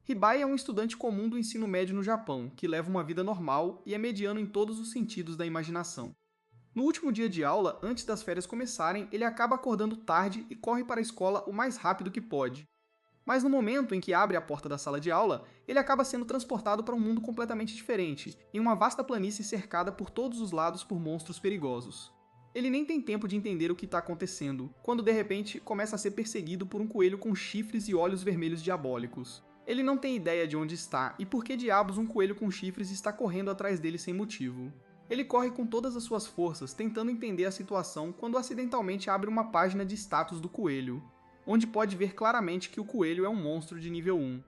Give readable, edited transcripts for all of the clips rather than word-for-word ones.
Hibai é um estudante comum do ensino médio no Japão, que leva uma vida normal e é mediano em todos os sentidos da imaginação. No último dia de aula, antes das férias começarem, ele acaba acordando tarde e corre para a escola o mais rápido que pode. Mas no momento em que abre a porta da sala de aula, ele acaba sendo transportado para um mundo completamente diferente, em uma vasta planície cercada por todos os lados por monstros perigosos. Ele nem tem tempo de entender o que está acontecendo, quando de repente começa a ser perseguido por um coelho com chifres e olhos vermelhos diabólicos. Ele não tem ideia de onde está e por que diabos um coelho com chifres está correndo atrás dele sem motivo. Ele corre com todas as suas forças, tentando entender a situação quando acidentalmente abre uma página de status do coelho, onde pode ver claramente que o coelho é um monstro de nível 1.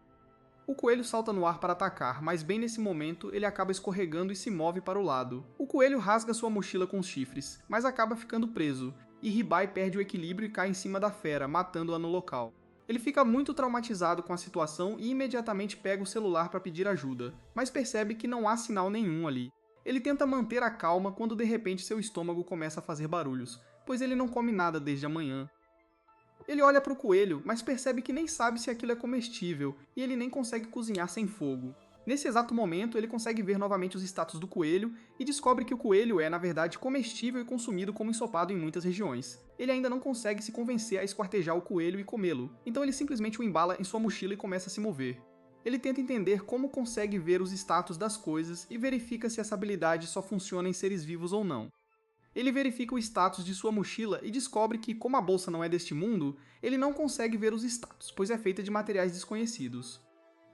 O coelho salta no ar para atacar, mas bem nesse momento ele acaba escorregando e se move para o lado. O coelho rasga sua mochila com os chifres, mas acaba ficando preso, e Hibai perde o equilíbrio e cai em cima da fera, matando-a no local. Ele fica muito traumatizado com a situação e imediatamente pega o celular para pedir ajuda, mas percebe que não há sinal nenhum ali. Ele tenta manter a calma quando de repente seu estômago começa a fazer barulhos, pois ele não come nada desde a manhã. Ele olha para o coelho, mas percebe que nem sabe se aquilo é comestível, e ele nem consegue cozinhar sem fogo. Nesse exato momento, ele consegue ver novamente os status do coelho e descobre que o coelho é, na verdade, comestível e consumido como ensopado em muitas regiões. Ele ainda não consegue se convencer a esquartejar o coelho e comê-lo, então ele simplesmente o embala em sua mochila e começa a se mover. Ele tenta entender como consegue ver os status das coisas e verifica se essa habilidade só funciona em seres vivos ou não. Ele verifica o status de sua mochila e descobre que, como a bolsa não é deste mundo, ele não consegue ver os status, pois é feita de materiais desconhecidos.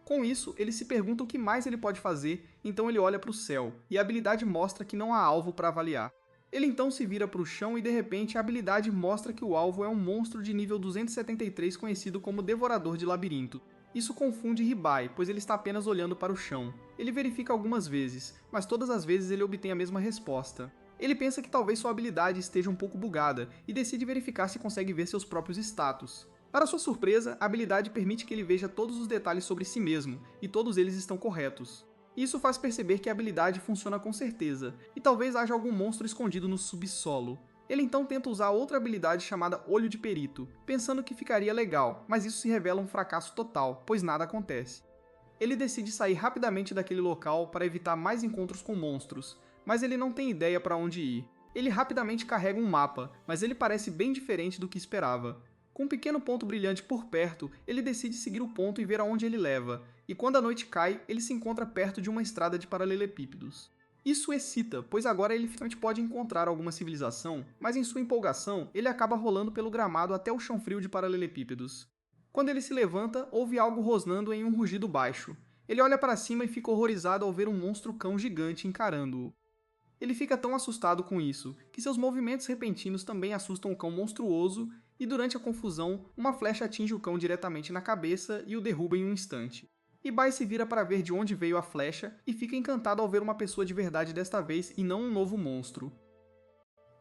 Com isso, ele se pergunta o que mais ele pode fazer, então ele olha para o céu, e a habilidade mostra que não há alvo para avaliar. Ele então se vira para o chão e de repente a habilidade mostra que o alvo é um monstro de nível 273 conhecido como Devorador de Labirinto. Isso confunde Hibai, pois ele está apenas olhando para o chão. Ele verifica algumas vezes, mas todas as vezes ele obtém a mesma resposta. Ele pensa que talvez sua habilidade esteja um pouco bugada e decide verificar se consegue ver seus próprios status. Para sua surpresa, a habilidade permite que ele veja todos os detalhes sobre si mesmo, e todos eles estão corretos. Isso faz perceber que a habilidade funciona com certeza, e talvez haja algum monstro escondido no subsolo. Ele então tenta usar outra habilidade chamada Olho de Perito, pensando que ficaria legal, mas isso se revela um fracasso total, pois nada acontece. Ele decide sair rapidamente daquele local para evitar mais encontros com monstros, mas ele não tem ideia para onde ir. Ele rapidamente carrega um mapa, mas ele parece bem diferente do que esperava. Com um pequeno ponto brilhante por perto, ele decide seguir o ponto e ver aonde ele leva, e quando a noite cai, ele se encontra perto de uma estrada de paralelepípedos. Isso o excita, pois agora ele finalmente pode encontrar alguma civilização, mas em sua empolgação, ele acaba rolando pelo gramado até o chão frio de paralelepípedos. Quando ele se levanta, ouve algo rosnando em um rugido baixo. Ele olha para cima e fica horrorizado ao ver um monstro-cão gigante encarando-o. Ele fica tão assustado com isso, que seus movimentos repentinos também assustam o cão monstruoso, e durante a confusão, uma flecha atinge o cão diretamente na cabeça e o derruba em um instante. Hibai se vira para ver de onde veio a flecha, e fica encantado ao ver uma pessoa de verdade desta vez e não um novo monstro.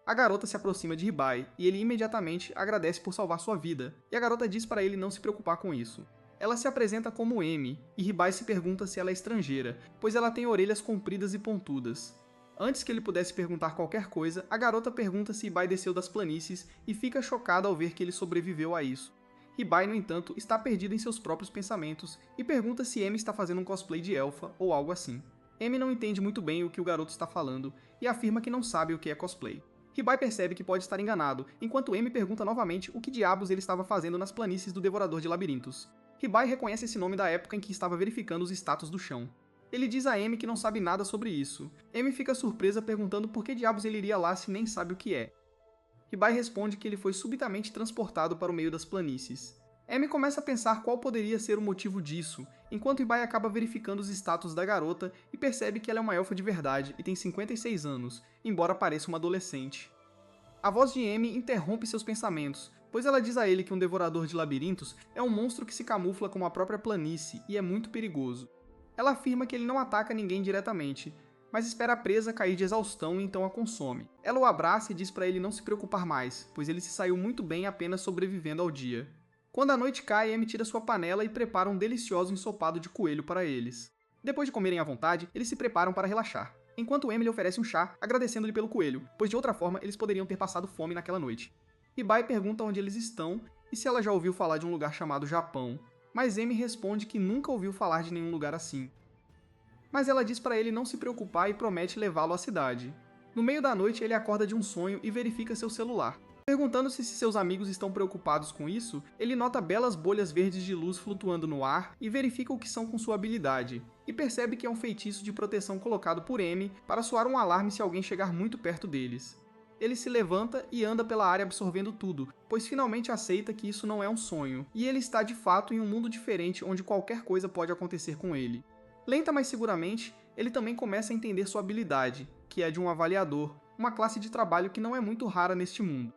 A garota se aproxima de Hibai, e ele imediatamente agradece por salvar sua vida, e a garota diz para ele não se preocupar com isso. Ela se apresenta como Emi, e Hibai se pergunta se ela é estrangeira, pois ela tem orelhas compridas e pontudas. Antes que ele pudesse perguntar qualquer coisa, a garota pergunta se Hibai desceu das planícies e fica chocada ao ver que ele sobreviveu a isso. Hibai, no entanto, está perdido em seus próprios pensamentos e pergunta se Emi está fazendo um cosplay de elfa ou algo assim. Emi não entende muito bem o que o garoto está falando e afirma que não sabe o que é cosplay. Hibai percebe que pode estar enganado, enquanto Emi pergunta novamente o que diabos ele estava fazendo nas planícies do Devorador de Labirintos. Hibai reconhece esse nome da época em que estava verificando os status do chão. Ele diz a Amy que não sabe nada sobre isso. Amy fica surpresa perguntando por que diabos ele iria lá se nem sabe o que é. Hibai responde que ele foi subitamente transportado para o meio das planícies. Amy começa a pensar qual poderia ser o motivo disso, enquanto Hibai acaba verificando os status da garota e percebe que ela é uma elfa de verdade e tem 56 anos, embora pareça uma adolescente. A voz de Amy interrompe seus pensamentos, pois ela diz a ele que um devorador de labirintos é um monstro que se camufla como a própria planície e é muito perigoso. Ela afirma que ele não ataca ninguém diretamente, mas espera a presa cair de exaustão e então a consome. Ela o abraça e diz para ele não se preocupar mais, pois ele se saiu muito bem apenas sobrevivendo ao dia. Quando a noite cai, Amy tira sua panela e prepara um delicioso ensopado de coelho para eles. Depois de comerem à vontade, eles se preparam para relaxar, enquanto Amy lhe oferece um chá, agradecendo-lhe pelo coelho, pois de outra forma eles poderiam ter passado fome naquela noite. Hibai pergunta onde eles estão e se ela já ouviu falar de um lugar chamado Japão. mas Amy responde que nunca ouviu falar de nenhum lugar assim. Mas ela diz para ele não se preocupar e promete levá-lo à cidade. No meio da noite, ele acorda de um sonho e verifica seu celular. Perguntando-se se seus amigos estão preocupados com isso, ele nota belas bolhas verdes de luz flutuando no ar e verifica o que são com sua habilidade, e percebe que é um feitiço de proteção colocado por Amy para soar um alarme se alguém chegar muito perto deles. Ele se levanta e anda pela área absorvendo tudo, pois finalmente aceita que isso não é um sonho, e ele está de fato em um mundo diferente onde qualquer coisa pode acontecer com ele. Lenta, mas seguramente, ele também começa a entender sua habilidade, que é de um avaliador, uma classe de trabalho que não é muito rara neste mundo.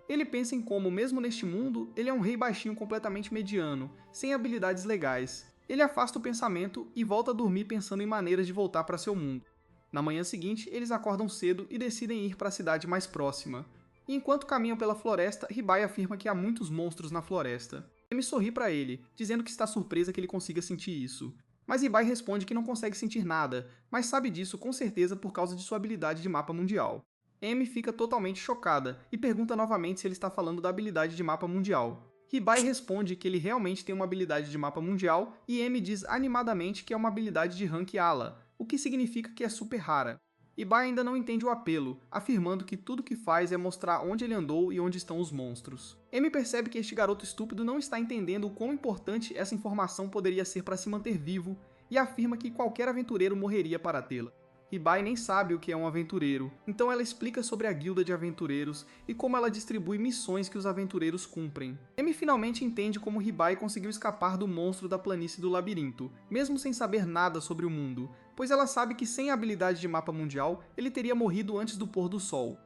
Ele pensa em como, mesmo neste mundo, ele é um rei baixinho completamente mediano, sem habilidades legais. Ele afasta o pensamento e volta a dormir pensando em maneiras de voltar para seu mundo. Na manhã seguinte, eles acordam cedo e decidem ir para a cidade mais próxima. E enquanto caminham pela floresta, Ribai afirma que há muitos monstros na floresta. Amy sorri para ele, dizendo que está surpresa que ele consiga sentir isso. Mas Ribai responde que não consegue sentir nada, mas sabe disso com certeza por causa de sua habilidade de mapa mundial. Amy fica totalmente chocada e pergunta novamente se ele está falando da habilidade de mapa mundial. Ribai responde que ele realmente tem uma habilidade de mapa mundial e Amy diz animadamente que é uma habilidade de rank Ala, o que significa que é super rara. Ribai ainda não entende o apelo, afirmando que tudo que faz é mostrar onde ele andou e onde estão os monstros. Amy percebe que este garoto estúpido não está entendendo o quão importante essa informação poderia ser para se manter vivo e afirma que qualquer aventureiro morreria para tê-la. Ribai nem sabe o que é um aventureiro, então ela explica sobre a guilda de aventureiros e como ela distribui missões que os aventureiros cumprem. Amy finalmente entende como Ribai conseguiu escapar do monstro da planície do labirinto, mesmo sem saber nada sobre o mundo, pois ela sabe que sem a habilidade de mapa mundial, ele teria morrido antes do pôr do sol.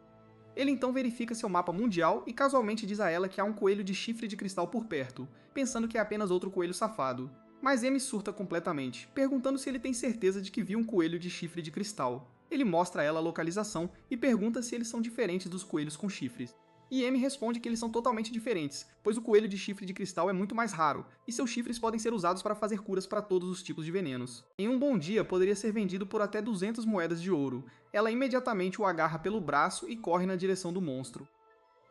Ele então verifica seu mapa mundial e casualmente diz a ela que há um coelho de chifre de cristal por perto, pensando que é apenas outro coelho safado. Mas Amy surta completamente, perguntando se ele tem certeza de que viu um coelho de chifre de cristal. Ele mostra a ela a localização e pergunta se eles são diferentes dos coelhos com chifres. E Amy responde que eles são totalmente diferentes, pois o coelho de chifre de cristal é muito mais raro, e seus chifres podem ser usados para fazer curas para todos os tipos de venenos. Em um bom dia, poderia ser vendido por até 200 moedas de ouro. Ela imediatamente o agarra pelo braço e corre na direção do monstro.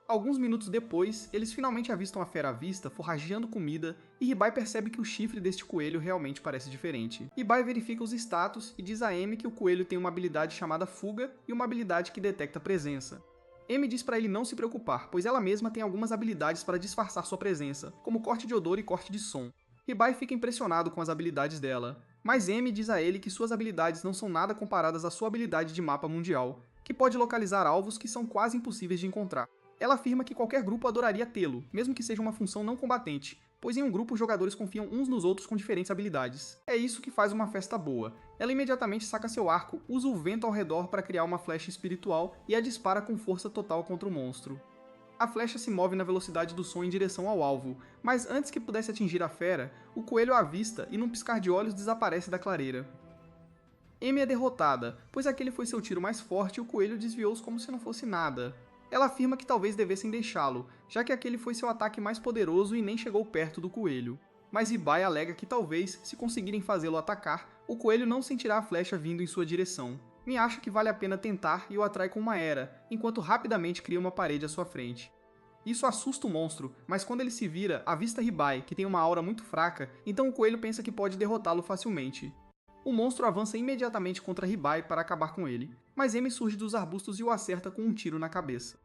Alguns minutos depois, eles finalmente avistam a fera à vista, forrageando comida, e Ribai percebe que o chifre deste coelho realmente parece diferente. Ribai verifica os status e diz a Amy que o coelho tem uma habilidade chamada Fuga e uma habilidade que detecta presença. Amy diz para ele não se preocupar, pois ela mesma tem algumas habilidades para disfarçar sua presença, como corte de odor e corte de som. Ribai fica impressionado com as habilidades dela, mas Amy diz a ele que suas habilidades não são nada comparadas à sua habilidade de mapa mundial, que pode localizar alvos que são quase impossíveis de encontrar. Ela afirma que qualquer grupo adoraria tê-lo, mesmo que seja uma função não combatente, pois em um grupo os jogadores confiam uns nos outros com diferentes habilidades. É isso que faz uma festa boa. Ela imediatamente saca seu arco, usa o vento ao redor para criar uma flecha espiritual e a dispara com força total contra o monstro. A flecha se move na velocidade do som em direção ao alvo, mas antes que pudesse atingir a fera, o coelho a avista e num piscar de olhos desaparece da clareira. Amy é derrotada, pois aquele foi seu tiro mais forte e o coelho desviou-se como se não fosse nada. Ela afirma que talvez devessem deixá-lo, já que aquele foi seu ataque mais poderoso e nem chegou perto do coelho. Mas Ribai alega que talvez, se conseguirem fazê-lo atacar, o coelho não sentirá a flecha vindo em sua direção. Me acha que vale a pena tentar e o atrai com uma era, enquanto rapidamente cria uma parede à sua frente. Isso assusta o monstro, mas quando ele se vira, avista Ribai, que tem uma aura muito fraca, então o coelho pensa que pode derrotá-lo facilmente. O monstro avança imediatamente contra Ribai para acabar com ele, mas Amy surge dos arbustos e o acerta com um tiro na cabeça.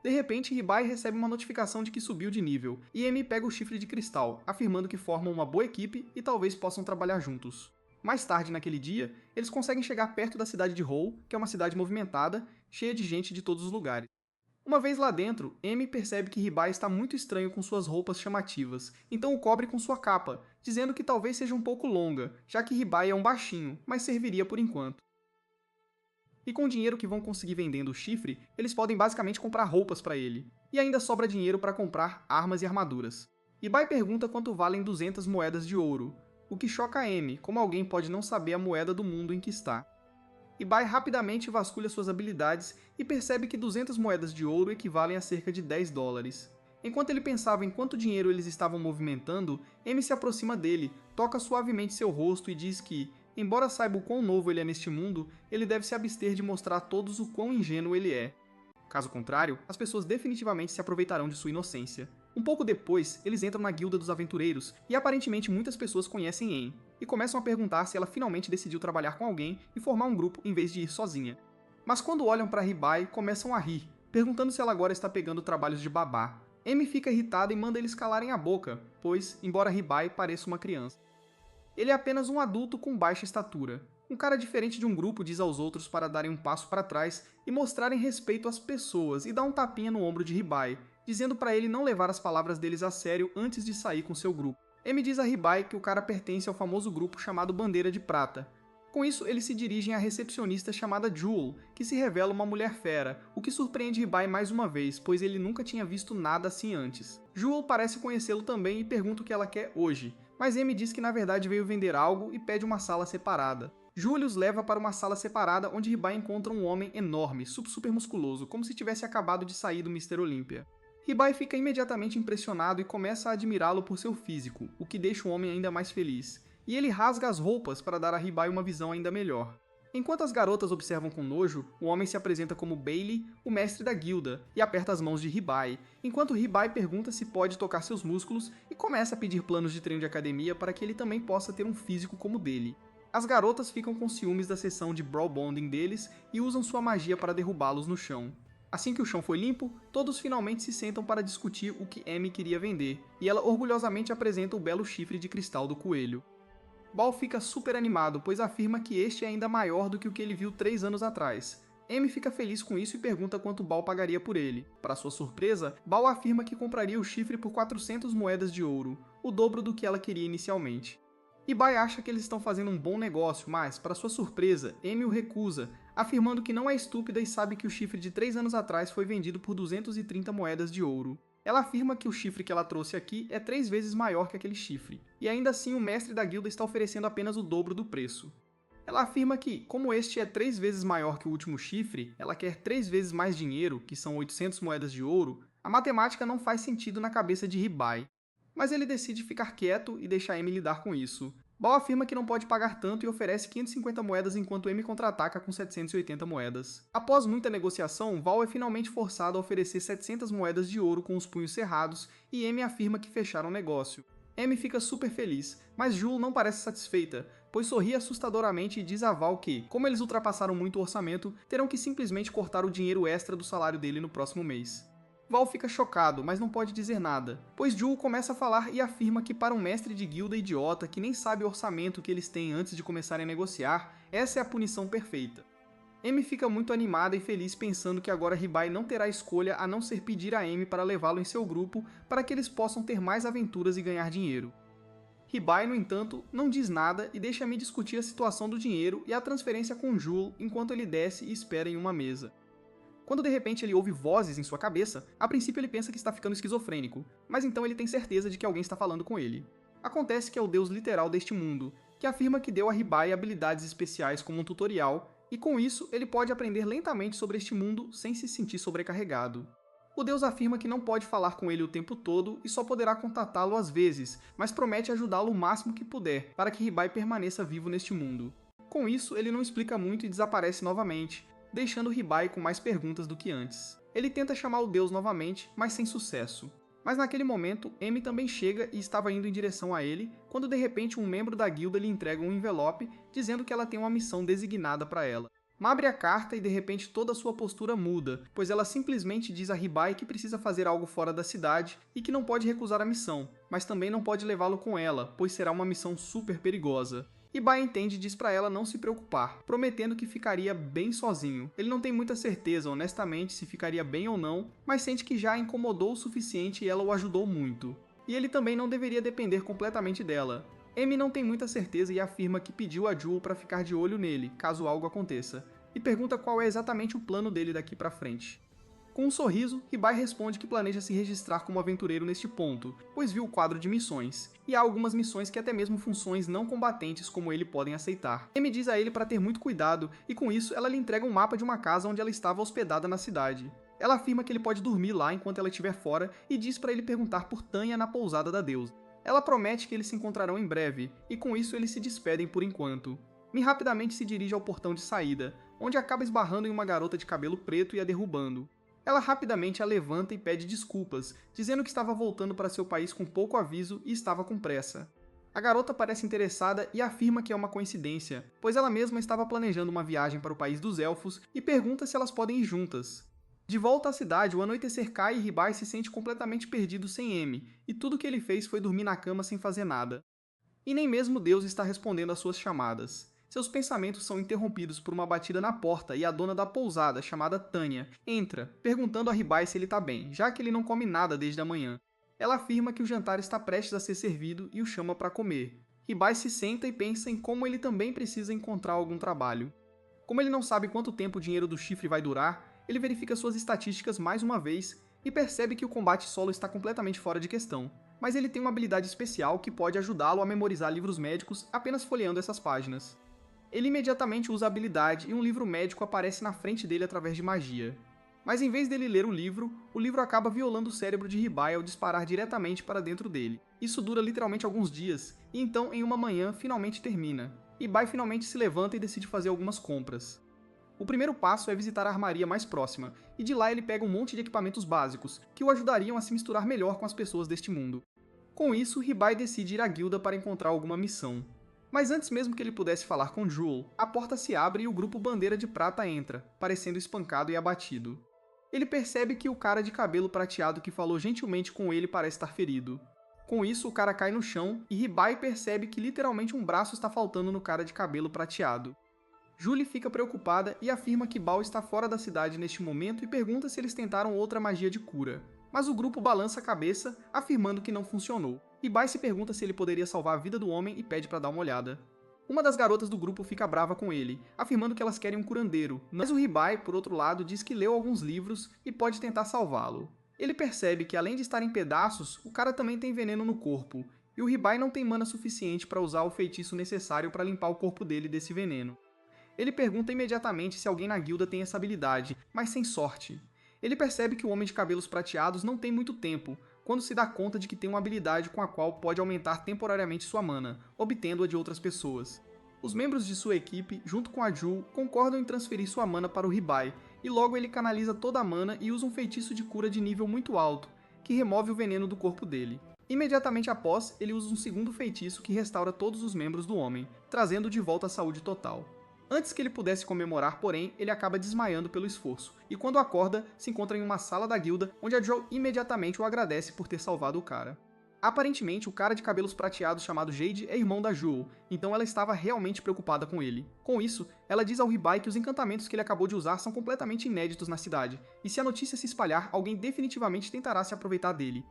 De repente, Ribai recebe uma notificação de que subiu de nível, e Amy pega o chifre de cristal, afirmando que formam uma boa equipe e talvez possam trabalhar juntos. Mais tarde naquele dia, eles conseguem chegar perto da cidade de Holl, que é uma cidade movimentada, cheia de gente de todos os lugares. Uma vez lá dentro, Amy percebe que Ribai está muito estranho com suas roupas chamativas, então o cobre com sua capa, dizendo que talvez seja um pouco longa, já que Ribai é um baixinho, mas serviria por enquanto. E com o dinheiro que vão conseguir vendendo o chifre, eles podem basicamente comprar roupas para ele. E ainda sobra dinheiro para comprar armas e armaduras. Ribai pergunta quanto valem 200 moedas de ouro, o que choca a Amy, como alguém pode não saber a moeda do mundo em que está. Ribai rapidamente vasculha suas habilidades e percebe que 200 moedas de ouro equivalem a cerca de 10 dólares. Enquanto ele pensava em quanto dinheiro eles estavam movimentando, Amy se aproxima dele, toca suavemente seu rosto e diz que, embora saiba o quão novo ele é neste mundo, ele deve se abster de mostrar a todos o quão ingênuo ele é. Caso contrário, as pessoas definitivamente se aproveitarão de sua inocência. Um pouco depois, eles entram na Guilda dos Aventureiros, e aparentemente muitas pessoas conhecem Anne, e começam a perguntar se ela finalmente decidiu trabalhar com alguém e formar um grupo em vez de ir sozinha. Mas quando olham para Ribai, começam a rir, perguntando se ela agora está pegando trabalhos de babá. Amy fica irritada e manda eles calarem a boca, pois, embora Ribai pareça uma criança, ele é apenas um adulto com baixa estatura. Um cara diferente de um grupo diz aos outros para darem um passo para trás e mostrarem respeito às pessoas e dá um tapinha no ombro de Ribai, dizendo para ele não levar as palavras deles a sério antes de sair com seu grupo. Amy diz a Ribai que o cara pertence ao famoso grupo chamado Bandeira de Prata. Com isso, eles se dirigem à recepcionista chamada Jewel, que se revela uma mulher fera, o que surpreende Ribai mais uma vez, pois ele nunca tinha visto nada assim antes. Jewel parece conhecê-lo também e pergunta o que ela quer hoje, mas Amy diz que na verdade veio vender algo e pede uma sala separada. Jewel os leva para uma sala separada onde Ribai encontra um homem enorme, super musculoso, como se tivesse acabado de sair do Mr. Olympia. Ribai fica imediatamente impressionado e começa a admirá-lo por seu físico, o que deixa o homem ainda mais feliz. E ele rasga as roupas para dar a Ribai uma visão ainda melhor. Enquanto as garotas observam com nojo, o homem se apresenta como Bailey, o mestre da guilda, e aperta as mãos de Ribai, enquanto Ribai pergunta se pode tocar seus músculos e começa a pedir planos de treino de academia para que ele também possa ter um físico como o dele. As garotas ficam com ciúmes da sessão de brawl bonding deles e usam sua magia para derrubá-los no chão. Assim que o chão foi limpo, todos finalmente se sentam para discutir o que Amy queria vender, e ela orgulhosamente apresenta o belo chifre de cristal do coelho. Bal fica super animado, pois afirma que este é ainda maior do que o que ele viu 3 anos atrás. Amy fica feliz com isso e pergunta quanto Bal pagaria por ele. Para sua surpresa, Bal afirma que compraria o chifre por 400 moedas de ouro, o dobro do que ela queria inicialmente. Ibai acha que eles estão fazendo um bom negócio, mas, para sua surpresa, Amy o recusa, afirmando que não é estúpida e sabe que o chifre de 3 anos atrás foi vendido por 230 moedas de ouro. Ela afirma que o chifre que ela trouxe aqui é 3 vezes maior que aquele chifre, e ainda assim o mestre da guilda está oferecendo apenas o dobro do preço. Ela afirma que, como este é 3 vezes maior que o último chifre, ela quer 3 vezes mais dinheiro, que são 800 moedas de ouro, a matemática não faz sentido na cabeça de Ribai. Mas ele decide ficar quieto e deixar Amy lidar com isso. Bal afirma que não pode pagar tanto e oferece 550 moedas enquanto Amy contra-ataca com 780 moedas. Após muita negociação, Val é finalmente forçado a oferecer 700 moedas de ouro com os punhos cerrados e Amy afirma que fecharam o negócio. Amy fica super feliz, mas Jewel não parece satisfeita, pois sorri assustadoramente e diz a Val que, como eles ultrapassaram muito o orçamento, terão que simplesmente cortar o dinheiro extra do salário dele no próximo mês. Val fica chocado, mas não pode dizer nada, pois Jewel começa a falar e afirma que para um mestre de guilda idiota que nem sabe o orçamento que eles têm antes de começarem a negociar, essa é a punição perfeita. Amy fica muito animada e feliz pensando que agora Ribai não terá escolha a não ser pedir a Amy para levá-lo em seu grupo para que eles possam ter mais aventuras e ganhar dinheiro. Ribai, no entanto, não diz nada e deixa Amy discutir a situação do dinheiro e a transferência com Jewel enquanto ele desce e espera em uma mesa. Quando de repente ele ouve vozes em sua cabeça, a princípio ele pensa que está ficando esquizofrênico, mas então ele tem certeza de que alguém está falando com ele. Acontece que é o deus literal deste mundo, que afirma que deu a Ribai habilidades especiais como um tutorial, e com isso ele pode aprender lentamente sobre este mundo sem se sentir sobrecarregado. O deus afirma que não pode falar com ele o tempo todo e só poderá contatá-lo às vezes, mas promete ajudá-lo o máximo que puder, para que Ribai permaneça vivo neste mundo. Com isso, ele não explica muito e desaparece novamente, deixando Ribai com mais perguntas do que antes. Ele tenta chamar o deus novamente, mas sem sucesso. Mas naquele momento, Amy também chega e estava indo em direção a ele, quando de repente um membro da guilda lhe entrega um envelope dizendo que ela tem uma missão designada para ela. Ma abre a carta e de repente toda a sua postura muda, pois ela simplesmente diz a Ribai que precisa fazer algo fora da cidade e que não pode recusar a missão, mas também não pode levá-lo com ela, pois será uma missão super perigosa. Ibai entende e diz pra ela não se preocupar, prometendo que ficaria bem sozinho. Ele não tem muita certeza, honestamente, se ficaria bem ou não, mas sente que já a incomodou o suficiente e ela o ajudou muito. E ele também não deveria depender completamente dela. Amy não tem muita certeza e afirma que pediu a Jewel para ficar de olho nele, caso algo aconteça, e pergunta qual é exatamente o plano dele daqui pra frente. Com um sorriso, Ribai responde que planeja se registrar como aventureiro neste ponto, pois viu o quadro de missões, e há algumas missões que até mesmo funções não combatentes como ele podem aceitar. Amy diz a ele para ter muito cuidado, e com isso ela lhe entrega um mapa de uma casa onde ela estava hospedada na cidade. Ela afirma que ele pode dormir lá enquanto ela estiver fora e diz para ele perguntar por Tanya na pousada da deusa. Ela promete que eles se encontrarão em breve, e com isso eles se despedem por enquanto. Mi rapidamente se dirige ao portão de saída, onde acaba esbarrando em uma garota de cabelo preto e a derrubando. Ela rapidamente a levanta e pede desculpas, dizendo que estava voltando para seu país com pouco aviso e estava com pressa. A garota parece interessada e afirma que é uma coincidência, pois ela mesma estava planejando uma viagem para o país dos elfos e pergunta se elas podem ir juntas. De volta à cidade, o anoitecer cai e Ribai se sente completamente perdido sem Emi, e tudo que ele fez foi dormir na cama sem fazer nada. E nem mesmo Deus está respondendo às suas chamadas. Seus pensamentos são interrompidos por uma batida na porta e a dona da pousada, chamada Tânia, entra, perguntando a Ribai se ele está bem, já que ele não come nada desde a manhã. Ela afirma que o jantar está prestes a ser servido e o chama para comer. Ribai se senta e pensa em como ele também precisa encontrar algum trabalho. Como ele não sabe quanto tempo o dinheiro do chifre vai durar, ele verifica suas estatísticas mais uma vez e percebe que o combate solo está completamente fora de questão, mas ele tem uma habilidade especial que pode ajudá-lo a memorizar livros médicos apenas folheando essas páginas. Ele imediatamente usa a habilidade e um livro médico aparece na frente dele através de magia. Mas em vez dele ler o livro acaba violando o cérebro de Ribai ao disparar diretamente para dentro dele. Isso dura literalmente alguns dias, e então em uma manhã finalmente termina. Ribai finalmente se levanta e decide fazer algumas compras. O primeiro passo é visitar a armaria mais próxima, e de lá ele pega um monte de equipamentos básicos, que o ajudariam a se misturar melhor com as pessoas deste mundo. Com isso, Ribai decide ir à guilda para encontrar alguma missão. Mas antes mesmo que ele pudesse falar com Jewel, a porta se abre e o grupo Bandeira de Prata entra, parecendo espancado e abatido. Ele percebe que o cara de cabelo prateado que falou gentilmente com ele parece estar ferido. Com isso, o cara cai no chão e Ribai percebe que literalmente um braço está faltando no cara de cabelo prateado. Julie fica preocupada e afirma que Bal está fora da cidade neste momento e pergunta se eles tentaram outra magia de cura. Mas o grupo balança a cabeça, afirmando que não funcionou. Ribai se pergunta se ele poderia salvar a vida do homem e pede para dar uma olhada. Uma das garotas do grupo fica brava com ele, afirmando que elas querem um curandeiro, mas o Ribai, por outro lado, diz que leu alguns livros e pode tentar salvá-lo. Ele percebe que, além de estar em pedaços, o cara também tem veneno no corpo, e o Ribai não tem mana suficiente para usar o feitiço necessário para limpar o corpo dele desse veneno. Ele pergunta imediatamente se alguém na guilda tem essa habilidade, mas sem sorte. Ele percebe que o homem de cabelos prateados não tem muito tempo, quando se dá conta de que tem uma habilidade com a qual pode aumentar temporariamente sua mana, obtendo-a de outras pessoas. Os membros de sua equipe, junto com a Jewel, concordam em transferir sua mana para o Ribai, e logo ele canaliza toda a mana e usa um feitiço de cura de nível muito alto, que remove o veneno do corpo dele. Imediatamente após, ele usa um segundo feitiço que restaura todos os membros do homem, trazendo de volta a saúde total. Antes que ele pudesse comemorar, porém, ele acaba desmaiando pelo esforço, e quando acorda, se encontra em uma sala da guilda, onde a Jewel imediatamente o agradece por ter salvado o cara. Aparentemente, o cara de cabelos prateados chamado Jade é irmão da Jewel, então ela estava realmente preocupada com ele. Com isso, ela diz ao Ribai que os encantamentos que ele acabou de usar são completamente inéditos na cidade, e se a notícia se espalhar, alguém definitivamente tentará se aproveitar dele.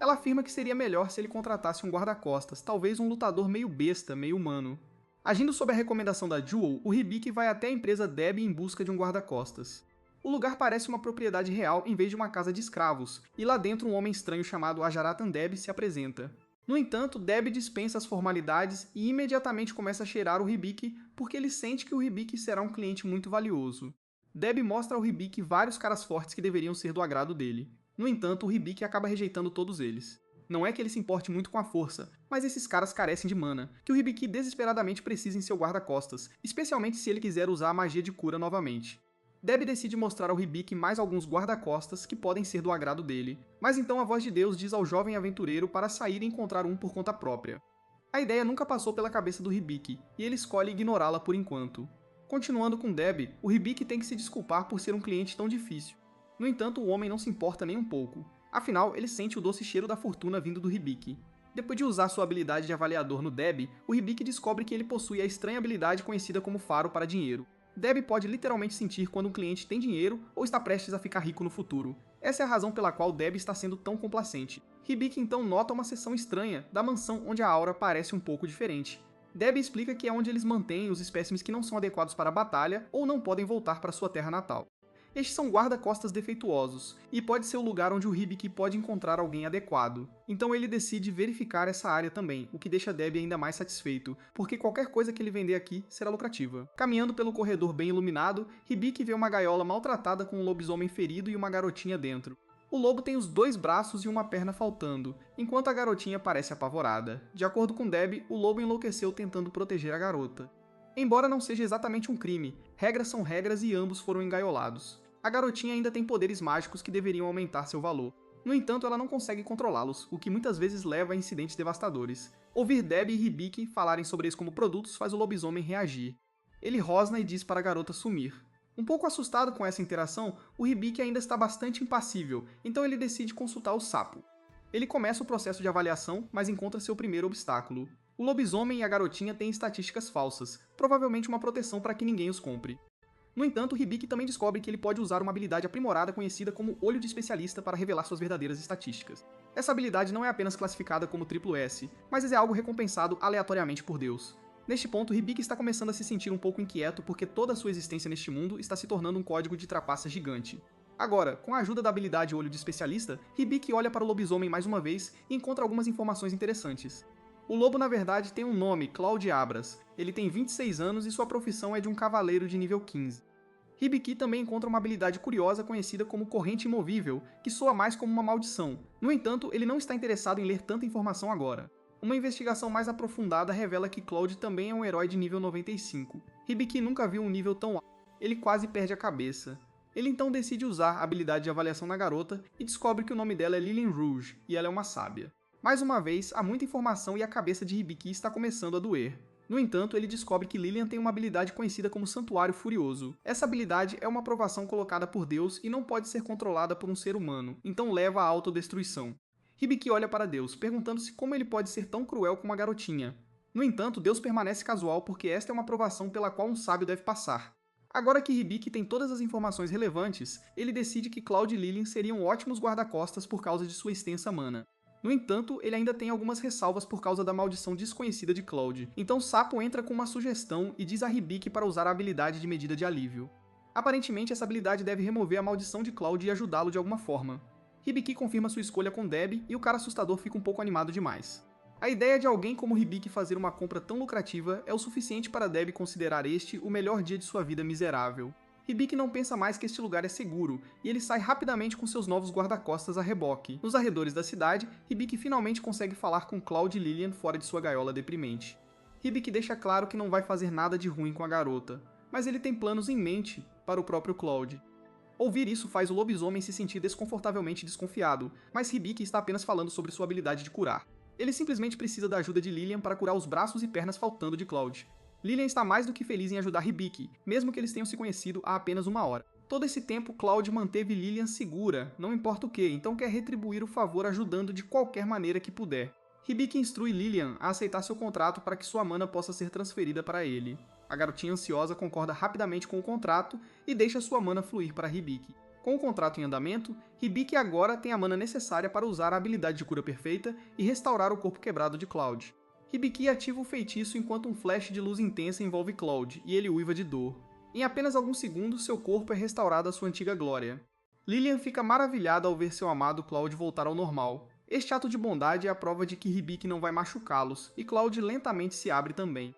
Ela afirma que seria melhor se ele contratasse um guarda-costas, talvez um lutador meio besta, meio humano. Agindo sob a recomendação da Jewel, o Hibiki vai até a empresa Debbie em busca de um guarda-costas. O lugar parece uma propriedade real em vez de uma casa de escravos, e lá dentro um homem estranho chamado Ajaratan Debbie se apresenta. No entanto, Debbie dispensa as formalidades e imediatamente começa a cheirar o Hibiki porque ele sente que o Hibiki será um cliente muito valioso. Debbie mostra ao Hibiki vários caras fortes que deveriam ser do agrado dele. No entanto, o Hibiki acaba rejeitando todos eles. Não é que ele se importe muito com a força, mas esses caras carecem de mana, que o Hibiki desesperadamente precisa em seu guarda-costas, especialmente se ele quiser usar a magia de cura novamente. Debbie decide mostrar ao Hibiki mais alguns guarda-costas que podem ser do agrado dele, mas então a voz de Deus diz ao jovem aventureiro para sair e encontrar um por conta própria. A ideia nunca passou pela cabeça do Hibiki, e ele escolhe ignorá-la por enquanto. Continuando com Debbie, o Hibiki tem que se desculpar por ser um cliente tão difícil. No entanto, o homem não se importa nem um pouco. Afinal, ele sente o doce cheiro da fortuna vindo do Hibiki. Depois de usar sua habilidade de avaliador no Debbie, o Hibiki descobre que ele possui a estranha habilidade conhecida como faro para dinheiro. Debbie pode literalmente sentir quando um cliente tem dinheiro ou está prestes a ficar rico no futuro. Essa é a razão pela qual Debbie está sendo tão complacente. Hibiki então nota uma seção estranha da mansão onde a aura parece um pouco diferente. Debbie explica que é onde eles mantêm os espécimes que não são adequados para a batalha ou não podem voltar para sua terra natal. Estes são guarda-costas defeituosos, e pode ser o lugar onde o Hibiki pode encontrar alguém adequado. Então ele decide verificar essa área também, o que deixa Debbie ainda mais satisfeito, porque qualquer coisa que ele vender aqui será lucrativa. Caminhando pelo corredor bem iluminado, Hibiki vê uma gaiola maltratada com um lobisomem ferido e uma garotinha dentro. O lobo tem os 2 braços e uma perna faltando, enquanto a garotinha parece apavorada. De acordo com Debbie, o lobo enlouqueceu tentando proteger a garota. Embora não seja exatamente um crime, regras são regras e ambos foram engaiolados. A garotinha ainda tem poderes mágicos que deveriam aumentar seu valor. No entanto, ela não consegue controlá-los, o que muitas vezes leva a incidentes devastadores. Ouvir Debbie e Hibiki falarem sobre eles como produtos faz o lobisomem reagir. Ele rosna e diz para a garota sumir. Um pouco assustado com essa interação, o Hibiki ainda está bastante impassível, então ele decide consultar o sapo. Ele começa o processo de avaliação, mas encontra seu primeiro obstáculo. O lobisomem e a garotinha têm estatísticas falsas, provavelmente uma proteção para que ninguém os compre. No entanto, Hibiki também descobre que ele pode usar uma habilidade aprimorada conhecida como Olho de Especialista para revelar suas verdadeiras estatísticas. Essa habilidade não é apenas classificada como S, mas é algo recompensado aleatoriamente por Deus. Neste ponto, Hibiki está começando a se sentir um pouco inquieto porque toda a sua existência neste mundo está se tornando um código de trapaça gigante. Agora, com a ajuda da habilidade Olho de Especialista, Hibiki olha para o lobisomem mais uma vez e encontra algumas informações interessantes. O lobo, na verdade, tem um nome, Claude Abras. Ele tem 26 anos e sua profissão é de um cavaleiro de nível 15. Hibiki também encontra uma habilidade curiosa conhecida como Corrente Imovível, que soa mais como uma maldição. No entanto, ele não está interessado em ler tanta informação agora. Uma investigação mais aprofundada revela que Claude também é um herói de nível 95. Hibiki nunca viu um nível tão alto. Ele quase perde a cabeça. Ele então decide usar a habilidade de avaliação na garota e descobre que o nome dela é Lillian Rouge, e ela é uma sábia. Mais uma vez, há muita informação e a cabeça de Hibiki está começando a doer. No entanto, ele descobre que Lillian tem uma habilidade conhecida como Santuário Furioso. Essa habilidade é uma aprovação colocada por Deus e não pode ser controlada por um ser humano, então leva à autodestruição. Hibiki olha para Deus, perguntando-se como ele pode ser tão cruel com uma garotinha. No entanto, Deus permanece casual porque esta é uma aprovação pela qual um sábio deve passar. Agora que Hibiki tem todas as informações relevantes, ele decide que Claude e Lillian seriam ótimos guarda-costas por causa de sua extensa mana. No entanto, ele ainda tem algumas ressalvas por causa da maldição desconhecida de Claude, então Sapo entra com uma sugestão e diz a Hibiki para usar a habilidade de medida de alívio. Aparentemente, essa habilidade deve remover a maldição de Claude e ajudá-lo de alguma forma. Hibiki confirma sua escolha com Debbie e o cara assustador fica um pouco animado demais. A ideia de alguém como Hibiki fazer uma compra tão lucrativa é o suficiente para Debbie considerar este o melhor dia de sua vida miserável. Hibiki não pensa mais que este lugar é seguro, e ele sai rapidamente com seus novos guarda-costas a reboque. Nos arredores da cidade, Hibiki finalmente consegue falar com Claude e Lillian fora de sua gaiola deprimente. Hibiki deixa claro que não vai fazer nada de ruim com a garota, mas ele tem planos em mente para o próprio Claude. Ouvir isso faz o lobisomem se sentir desconfortavelmente desconfiado, mas Hibiki está apenas falando sobre sua habilidade de curar. Ele simplesmente precisa da ajuda de Lillian para curar os braços e pernas faltando de Claude. Lillian está mais do que feliz em ajudar Hibiki, mesmo que eles tenham se conhecido há apenas uma hora. Todo esse tempo, Claude manteve Lillian segura, não importa o que, então quer retribuir o favor ajudando de qualquer maneira que puder. Hibiki instrui Lillian a aceitar seu contrato para que sua mana possa ser transferida para ele. A garotinha ansiosa concorda rapidamente com o contrato e deixa sua mana fluir para Hibiki. Com o contrato em andamento, Hibiki agora tem a mana necessária para usar a habilidade de cura perfeita e restaurar o corpo quebrado de Claude. Hibiki ativa o feitiço enquanto um flash de luz intensa envolve Claude, e ele uiva de dor. Em apenas alguns segundos, seu corpo é restaurado à sua antiga glória. Lillian fica maravilhada ao ver seu amado Claude voltar ao normal. Este ato de bondade é a prova de que Hibiki não vai machucá-los, e Claude lentamente se abre também.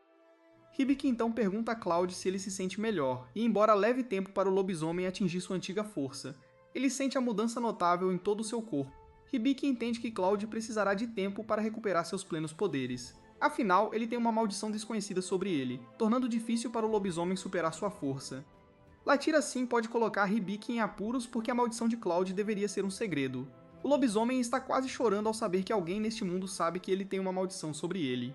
Hibiki então pergunta a Claude se ele se sente melhor, e embora leve tempo para o lobisomem atingir sua antiga força, ele sente a mudança notável em todo o seu corpo. Hibiki entende que Claude precisará de tempo para recuperar seus plenos poderes. Afinal, ele tem uma maldição desconhecida sobre ele, tornando difícil para o lobisomem superar sua força. Latira sim pode colocar Hibiki em apuros porque a maldição de Claude deveria ser um segredo. O lobisomem está quase chorando ao saber que alguém neste mundo sabe que ele tem uma maldição sobre ele.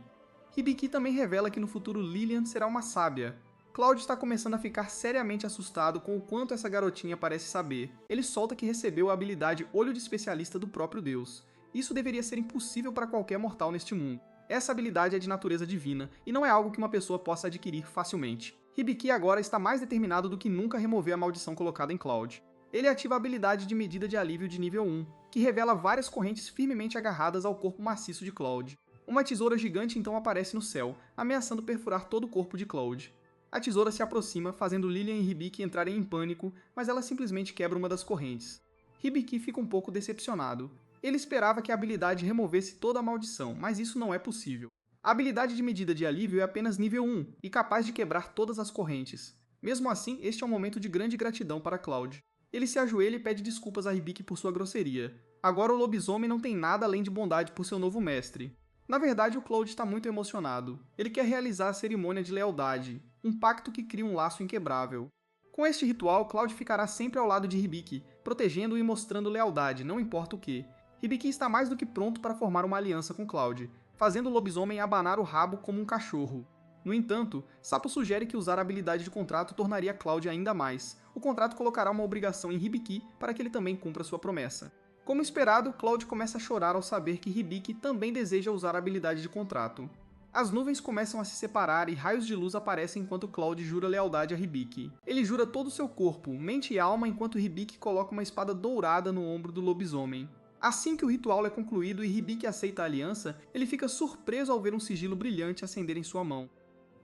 Hibiki também revela que no futuro Lillian será uma sábia. Claude está começando a ficar seriamente assustado com o quanto essa garotinha parece saber. Ele solta que recebeu a habilidade Olho de Especialista do próprio Deus. Isso deveria ser impossível para qualquer mortal neste mundo. Essa habilidade é de natureza divina, e não é algo que uma pessoa possa adquirir facilmente. Hibiki agora está mais determinado do que nunca a remover a maldição colocada em Claude. Ele ativa a habilidade de medida de alívio de nível 1, que revela várias correntes firmemente agarradas ao corpo maciço de Claude. Uma tesoura gigante então aparece no céu, ameaçando perfurar todo o corpo de Claude. A tesoura se aproxima, fazendo Lillian e Hibiki entrarem em pânico, mas ela simplesmente quebra uma das correntes. Hibiki fica um pouco decepcionado. Ele esperava que a habilidade removesse toda a maldição, mas isso não é possível. A habilidade de medida de alívio é apenas nível 1 e capaz de quebrar todas as correntes. Mesmo assim, este é um momento de grande gratidão para Claude. Ele se ajoelha e pede desculpas a Hibiki por sua grosseria. Agora o lobisomem não tem nada além de bondade por seu novo mestre. Na verdade, o Claude está muito emocionado. Ele quer realizar a cerimônia de lealdade, um pacto que cria um laço inquebrável. Com este ritual, Cloud ficará sempre ao lado de Hibiki, protegendo-o e mostrando lealdade, não importa o que. Hibiki está mais do que pronto para formar uma aliança com Cloud, fazendo o lobisomem abanar o rabo como um cachorro. No entanto, Sapo sugere que usar a habilidade de contrato tornaria Cloud ainda mais. O contrato colocará uma obrigação em Hibiki para que ele também cumpra sua promessa. Como esperado, Cloud começa a chorar ao saber que Hibiki também deseja usar a habilidade de contrato. As nuvens começam a se separar e raios de luz aparecem enquanto Cloud jura lealdade a Hibiki. Ele jura todo o seu corpo, mente e alma, enquanto Hibiki coloca uma espada dourada no ombro do lobisomem. Assim que o ritual é concluído e Hibiki aceita a aliança, ele fica surpreso ao ver um sigilo brilhante acender em sua mão.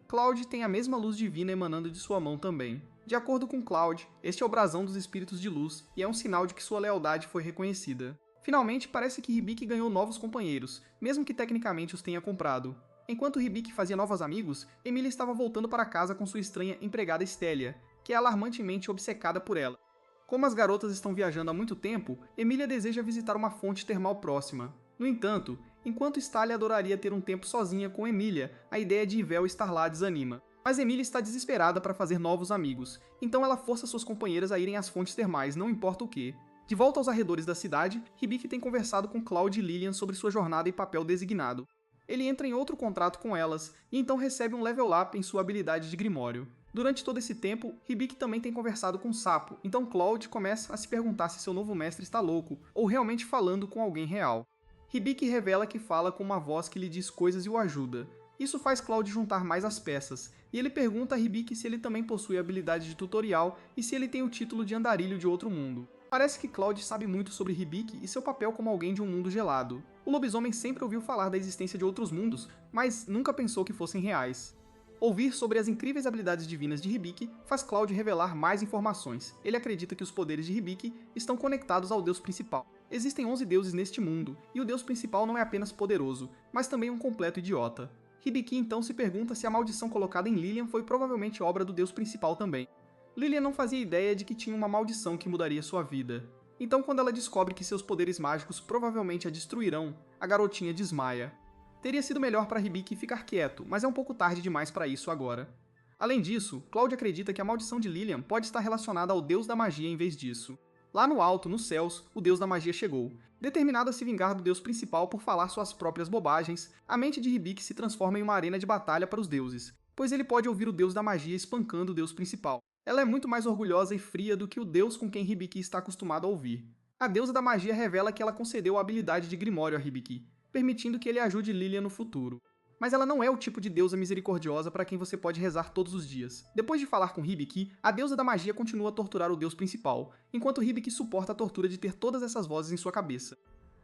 Cloud tem a mesma luz divina emanando de sua mão também. De acordo com Cloud, este é o brasão dos espíritos de luz e é um sinal de que sua lealdade foi reconhecida. Finalmente, parece que Hibiki ganhou novos companheiros, mesmo que tecnicamente os tenha comprado. Enquanto Hibiki fazia novos amigos, Emilia estava voltando para casa com sua estranha empregada Stélia, que é alarmantemente obcecada por ela. Como as garotas estão viajando há muito tempo, Emilia deseja visitar uma fonte termal próxima. No entanto, enquanto Stallia adoraria ter um tempo sozinha com Emilia, a ideia de Yvel estar lá desanima. Mas Emilia está desesperada para fazer novos amigos, então ela força suas companheiras a irem às fontes termais, não importa o que. De volta aos arredores da cidade, Hibiki tem conversado com Cloud e Lilian sobre sua jornada e papel designado. Ele entra em outro contrato com elas, e então recebe um level up em sua habilidade de Grimório. Durante todo esse tempo, Hibiki também tem conversado com Sapo, então Cloud começa a se perguntar se seu novo mestre está louco, ou realmente falando com alguém real. Hibiki revela que fala com uma voz que lhe diz coisas e o ajuda. Isso faz Cloud juntar mais as peças, e ele pergunta a Hibiki se ele também possui a habilidade de tutorial e se ele tem o título de andarilho de outro mundo. Parece que Cloud sabe muito sobre Hibiki e seu papel como alguém de um mundo gelado. O lobisomem sempre ouviu falar da existência de outros mundos, mas nunca pensou que fossem reais. Ouvir sobre as incríveis habilidades divinas de Hibiki faz Cloud revelar mais informações. Ele acredita que os poderes de Hibiki estão conectados ao deus principal. Existem 11 deuses neste mundo, e o deus principal não é apenas poderoso, mas também um completo idiota. Hibiki então se pergunta se a maldição colocada em Lilian foi provavelmente obra do deus principal também. Lilian não fazia ideia de que tinha uma maldição que mudaria sua vida. Então, quando ela descobre que seus poderes mágicos provavelmente a destruirão, a garotinha desmaia. Teria sido melhor para Hibiki ficar quieto, mas é um pouco tarde demais para isso agora. Além disso, Cloud acredita que a maldição de Lilian pode estar relacionada ao deus da magia em vez disso. Lá no alto, nos céus, o deus da magia chegou. Determinado a se vingar do deus principal por falar suas próprias bobagens, a mente de Hibiki se transforma em uma arena de batalha para os deuses, pois ele pode ouvir o deus da magia espancando o deus principal. Ela é muito mais orgulhosa e fria do que o deus com quem Hibiki está acostumado a ouvir. A deusa da magia revela que ela concedeu a habilidade de Grimório a Hibiki, permitindo que ele ajude Lilian no futuro. Mas ela não é o tipo de deusa misericordiosa para quem você pode rezar todos os dias. Depois de falar com Hibiki, a deusa da magia continua a torturar o deus principal, enquanto Hibiki suporta a tortura de ter todas essas vozes em sua cabeça.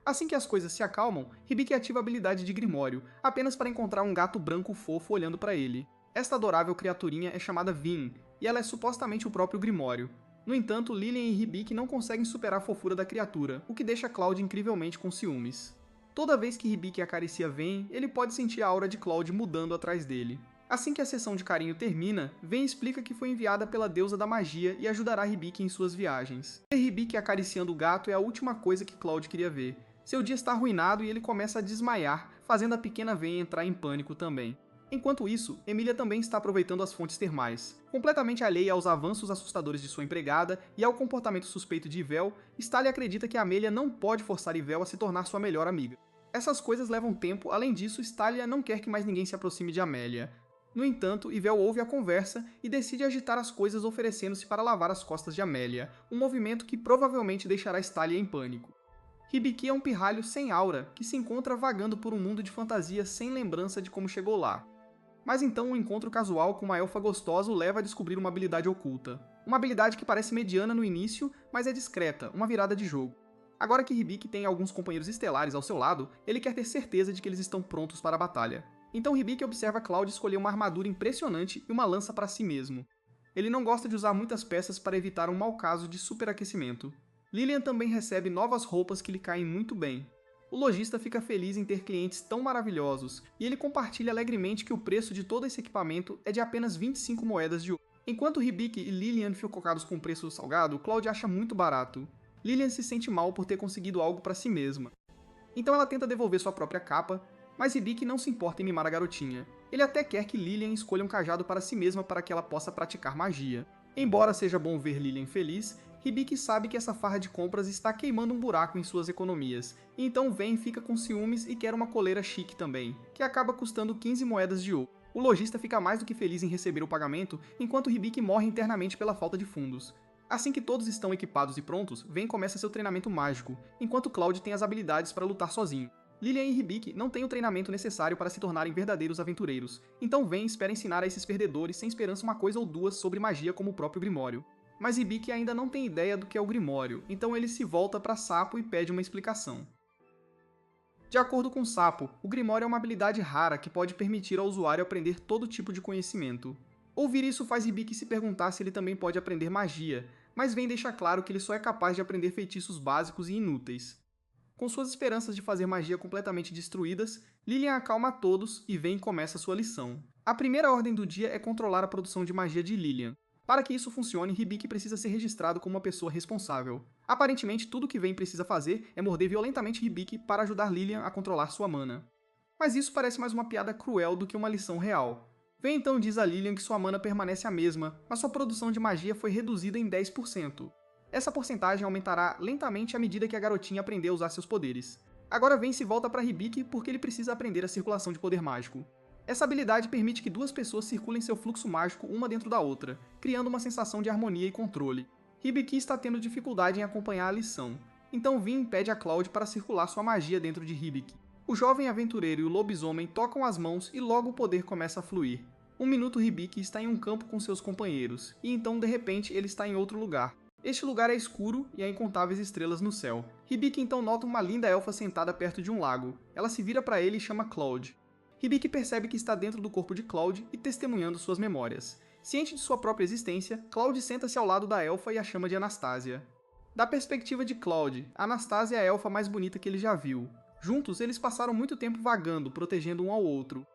Assim que as coisas se acalmam, Hibiki ativa a habilidade de Grimório, apenas para encontrar um gato branco fofo olhando para ele. Esta adorável criaturinha é chamada Vin, e ela é supostamente o próprio Grimório. No entanto, Lilian e Hibiki não conseguem superar a fofura da criatura, o que deixa Cloud incrivelmente com ciúmes. Toda vez que Hibiki acaricia Ven, ele pode sentir a aura de Cloud mudando atrás dele. Assim que a sessão de carinho termina, Ven explica que foi enviada pela deusa da magia e ajudará Hibiki em suas viagens. Ver Hibiki acariciando o gato é a última coisa que Cloud queria ver. Seu dia está arruinado e ele começa a desmaiar, fazendo a pequena Ven entrar em pânico também. Enquanto isso, Emilia também está aproveitando as fontes termais. Completamente alheia aos avanços assustadores de sua empregada e ao comportamento suspeito de Yvel, Stallia acredita que Amelia não pode forçar Yvel a se tornar sua melhor amiga. Essas coisas levam tempo, além disso, Stallia não quer que mais ninguém se aproxime de Amélia. No entanto, Yvel ouve a conversa e decide agitar as coisas oferecendo-se para lavar as costas de Amélia, um movimento que provavelmente deixará Stallia em pânico. Hibiki é um pirralho sem aura, que se encontra vagando por um mundo de fantasia sem lembrança de como chegou lá. Mas então um encontro casual com uma elfa gostosa o leva a descobrir uma habilidade oculta. Uma habilidade que parece mediana no início, mas é discreta, uma virada de jogo. Agora que Hibiki tem alguns companheiros estelares ao seu lado, ele quer ter certeza de que eles estão prontos para a batalha. Então Hibiki observa Cloud escolher uma armadura impressionante e uma lança para si mesmo. Ele não gosta de usar muitas peças para evitar um mau caso de superaquecimento. Lilian também recebe novas roupas que lhe caem muito bem. O lojista fica feliz em ter clientes tão maravilhosos, e ele compartilha alegremente que o preço de todo esse equipamento é de apenas 25 moedas de ouro. Enquanto Hibiki e Lilian ficam focados com o preço salgado, Cloud acha muito barato. Lilian se sente mal por ter conseguido algo para si mesma. Então ela tenta devolver sua própria capa, mas Hibiki não se importa em mimar a garotinha. Ele até quer que Lilian escolha um cajado para si mesma para que ela possa praticar magia. Embora seja bom ver Lilian feliz, Hibiki sabe que essa farra de compras está queimando um buraco em suas economias, e então Ven fica com ciúmes e quer uma coleira chique também, que acaba custando 15 moedas de ouro. O lojista fica mais do que feliz em receber o pagamento, enquanto Hibiki morre internamente pela falta de fundos. Assim que todos estão equipados e prontos, Ven começa seu treinamento mágico, enquanto Cloud tem as habilidades para lutar sozinho. Lilian e Hibiki não têm o treinamento necessário para se tornarem verdadeiros aventureiros, então Ven espera ensinar a esses perdedores sem esperança uma coisa ou duas sobre magia como o próprio Grimório. Mas Hibiki ainda não tem ideia do que é o Grimório, então ele se volta para Sapo e pede uma explicação. De acordo com Sapo, o Grimório é uma habilidade rara que pode permitir ao usuário aprender todo tipo de conhecimento. Ouvir isso faz Hibiki se perguntar se ele também pode aprender magia, mas Ven deixa claro que ele só é capaz de aprender feitiços básicos e inúteis. Com suas esperanças de fazer magia completamente destruídas, Lilian acalma a todos e Ven começa sua lição. A primeira ordem do dia é controlar a produção de magia de Lilian. Para que isso funcione, Hibiki precisa ser registrado como uma pessoa responsável. Aparentemente, tudo que Ven precisa fazer é morder violentamente Hibiki para ajudar Lilian a controlar sua mana. Mas isso parece mais uma piada cruel do que uma lição real. Ven então diz a Lilian que sua mana permanece a mesma, mas sua produção de magia foi reduzida em 10%. Essa porcentagem aumentará lentamente à medida que a garotinha aprender a usar seus poderes. Agora Ven se volta para Hibiki porque ele precisa aprender a circulação de poder mágico. Essa habilidade permite que duas pessoas circulem seu fluxo mágico uma dentro da outra, criando uma sensação de harmonia e controle. Hibiki está tendo dificuldade em acompanhar a lição, então Ven pede a Cloud para circular sua magia dentro de Hibiki. O jovem aventureiro e o lobisomem tocam as mãos e logo o poder começa a fluir. Um minuto Hibiki está em um campo com seus companheiros, e então de repente ele está em outro lugar. Este lugar é escuro e há incontáveis estrelas no céu. Hibiki então nota uma linda elfa sentada perto de um lago. Ela se vira para ele e chama Cloud. Hibiki percebe que está dentro do corpo de Cloud e testemunhando suas memórias. Ciente de sua própria existência, Cloud senta-se ao lado da elfa e a chama de Anastasia. Da perspectiva de Cloud, Anastasia é a elfa mais bonita que ele já viu. Juntos, eles passaram muito tempo vagando, protegendo um ao outro.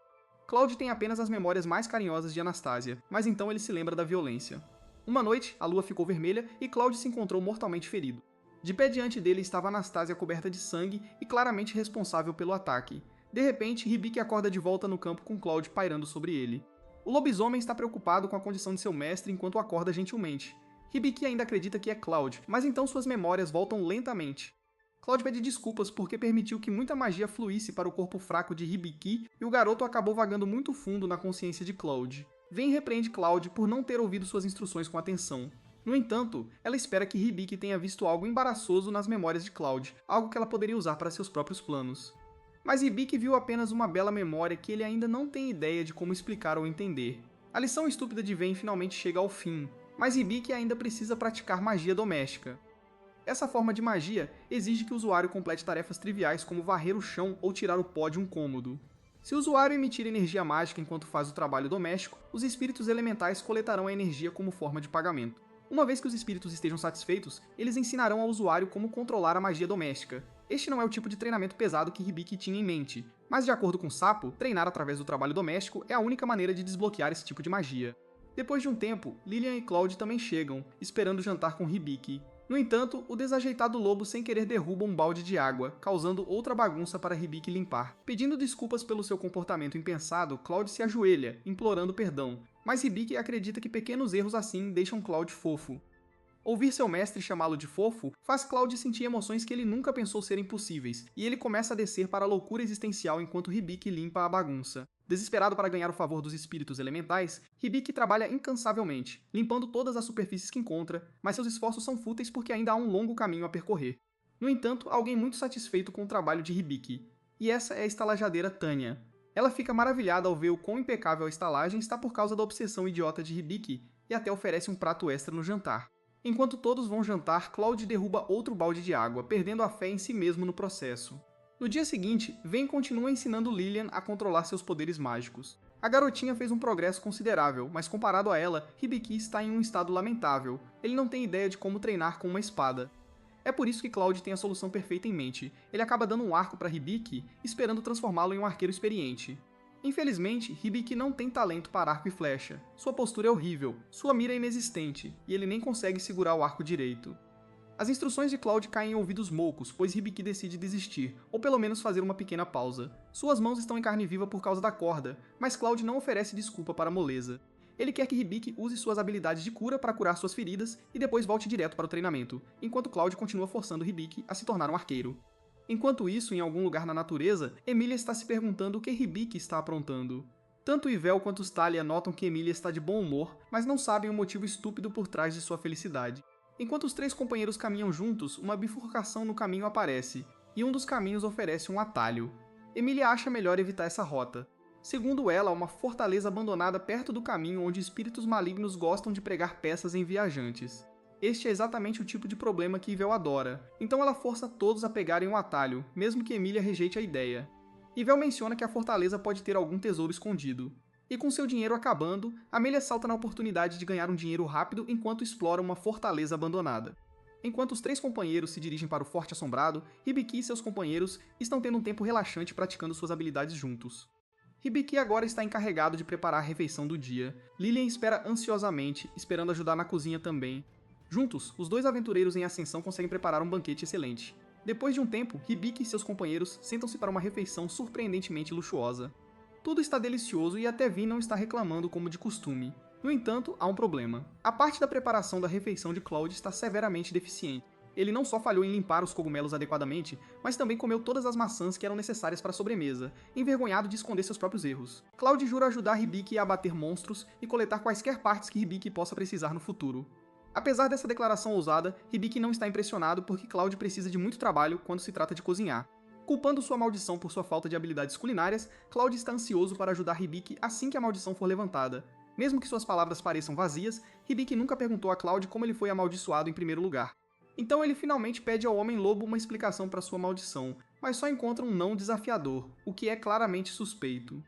Cloud tem apenas as memórias mais carinhosas de Anastasia, mas então ele se lembra da violência. Uma noite, a lua ficou vermelha e Cloud se encontrou mortalmente ferido. De pé diante dele estava Anastasia coberta de sangue e claramente responsável pelo ataque. De repente, Hibiki acorda de volta no campo com Cloud pairando sobre ele. O lobisomem está preocupado com a condição de seu mestre enquanto acorda gentilmente. Hibiki ainda acredita que é Cloud, mas então suas memórias voltam lentamente. Cloud pede desculpas porque permitiu que muita magia fluísse para o corpo fraco de Hibiki e o garoto acabou vagando muito fundo na consciência de Cloud. Ven repreende Cloud por não ter ouvido suas instruções com atenção. No entanto, ela espera que Hibiki tenha visto algo embaraçoso nas memórias de Cloud, algo que ela poderia usar para seus próprios planos. Mas Hibiki viu apenas uma bela memória que ele ainda não tem ideia de como explicar ou entender. A lição estúpida de Ven finalmente chega ao fim, mas Hibiki ainda precisa praticar magia doméstica. Essa forma de magia exige que o usuário complete tarefas triviais como varrer o chão ou tirar o pó de um cômodo. Se o usuário emitir energia mágica enquanto faz o trabalho doméstico, os espíritos elementais coletarão a energia como forma de pagamento. Uma vez que os espíritos estejam satisfeitos, eles ensinarão ao usuário como controlar a magia doméstica. Este não é o tipo de treinamento pesado que Hibiki tinha em mente, mas de acordo com Sapo, treinar através do trabalho doméstico é a única maneira de desbloquear esse tipo de magia. Depois de um tempo, Lilian e Cloud também chegam, esperando jantar com Hibiki. No entanto, o desajeitado lobo sem querer derruba um balde de água, causando outra bagunça para Hibiki limpar. Pedindo desculpas pelo seu comportamento impensado, Cloud se ajoelha, implorando perdão, mas Hibiki acredita que pequenos erros assim deixam Cloud fofo. Ouvir seu mestre chamá-lo de fofo faz Cloud sentir emoções que ele nunca pensou serem possíveis, e ele começa a descer para a loucura existencial enquanto Hibiki limpa a bagunça. Desesperado para ganhar o favor dos espíritos elementais, Hibiki trabalha incansavelmente, limpando todas as superfícies que encontra, mas seus esforços são fúteis porque ainda há um longo caminho a percorrer. No entanto, há alguém muito satisfeito com o trabalho de Hibiki, e essa é a estalajadeira Tanya. Ela fica maravilhada ao ver o quão impecável a estalagem está por causa da obsessão idiota de Hibiki, e até oferece um prato extra no jantar. Enquanto todos vão jantar, Cloud derruba outro balde de água, perdendo a fé em si mesmo no processo. No dia seguinte, Ven continua ensinando Lilian a controlar seus poderes mágicos. A garotinha fez um progresso considerável, mas comparado a ela, Hibiki está em um estado lamentável. Ele não tem ideia de como treinar com uma espada. É por isso que Cloud tem a solução perfeita em mente. Ele acaba dando um arco para Hibiki, esperando transformá-lo em um arqueiro experiente. Infelizmente, Hibiki não tem talento para arco e flecha. Sua postura é horrível, sua mira é inexistente, e ele nem consegue segurar o arco direito. As instruções de Cloud caem em ouvidos moucos, pois Hibiki decide desistir, ou pelo menos fazer uma pequena pausa. Suas mãos estão em carne viva por causa da corda, mas Cloud não oferece desculpa para a moleza. Ele quer que Hibiki use suas habilidades de cura para curar suas feridas e depois volte direto para o treinamento, enquanto Cloud continua forçando Hibiki a se tornar um arqueiro. Enquanto isso, em algum lugar na natureza, Emilia está se perguntando o que Hibiki está aprontando. Tanto Yvel quanto Thalia notam que Emilia está de bom humor, mas não sabem o motivo estúpido por trás de sua felicidade. Enquanto os três companheiros caminham juntos, uma bifurcação no caminho aparece, e um dos caminhos oferece um atalho. Emilia acha melhor evitar essa rota. Segundo ela, há uma fortaleza abandonada perto do caminho onde espíritos malignos gostam de pregar peças em viajantes. Este é exatamente o tipo de problema que Yvel adora, então ela força todos a pegarem um atalho, mesmo que Emilia rejeite a ideia. Yvel menciona que a fortaleza pode ter algum tesouro escondido. E com seu dinheiro acabando, Amelia salta na oportunidade de ganhar um dinheiro rápido enquanto explora uma fortaleza abandonada. Enquanto os três companheiros se dirigem para o Forte Assombrado, Hibiki e seus companheiros estão tendo um tempo relaxante praticando suas habilidades juntos. Hibiki agora está encarregado de preparar a refeição do dia. Lilian espera ansiosamente, esperando ajudar na cozinha também. Juntos, os dois aventureiros em ascensão conseguem preparar um banquete excelente. Depois de um tempo, Hibiki e seus companheiros sentam-se para uma refeição surpreendentemente luxuosa. Tudo está delicioso e até Vin não está reclamando como de costume. No entanto, há um problema. A parte da preparação da refeição de Cloud está severamente deficiente. Ele não só falhou em limpar os cogumelos adequadamente, mas também comeu todas as maçãs que eram necessárias para a sobremesa, envergonhado de esconder seus próprios erros. Cloud jura ajudar Hibiki a abater monstros e coletar quaisquer partes que Hibiki possa precisar no futuro. Apesar dessa declaração ousada, Hibiki não está impressionado porque Cloud precisa de muito trabalho quando se trata de cozinhar. Culpando sua maldição por sua falta de habilidades culinárias, Cloud está ansioso para ajudar Hibiki assim que a maldição for levantada. Mesmo que suas palavras pareçam vazias, Hibiki nunca perguntou a Cloud como ele foi amaldiçoado em primeiro lugar. Então ele finalmente pede ao Homem-Lobo uma explicação para sua maldição, mas só encontra um não desafiador, o que é claramente suspeito.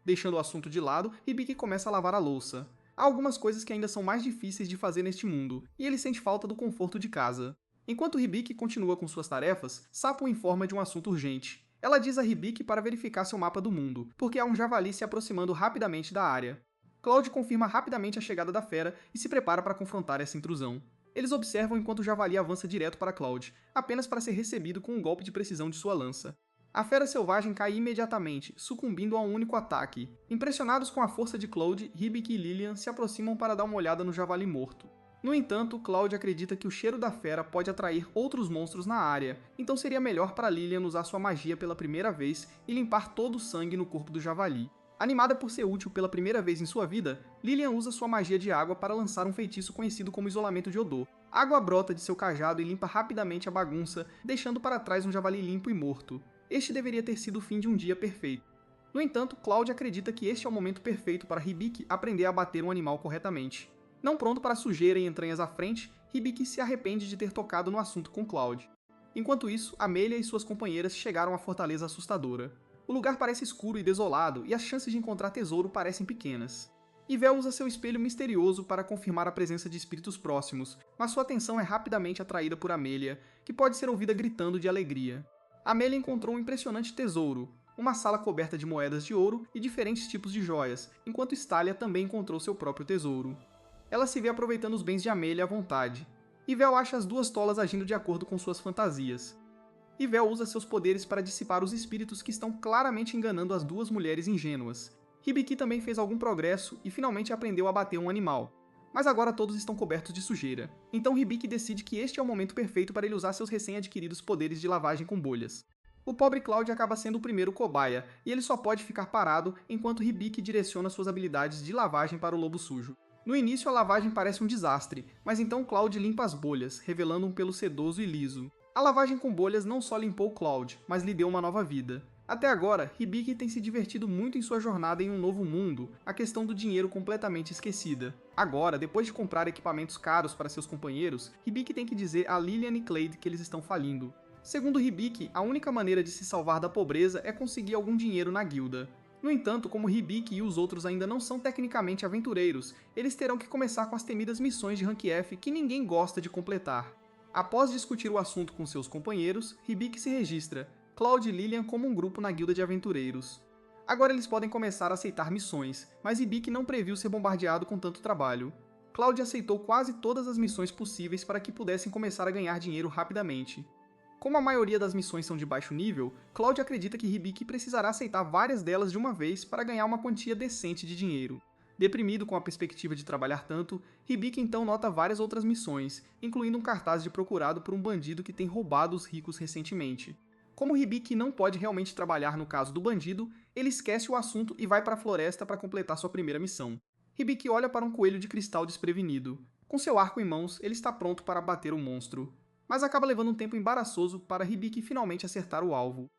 Deixando o assunto de lado, Hibiki começa a lavar a louça. Há algumas coisas que ainda são mais difíceis de fazer neste mundo, e ele sente falta do conforto de casa. Enquanto Hibiki continua com suas tarefas, Sapo informa de um assunto urgente. Ela diz a Hibiki para verificar seu mapa do mundo, porque há um javali se aproximando rapidamente da área. Cloud confirma rapidamente a chegada da fera e se prepara para confrontar essa intrusão. Eles observam enquanto o javali avança direto para Cloud, apenas para ser recebido com um golpe de precisão de sua lança. A fera selvagem cai imediatamente, sucumbindo a um único ataque. Impressionados com a força de Cloud, Hibiki e Lilian se aproximam para dar uma olhada no javali morto. No entanto, Cloud acredita que o cheiro da fera pode atrair outros monstros na área, então seria melhor para Lilian usar sua magia pela primeira vez e limpar todo o sangue no corpo do javali. Animada por ser útil pela primeira vez em sua vida, Lilian usa sua magia de água para lançar um feitiço conhecido como isolamento de odor. A água brota de seu cajado e limpa rapidamente a bagunça, deixando para trás um javali limpo e morto. Este deveria ter sido o fim de um dia perfeito. No entanto, Cloud acredita que este é o momento perfeito para Hibiki aprender a abater um animal corretamente. Não pronto para sujeira e entranhas à frente, Hibiki se arrepende de ter tocado no assunto com Cloud. Enquanto isso, Amelia e suas companheiras chegaram à fortaleza assustadora. O lugar parece escuro e desolado, e as chances de encontrar tesouro parecem pequenas. Yvel usa seu espelho misterioso para confirmar a presença de espíritos próximos, mas sua atenção é rapidamente atraída por Amelia, que pode ser ouvida gritando de alegria. Amelia encontrou um impressionante tesouro, uma sala coberta de moedas de ouro e diferentes tipos de joias, enquanto Thalia também encontrou seu próprio tesouro. Ela se vê aproveitando os bens de Amelia à vontade. Yvel acha as duas tolas agindo de acordo com suas fantasias. Yvel usa seus poderes para dissipar os espíritos que estão claramente enganando as duas mulheres ingênuas. Hibiki também fez algum progresso e finalmente aprendeu a bater um animal. Mas agora todos estão cobertos de sujeira. Então Hibiki decide que este é o momento perfeito para ele usar seus recém-adquiridos poderes de lavagem com bolhas. O pobre Cloud acaba sendo o primeiro cobaia, e ele só pode ficar parado enquanto Hibiki direciona suas habilidades de lavagem para o lobo sujo. No início a lavagem parece um desastre, mas então Cloud limpa as bolhas, revelando um pelo sedoso e liso. A lavagem com bolhas não só limpou Cloud, mas lhe deu uma nova vida. Até agora, Hibiki tem se divertido muito em sua jornada em um novo mundo, a questão do dinheiro completamente esquecida. Agora, depois de comprar equipamentos caros para seus companheiros, Hibiki tem que dizer a Lilian e Clade que eles estão falindo. Segundo Hibiki, a única maneira de se salvar da pobreza é conseguir algum dinheiro na guilda. No entanto, como Hibiki e os outros ainda não são tecnicamente aventureiros, eles terão que começar com as temidas missões de Rank F que ninguém gosta de completar. Após discutir o assunto com seus companheiros, Hibiki se registra, Cloud e Lilian como um grupo na guilda de aventureiros. Agora eles podem começar a aceitar missões, mas Hibiki não previu ser bombardeado com tanto trabalho. Cloud aceitou quase todas as missões possíveis para que pudessem começar a ganhar dinheiro rapidamente. Como a maioria das missões são de baixo nível, Cloud acredita que Hibiki precisará aceitar várias delas de uma vez para ganhar uma quantia decente de dinheiro. Deprimido com a perspectiva de trabalhar tanto, Hibiki então nota várias outras missões, incluindo um cartaz de procurado por um bandido que tem roubado os ricos recentemente. Como Hibiki não pode realmente trabalhar no caso do bandido, ele esquece o assunto e vai para a floresta para completar sua primeira missão. Hibiki olha para um coelho de cristal desprevenido. Com seu arco em mãos, ele está pronto para bater o monstro. Mas acaba levando um tempo embaraçoso para Hibiki finalmente acertar o alvo.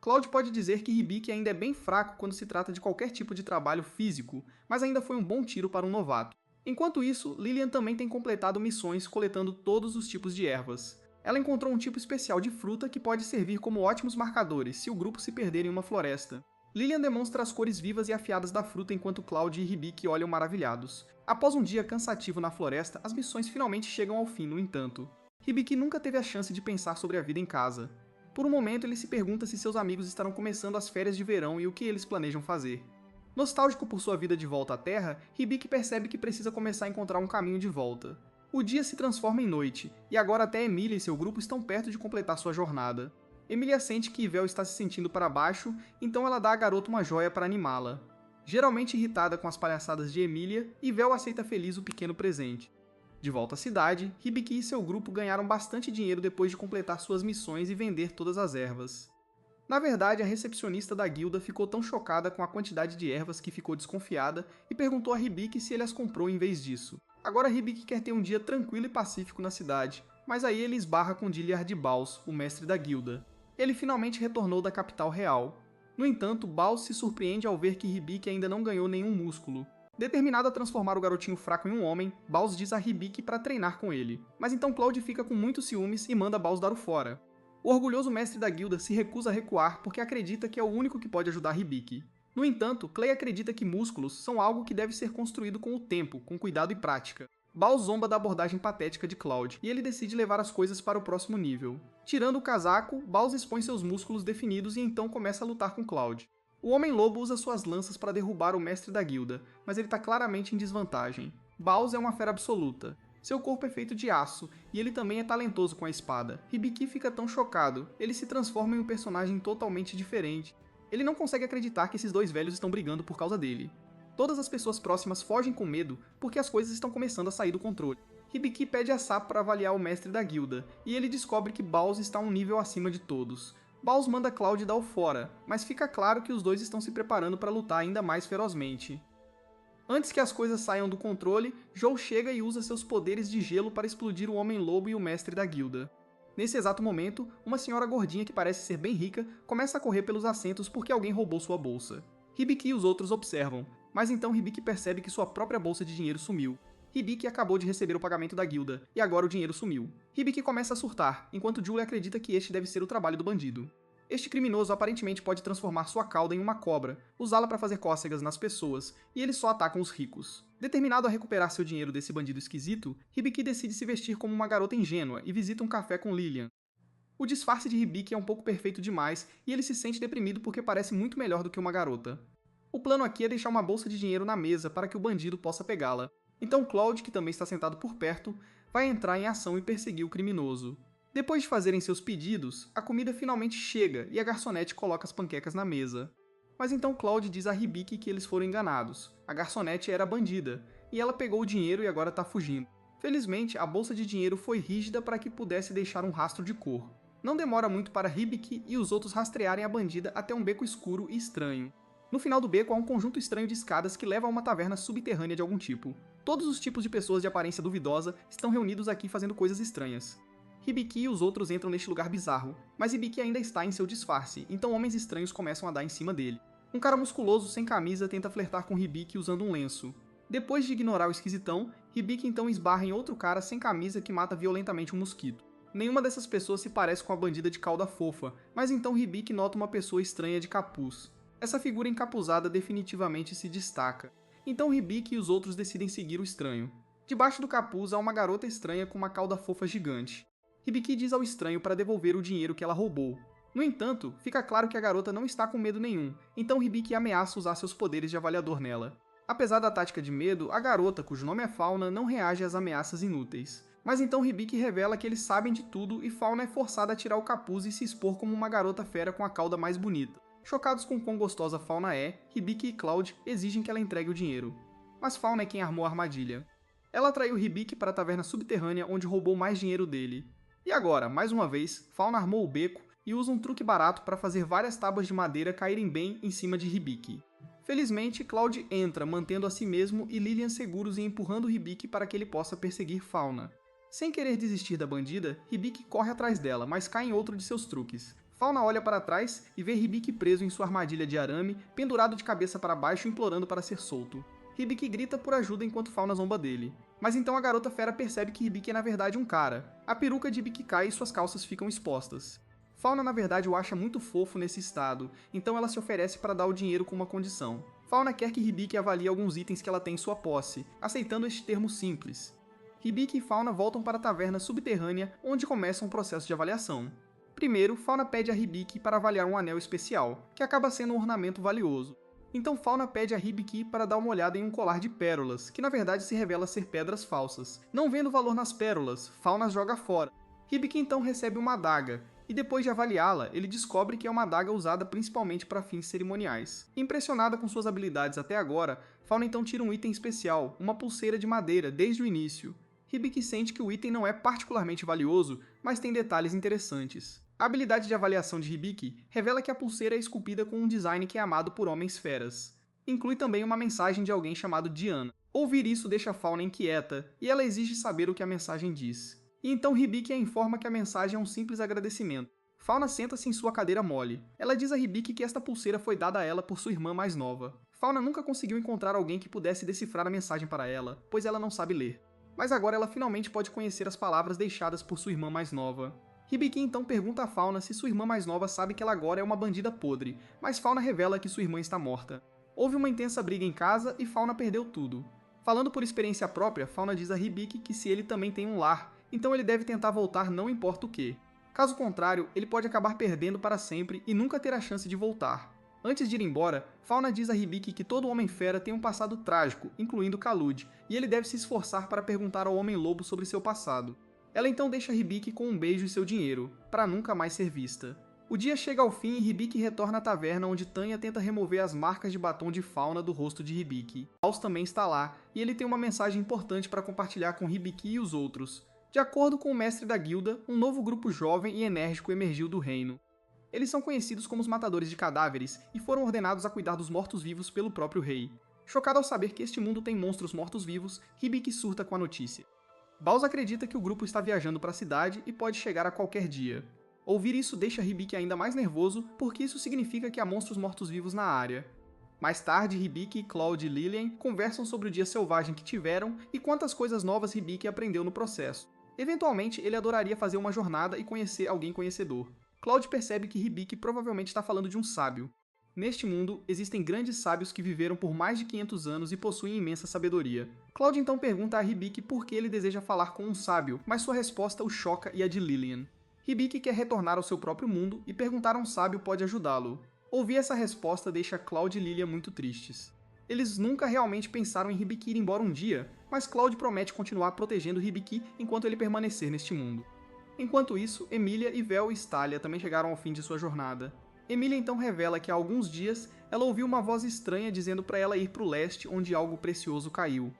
Cloud pode dizer que Hibiki ainda é bem fraco quando se trata de qualquer tipo de trabalho físico, mas ainda foi um bom tiro para um novato. Enquanto isso, Lilian também tem completado missões coletando todos os tipos de ervas. Ela encontrou um tipo especial de fruta que pode servir como ótimos marcadores se o grupo se perder em uma floresta. Lilian demonstra as cores vivas e afiadas da fruta enquanto Cloud e Hibiki olham maravilhados. Após um dia cansativo na floresta, as missões finalmente chegam ao fim, no entanto. Hibiki nunca teve a chance de pensar sobre a vida em casa. Por um momento, ele se pergunta se seus amigos estarão começando as férias de verão e o que eles planejam fazer. Nostálgico por sua vida de volta à Terra, Hibiki percebe que precisa começar a encontrar um caminho de volta. O dia se transforma em noite, e agora até Emilia e seu grupo estão perto de completar sua jornada. Emilia sente que Ivel está se sentindo para baixo, então ela dá à garota uma joia para animá-la. Geralmente irritada com as palhaçadas de Emilia, Ivel aceita feliz o pequeno presente. De volta à cidade, Hibiki e seu grupo ganharam bastante dinheiro depois de completar suas missões e vender todas as ervas. Na verdade, a recepcionista da guilda ficou tão chocada com a quantidade de ervas que ficou desconfiada e perguntou a Hibiki se ele as comprou em vez disso. Agora Hibiki quer ter um dia tranquilo e pacífico na cidade, mas aí ele esbarra com Dilliard de Baus, o mestre da guilda. Ele finalmente retornou da capital real. No entanto, Baus se surpreende ao ver que Hibiki ainda não ganhou nenhum músculo. Determinado a transformar o garotinho fraco em um homem, Baus diz a Hibiki para treinar com ele. Mas então Cloud fica com muitos ciúmes e manda Baus dar o fora. O orgulhoso mestre da guilda se recusa a recuar porque acredita que é o único que pode ajudar Hibiki. No entanto, Clay acredita que músculos são algo que deve ser construído com o tempo, com cuidado e prática. Baus zomba da abordagem patética de Cloud, e ele decide levar as coisas para o próximo nível. Tirando o casaco, Baus expõe seus músculos definidos e então começa a lutar com Cloud. O Homem-Lobo usa suas lanças para derrubar o mestre da guilda, mas ele está claramente em desvantagem. Baus é uma fera absoluta. Seu corpo é feito de aço, e ele também é talentoso com a espada. Hibiki fica tão chocado, ele se transforma em um personagem totalmente diferente. Ele não consegue acreditar que esses dois velhos estão brigando por causa dele. Todas as pessoas próximas fogem com medo, porque as coisas estão começando a sair do controle. Hibiki pede a Sapo para avaliar o mestre da guilda, e ele descobre que Baus está um nível acima de todos. Baus manda Cloud dar o fora, mas fica claro que os dois estão se preparando para lutar ainda mais ferozmente. Antes que as coisas saiam do controle, Joe chega e usa seus poderes de gelo para explodir o Homem-Lobo e o mestre da guilda. Nesse exato momento, uma senhora gordinha que parece ser bem rica começa a correr pelos assentos porque alguém roubou sua bolsa. Hibiki e os outros observam, mas então Hibiki percebe que sua própria bolsa de dinheiro sumiu. Hibiki acabou de receber o pagamento da guilda, e agora o dinheiro sumiu. Hibiki começa a surtar, enquanto Julie acredita que este deve ser o trabalho do bandido. Este criminoso aparentemente pode transformar sua cauda em uma cobra, usá-la para fazer cócegas nas pessoas, e eles só atacam os ricos. Determinado a recuperar seu dinheiro desse bandido esquisito, Hibiki decide se vestir como uma garota ingênua e visita um café com Lilian. O disfarce de Hibiki é um pouco perfeito demais, e ele se sente deprimido porque parece muito melhor do que uma garota. O plano aqui é deixar uma bolsa de dinheiro na mesa para que o bandido possa pegá-la. Então Cloud, que também está sentado por perto, vai entrar em ação e perseguir o criminoso. Depois de fazerem seus pedidos, a comida finalmente chega e a garçonete coloca as panquecas na mesa. Mas então Cloud diz a Hibiki que eles foram enganados. A garçonete era bandida, e ela pegou o dinheiro e agora está fugindo. Felizmente, a bolsa de dinheiro foi rígida para que pudesse deixar um rastro de cor. Não demora muito para Hibiki e os outros rastrearem a bandida até um beco escuro e estranho. No final do beco há um conjunto estranho de escadas que leva a uma taverna subterrânea de algum tipo. Todos os tipos de pessoas de aparência duvidosa estão reunidos aqui fazendo coisas estranhas. Hibiki e os outros entram neste lugar bizarro, mas Hibiki ainda está em seu disfarce, então homens estranhos começam a dar em cima dele. Um cara musculoso sem camisa tenta flertar com Hibiki usando um lenço. Depois de ignorar o esquisitão, Hibiki então esbarra em outro cara sem camisa que mata violentamente um mosquito. Nenhuma dessas pessoas se parece com a bandida de cauda fofa, mas então Hibiki nota uma pessoa estranha de capuz. Essa figura encapuzada definitivamente se destaca. Então Hibiki e os outros decidem seguir o estranho. Debaixo do capuz há uma garota estranha com uma cauda fofa gigante. Hibiki diz ao estranho para devolver o dinheiro que ela roubou. No entanto, fica claro que a garota não está com medo nenhum, então Hibiki ameaça usar seus poderes de avaliador nela. Apesar da tática de medo, a garota, cujo nome é Fauna, não reage às ameaças inúteis. Mas então Hibiki revela que eles sabem de tudo e Fauna é forçada a tirar o capuz e se expor como uma garota fera com a cauda mais bonita. Chocados com quão gostosa Fauna é, Hibiki e Cloud exigem que ela entregue o dinheiro. mas Fauna é quem armou a armadilha. Ela atraiu Hibiki para a taverna subterrânea onde roubou mais dinheiro dele. E agora, mais uma vez, Fauna armou o beco e usa um truque barato para fazer várias tábuas de madeira caírem bem em cima de Hibiki. Felizmente, Cloud entra, mantendo a si mesmo e Lillian seguros e empurrando Hibiki para que ele possa perseguir Fauna. Sem querer desistir da bandida, Hibiki corre atrás dela, mas cai em outro de seus truques. Fauna olha para trás e vê Hibiki preso em sua armadilha de arame, pendurado de cabeça para baixo implorando para ser solto. Hibiki grita por ajuda enquanto Fauna zomba dele. Mas então a garota fera percebe que Hibiki é na verdade um cara. A peruca de Hibiki cai e suas calças ficam expostas. Fauna na verdade o acha muito fofo nesse estado, então ela se oferece para dar o dinheiro com uma condição. Fauna quer que Hibiki avalie alguns itens que ela tem em sua posse, aceitando este termo simples. Hibiki e Fauna voltam para a taverna subterrânea, onde começa um processo de avaliação. Primeiro, Fauna pede a Hibiki para avaliar um anel especial, que acaba sendo um ornamento valioso. Então Fauna pede a Hibiki para dar uma olhada em um colar de pérolas, que na verdade se revela ser pedras falsas. Não vendo valor nas pérolas, Fauna as joga fora. Hibiki então recebe uma adaga, e depois de avaliá-la, ele descobre que é uma adaga usada principalmente para fins cerimoniais. Impressionada com suas habilidades até agora, Fauna então tira um item especial, uma pulseira de madeira, desde o início. Hibiki sente que o item não é particularmente valioso, mas tem detalhes interessantes. A habilidade de avaliação de Hibiki revela que a pulseira é esculpida com um design que é amado por homens feras. Inclui também uma mensagem de alguém chamado Diana. Ouvir isso deixa Fauna inquieta, e ela exige saber o que a mensagem diz. E então Hibiki a informa que a mensagem é um simples agradecimento. Fauna senta-se em sua cadeira mole. Ela diz a Hibiki que esta pulseira foi dada a ela por sua irmã mais nova. Fauna nunca conseguiu encontrar alguém que pudesse decifrar a mensagem para ela, pois ela não sabe ler. Mas agora ela finalmente pode conhecer as palavras deixadas por sua irmã mais nova. Hibiki então pergunta a Fauna se sua irmã mais nova sabe que ela agora é uma bandida podre, mas Fauna revela que sua irmã está morta. Houve uma intensa briga em casa e Fauna perdeu tudo. Falando por experiência própria, Fauna diz a Hibiki que se ele também tem um lar, então ele deve tentar voltar não importa o que. Caso contrário, ele pode acabar perdendo para sempre e nunca ter a chance de voltar. Antes de ir embora, Fauna diz a Hibiki que todo Homem-Fera tem um passado trágico, incluindo Kalud, e ele deve se esforçar para perguntar ao Homem-Lobo sobre seu passado. Ela então deixa Hibiki com um beijo e seu dinheiro, para nunca mais ser vista. O dia chega ao fim e Hibiki retorna à taverna onde Tanya tenta remover as marcas de batom de Fauna do rosto de Hibiki. Klaus também está lá, e ele tem uma mensagem importante para compartilhar com Hibiki e os outros. De acordo com o mestre da guilda, um novo grupo jovem e enérgico emergiu do reino. Eles são conhecidos como os Matadores de Cadáveres e foram ordenados a cuidar dos mortos-vivos pelo próprio rei. Chocado ao saber que este mundo tem monstros mortos-vivos, Hibiki surta com a notícia. Baus acredita que o grupo está viajando para a cidade e pode chegar a qualquer dia. Ouvir isso deixa Hibiki ainda mais nervoso, porque isso significa que há monstros mortos-vivos na área. Mais tarde, Hibiki, Cloud e Lillian conversam sobre o dia selvagem que tiveram e quantas coisas novas Hibiki aprendeu no processo. Eventualmente, ele adoraria fazer uma jornada e conhecer alguém conhecedor. Cloud percebe que Hibiki provavelmente está falando de um sábio. Neste mundo, existem grandes sábios que viveram por mais de 500 anos e possuem imensa sabedoria. Cloud então pergunta a Hibiki por que ele deseja falar com um sábio, mas sua resposta o choca e a de Lillian. Hibiki quer retornar ao seu próprio mundo e perguntar a um sábio pode ajudá-lo. Ouvir essa resposta deixa Cloud e Lillian muito tristes. Eles nunca realmente pensaram em Hibiki ir embora um dia, mas Cloud promete continuar protegendo Hibiki enquanto ele permanecer neste mundo. Enquanto isso, Emilia, Vel e Stalia também chegaram ao fim de sua jornada. Emilia então revela que há alguns dias ela ouviu uma voz estranha dizendo para ela ir para o leste onde algo precioso caiu.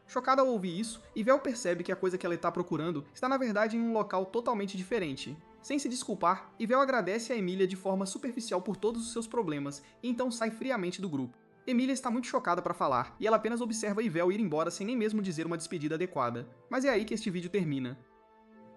Chocada ao ouvir isso, Vel percebe que a coisa que ela está procurando está na verdade em um local totalmente diferente. Sem se desculpar, Vel agradece a Emilia de forma superficial por todos os seus problemas e então sai friamente do grupo. Emilia está muito chocada para falar, e ela apenas observa Vel ir embora sem nem mesmo dizer uma despedida adequada. Mas é aí que este vídeo termina.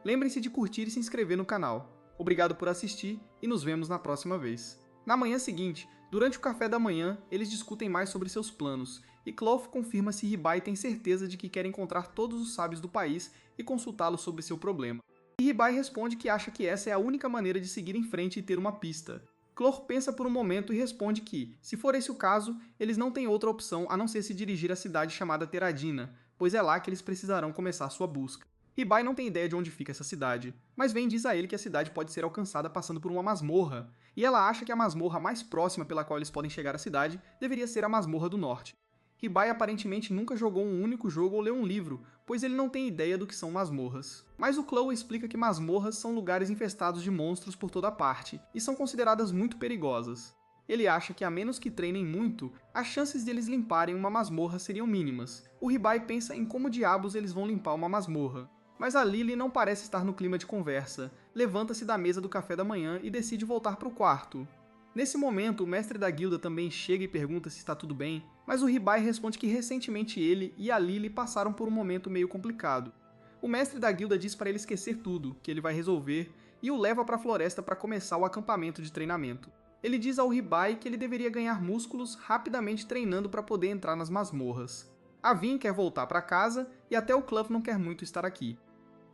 Lembrem-se de curtir e se inscrever no canal. Obrigado por assistir e nos vemos na próxima vez. Na manhã seguinte, durante o café da manhã, eles discutem mais sobre seus planos, e Cloth confirma se Ribai tem certeza de que quer encontrar todos os sábios do país e consultá-los sobre seu problema. E Ribai responde que acha que essa é a única maneira de seguir em frente e ter uma pista. Cloth pensa por um momento e responde que, se for esse o caso, eles não têm outra opção a não ser se dirigir à cidade chamada Teradina, pois é lá que eles precisarão começar sua busca. Ribai não tem ideia de onde fica essa cidade, mas Ven diz a ele que a cidade pode ser alcançada passando por uma masmorra, e ela acha que a masmorra mais próxima pela qual eles podem chegar à cidade deveria ser a Masmorra do Norte. Ribai aparentemente nunca jogou um único jogo ou leu um livro, pois ele não tem ideia do que são masmorras. Mas o Chloe explica que masmorras são lugares infestados de monstros por toda parte, e são consideradas muito perigosas. Ele acha que a menos que treinem muito, as chances de eles limparem uma masmorra seriam mínimas. O Ribai pensa em como diabos eles vão limpar uma masmorra. Mas a Lily não parece estar no clima de conversa. Levanta-se da mesa do café da manhã e decide voltar para o quarto. Nesse momento, o mestre da guilda também chega e pergunta se está tudo bem, mas o Ribai responde que recentemente ele e a Lily passaram por um momento meio complicado. O mestre da guilda diz para ele esquecer tudo, que ele vai resolver, e o leva para a floresta para começar o acampamento de treinamento. Ele diz ao Ribai que ele deveria ganhar músculos rapidamente treinando para poder entrar nas masmorras. A Vin quer voltar para casa e até o Cluff não quer muito estar aqui.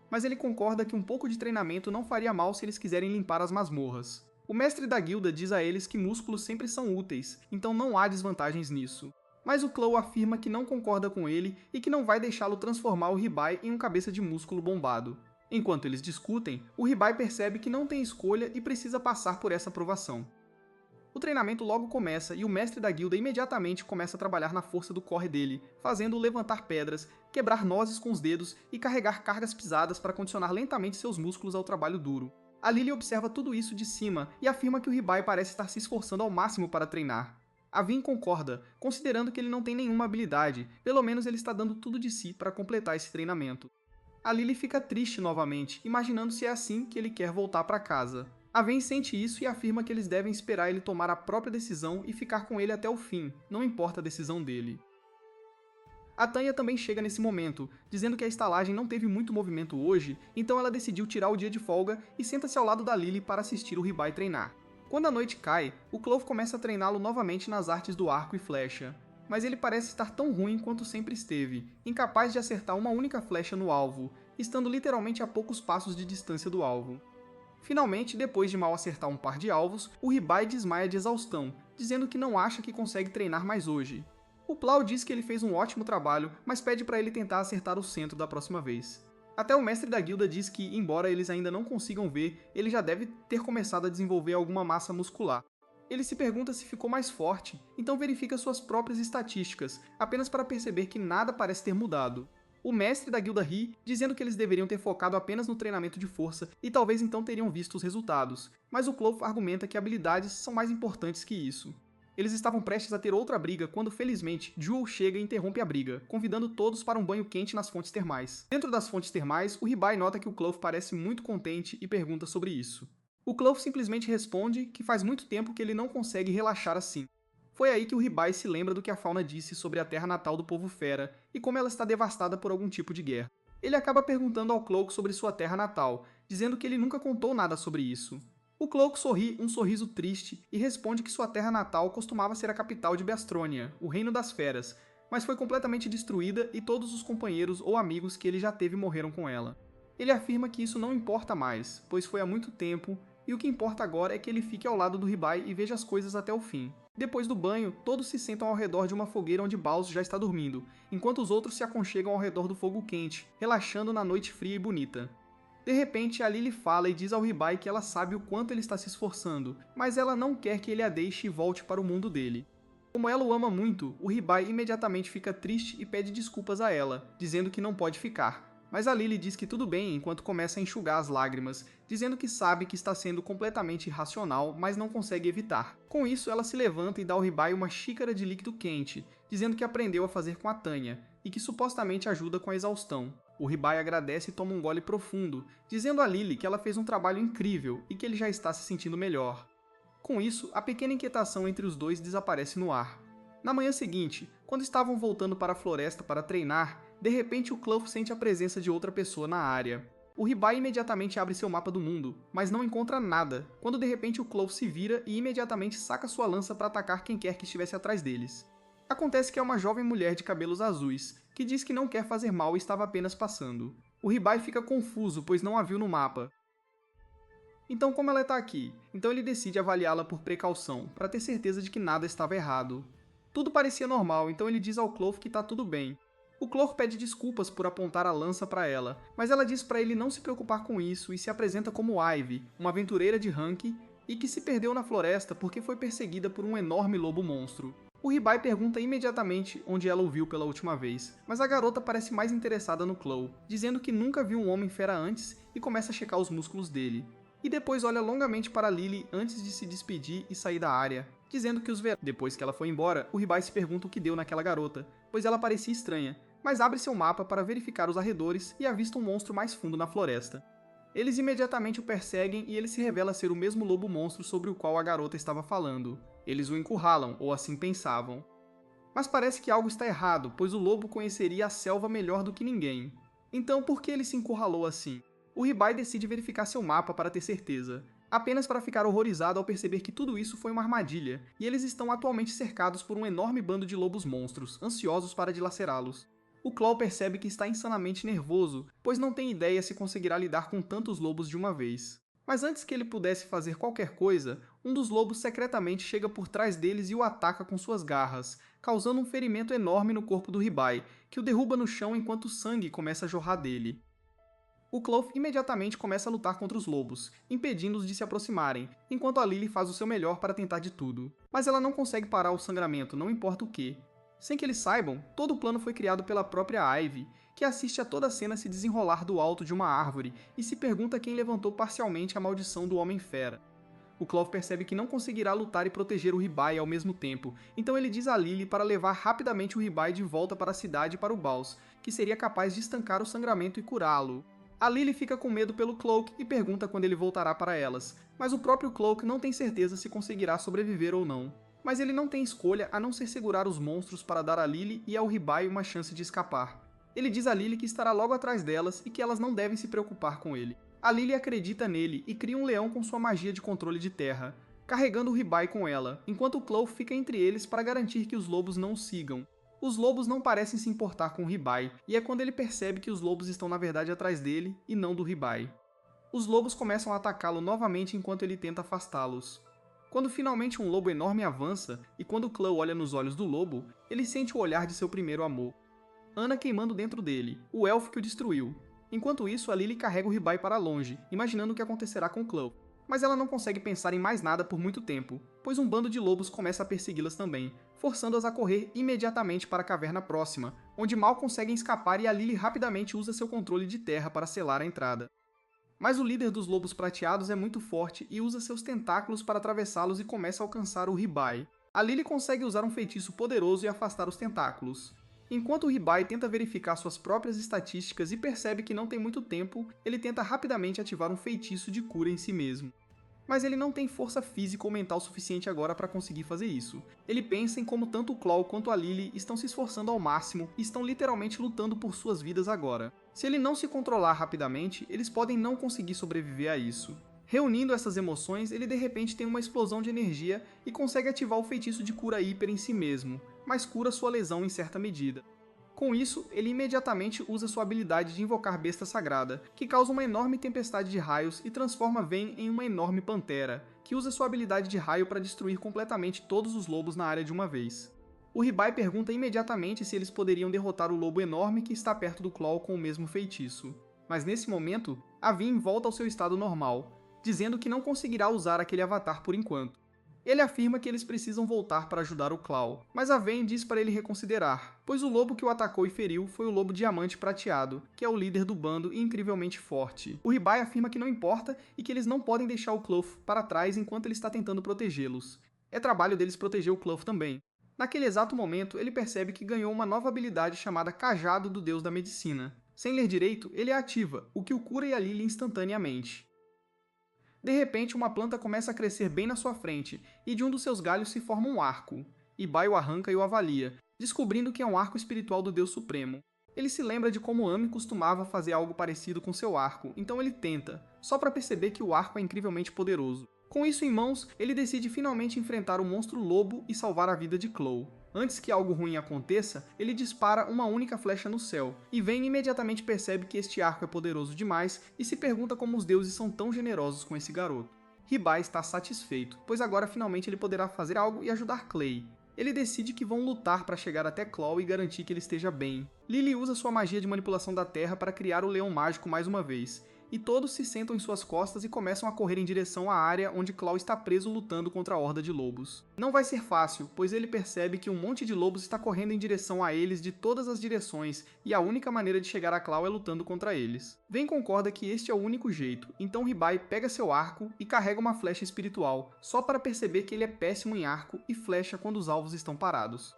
Mas ele concorda que um pouco de treinamento não faria mal se eles quiserem limpar as masmorras. O mestre da guilda diz a eles que músculos sempre são úteis, então não há desvantagens nisso. Mas o Chloe afirma que não concorda com ele e que não vai deixá-lo transformar o Ribai em um cabeça de músculo bombado. Enquanto eles discutem, o Ribai percebe que não tem escolha e precisa passar por essa aprovação. O treinamento logo começa e o mestre da guilda imediatamente começa a trabalhar na força do corre dele, fazendo-o levantar pedras, quebrar nozes com os dedos e carregar cargas pesadas para condicionar lentamente seus músculos ao trabalho duro. A Lily observa tudo isso de cima e afirma que o Ribai parece estar se esforçando ao máximo para treinar. A Vin concorda, considerando que ele não tem nenhuma habilidade, pelo menos ele está dando tudo de si para completar esse treinamento. A Lily fica triste novamente, imaginando se é assim que ele quer voltar para casa. A Vin sente isso e afirma que eles devem esperar ele tomar a própria decisão e ficar com ele até o fim, não importa a decisão dele. A Tanya também chega nesse momento, dizendo que a estalagem não teve muito movimento hoje, então ela decidiu tirar o dia de folga e senta-se ao lado da Lily para assistir o Ribai treinar. Quando a noite cai, o Clove começa a treiná-lo novamente nas artes do arco e flecha, mas ele parece estar tão ruim quanto sempre esteve, incapaz de acertar uma única flecha no alvo, estando literalmente a poucos passos de distância do alvo. Finalmente, depois de mal acertar um par de alvos, o Ribai desmaia de exaustão, dizendo que não acha que consegue treinar mais hoje. O Plau diz que ele fez um ótimo trabalho, mas pede para ele tentar acertar o centro da próxima vez. Até o mestre da guilda diz que, embora eles ainda não consigam ver, ele já deve ter começado a desenvolver alguma massa muscular. Ele se pergunta se ficou mais forte, então verifica suas próprias estatísticas, apenas para perceber que nada parece ter mudado. O mestre da guilda ri, dizendo que eles deveriam ter focado apenas no treinamento de força e talvez então teriam visto os resultados, mas o Clove argumenta que habilidades são mais importantes que isso. Eles estavam prestes a ter outra briga quando, felizmente, Jewel chega e interrompe a briga, convidando todos para um banho quente nas fontes termais. Dentro das fontes termais, o Ribai nota que o Clove parece muito contente e pergunta sobre isso. O Clove simplesmente responde que faz muito tempo que ele não consegue relaxar assim. Foi aí que o Ribai se lembra do que a Fauna disse sobre a terra natal do povo fera e como ela está devastada por algum tipo de guerra. Ele acaba perguntando ao Cloak sobre sua terra natal, dizendo que ele nunca contou nada sobre isso. O Cloak sorri um sorriso triste e responde que sua terra natal costumava ser a capital de Beastronia, o reino das feras, mas foi completamente destruída e todos os companheiros ou amigos que ele já teve morreram com ela. Ele afirma que isso não importa mais, pois foi há muito tempo, e o que importa agora é que ele fique ao lado do Ribai e veja as coisas até o fim. Depois do banho, todos se sentam ao redor de uma fogueira onde Baus já está dormindo, enquanto os outros se aconchegam ao redor do fogo quente, relaxando na noite fria e bonita. De repente, a Lily fala e diz ao Ribai que ela sabe o quanto ele está se esforçando, mas ela não quer que ele a deixe e volte para o mundo dele. Como ela o ama muito, o Ribai imediatamente fica triste e pede desculpas a ela, dizendo que não pode ficar. Mas a Lily diz que tudo bem enquanto começa a enxugar as lágrimas, dizendo que sabe que está sendo completamente irracional, mas não consegue evitar. Com isso, ela se levanta e dá ao Ribai uma xícara de líquido quente, dizendo que aprendeu a fazer com a Tanya, e que supostamente ajuda com a exaustão. O Ribai agradece e toma um gole profundo, dizendo a Lily que ela fez um trabalho incrível e que ele já está se sentindo melhor. Com isso, a pequena inquietação entre os dois desaparece no ar. Na manhã seguinte, quando estavam voltando para a floresta para treinar, de repente o Clove sente a presença de outra pessoa na área. O Ribai imediatamente abre seu mapa do mundo, mas não encontra nada, quando de repente o Clove se vira e imediatamente saca sua lança para atacar quem quer que estivesse atrás deles. Acontece que é uma jovem mulher de cabelos azuis, que diz que não quer fazer mal e estava apenas passando. O Ribai fica confuso, pois não a viu no mapa. Então como ela está aqui? Então ele decide avaliá-la por precaução, para ter certeza de que nada estava errado. Tudo parecia normal, então ele diz ao Clove que está tudo bem. O Clove pede desculpas por apontar a lança para ela, mas ela diz para ele não se preocupar com isso e se apresenta como Ivy, uma aventureira de rank, e que se perdeu na floresta porque foi perseguida por um enorme lobo monstro. O Ribai pergunta imediatamente onde ela o viu pela última vez, mas a garota parece mais interessada no Chloe, dizendo que nunca viu um homem fera antes e começa a checar os músculos dele. E depois olha longamente para Lily antes de se despedir e sair da área, dizendo que os verá. Depois que ela foi embora, o Ribai se pergunta o que deu naquela garota, pois ela parecia estranha, mas abre seu mapa para verificar os arredores e avista um monstro mais fundo na floresta. Eles imediatamente o perseguem e ele se revela ser o mesmo lobo monstro sobre o qual a garota estava falando. Eles o encurralam, ou assim pensavam. Mas parece que algo está errado, pois o lobo conheceria a selva melhor do que ninguém. Então por que ele se encurralou assim? O Ribai decide verificar seu mapa para ter certeza, apenas para ficar horrorizado ao perceber que tudo isso foi uma armadilha, e eles estão atualmente cercados por um enorme bando de lobos monstros, ansiosos para dilacerá-los. O Claw percebe que está insanamente nervoso, pois não tem ideia se conseguirá lidar com tantos lobos de uma vez. Mas antes que ele pudesse fazer qualquer coisa, um dos lobos secretamente chega por trás deles e o ataca com suas garras, causando um ferimento enorme no corpo do Ribai, que o derruba no chão enquanto o sangue começa a jorrar dele. O Cloth imediatamente começa a lutar contra os lobos, impedindo-os de se aproximarem, enquanto a Lily faz o seu melhor para tentar de tudo. Mas ela não consegue parar o sangramento, não importa o que. Sem que eles saibam, todo o plano foi criado pela própria Ivy, que assiste a toda a cena se desenrolar do alto de uma árvore e se pergunta quem levantou parcialmente a maldição do Homem-Fera. O Cloth percebe que não conseguirá lutar e proteger o Ribai ao mesmo tempo, então ele diz a Lily para levar rapidamente o Ribai de volta para a cidade e para o Baus, que seria capaz de estancar o sangramento e curá-lo. A Lily fica com medo pelo Cloak e pergunta quando ele voltará para elas, mas o próprio Cloak não tem certeza se conseguirá sobreviver ou não. Mas ele não tem escolha a não ser segurar os monstros para dar a Lily e ao Ribai uma chance de escapar. Ele diz a Lily que estará logo atrás delas e que elas não devem se preocupar com ele. A Lily acredita nele e cria um leão com sua magia de controle de terra, carregando o Ribai com ela, enquanto o Clow fica entre eles para garantir que os lobos não o sigam. Os lobos não parecem se importar com o Ribai, e é quando ele percebe que os lobos estão na verdade atrás dele e não do Ribai. Os lobos começam a atacá-lo novamente enquanto ele tenta afastá-los. Quando finalmente um lobo enorme avança, e quando Clow olha nos olhos do lobo, ele sente o olhar de seu primeiro amor. Ana queimando dentro dele, o elfo que o destruiu. Enquanto isso, a Lily carrega o Ribai para longe, imaginando o que acontecerá com Clow. Mas ela não consegue pensar em mais nada por muito tempo, pois um bando de lobos começa a persegui-las também, forçando-as a correr imediatamente para a caverna próxima, onde mal conseguem escapar e a Lily rapidamente usa seu controle de terra para selar a entrada. Mas o líder dos lobos prateados é muito forte e usa seus tentáculos para atravessá-los e começa a alcançar o Ribai. A Lily consegue usar um feitiço poderoso e afastar os tentáculos. Enquanto o Ribai tenta verificar suas próprias estatísticas e percebe que não tem muito tempo, ele tenta rapidamente ativar um feitiço de cura em si mesmo. Mas ele não tem força física ou mental suficiente agora para conseguir fazer isso. Ele pensa em como tanto o Claw quanto a Lily estão se esforçando ao máximo e estão literalmente lutando por suas vidas agora. Se ele não se controlar rapidamente, eles podem não conseguir sobreviver a isso. Reunindo essas emoções, ele de repente tem uma explosão de energia e consegue ativar o feitiço de cura hiper em si mesmo, mas cura sua lesão em certa medida. Com isso, ele imediatamente usa sua habilidade de invocar Besta Sagrada, que causa uma enorme tempestade de raios e transforma Ven em uma enorme pantera, que usa sua habilidade de raio para destruir completamente todos os lobos na área de uma vez. O Ribai pergunta imediatamente se eles poderiam derrotar o lobo enorme que está perto do Claw com o mesmo feitiço. Mas nesse momento, a Ven volta ao seu estado normal, dizendo que não conseguirá usar aquele avatar por enquanto. Ele afirma que eles precisam voltar para ajudar o Claw, mas a Ven diz para ele reconsiderar, pois o lobo que o atacou e feriu foi o lobo diamante prateado, que é o líder do bando e incrivelmente forte. O Ribai afirma que não importa e que eles não podem deixar o Claw para trás enquanto ele está tentando protegê-los. É trabalho deles proteger o Claw também. Naquele exato momento, ele percebe que ganhou uma nova habilidade chamada Cajado do Deus da Medicina. Sem ler direito, ele a ativa, o que o cura e a Lily instantaneamente. De repente, uma planta começa a crescer bem na sua frente, e de um dos seus galhos se forma um arco. Ibai o arranca e o avalia, descobrindo que é um arco espiritual do Deus Supremo. Ele se lembra de como Ami costumava fazer algo parecido com seu arco, então ele tenta, só para perceber que o arco é incrivelmente poderoso. Com isso em mãos, ele decide finalmente enfrentar o monstro lobo e salvar a vida de Claw. Antes que algo ruim aconteça, ele dispara uma única flecha no céu, e Ven imediatamente percebe que este arco é poderoso demais e se pergunta como os deuses são tão generosos com esse garoto. Ribai está satisfeito, pois agora finalmente ele poderá fazer algo e ajudar Clay. Ele decide que vão lutar para chegar até Claw e garantir que ele esteja bem. Lily usa sua magia de manipulação da terra para criar o leão mágico mais uma vez, e todos se sentam em suas costas e começam a correr em direção à área onde Claw está preso lutando contra a horda de lobos. Não vai ser fácil, pois ele percebe que um monte de lobos está correndo em direção a eles de todas as direções e a única maneira de chegar a Claw é lutando contra eles. Vayne concorda que este é o único jeito, então Ribai pega seu arco e carrega uma flecha espiritual, só para perceber que ele é péssimo em arco e flecha quando os alvos estão parados.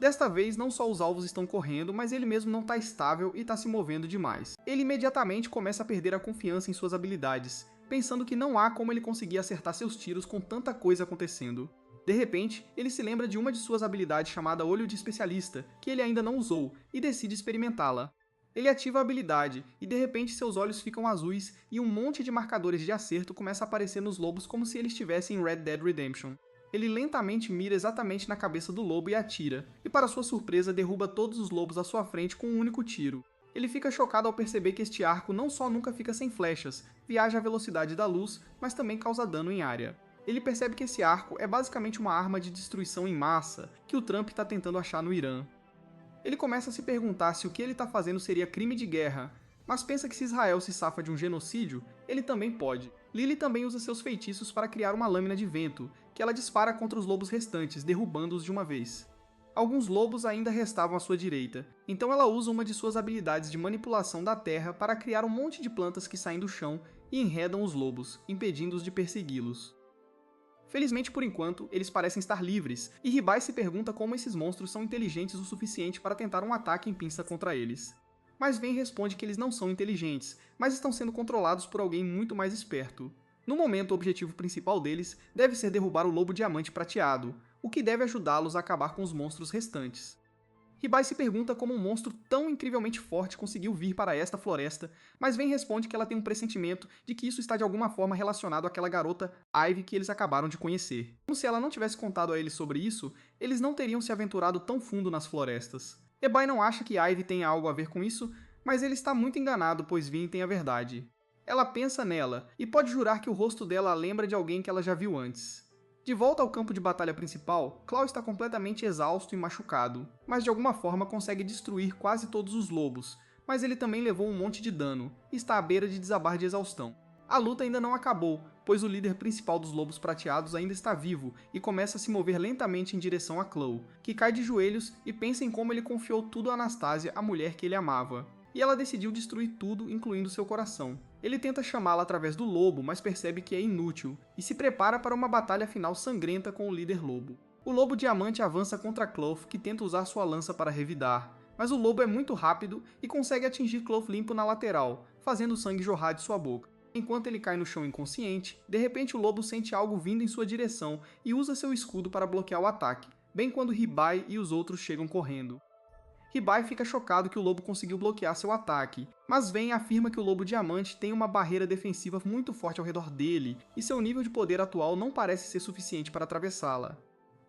Desta vez, não só os alvos estão correndo, mas ele mesmo não está estável e está se movendo demais. Ele imediatamente começa a perder a confiança em suas habilidades, pensando que não há como ele conseguir acertar seus tiros com tanta coisa acontecendo. De repente, ele se lembra de uma de suas habilidades chamada Olho de Especialista, que ele ainda não usou, e decide experimentá-la. Ele ativa a habilidade, e de repente seus olhos ficam azuis e um monte de marcadores de acerto começa a aparecer nos lobos como se eles estivessem em Red Dead Redemption. Ele lentamente mira exatamente na cabeça do lobo e atira, e para sua surpresa derruba todos os lobos à sua frente com um único tiro. Ele fica chocado ao perceber que este arco não só nunca fica sem flechas, viaja à velocidade da luz, mas também causa dano em área. Ele percebe que esse arco é basicamente uma arma de destruição em massa que o Trump está tentando achar no Irã. Ele começa a se perguntar se o que ele está fazendo seria crime de guerra, mas pensa que se Israel se safa de um genocídio, ele também pode. Lily também usa seus feitiços para criar uma lâmina de vento, que ela dispara contra os lobos restantes, derrubando-os de uma vez. Alguns lobos ainda restavam à sua direita, então ela usa uma de suas habilidades de manipulação da terra para criar um monte de plantas que saem do chão e enredam os lobos, impedindo-os de persegui-los. Felizmente por enquanto, eles parecem estar livres, e Ribai se pergunta como esses monstros são inteligentes o suficiente para tentar um ataque em pinça contra eles. Mas Vayne responde que eles não são inteligentes, mas estão sendo controlados por alguém muito mais esperto. No momento, o objetivo principal deles deve ser derrubar o lobo diamante prateado, o que deve ajudá-los a acabar com os monstros restantes. Ribai se pergunta como um monstro tão incrivelmente forte conseguiu vir para esta floresta, mas Vayne responde que ela tem um pressentimento de que isso está de alguma forma relacionado àquela garota Ivy que eles acabaram de conhecer. Como se ela não tivesse contado a eles sobre isso, eles não teriam se aventurado tão fundo nas florestas. Ebai não acha que Ivy tenha algo a ver com isso, mas ele está muito enganado, pois Vayne tem a verdade. Ela pensa nela, e pode jurar que o rosto dela lembra de alguém que ela já viu antes. De volta ao campo de batalha principal, Claw está completamente exausto e machucado, mas de alguma forma consegue destruir quase todos os lobos, mas ele também levou um monte de dano, e está à beira de desabar de exaustão. A luta ainda não acabou, pois o líder principal dos lobos prateados ainda está vivo e começa a se mover lentamente em direção a Claw, que cai de joelhos e pensa em como ele confiou tudo a Anastasia, a mulher que ele amava. E ela decidiu destruir tudo, incluindo seu coração. Ele tenta chamá-la através do lobo, mas percebe que é inútil, e se prepara para uma batalha final sangrenta com o líder lobo. O lobo diamante avança contra Claw, que tenta usar sua lança para revidar, mas o lobo é muito rápido e consegue atingir Claw limpo na lateral, fazendo o sangue jorrar de sua boca. Enquanto ele cai no chão inconsciente, de repente o lobo sente algo vindo em sua direção e usa seu escudo para bloquear o ataque, bem quando Ribai e os outros chegam correndo. Ribai fica chocado que o lobo conseguiu bloquear seu ataque, mas Vayne afirma que o lobo diamante tem uma barreira defensiva muito forte ao redor dele, e seu nível de poder atual não parece ser suficiente para atravessá-la.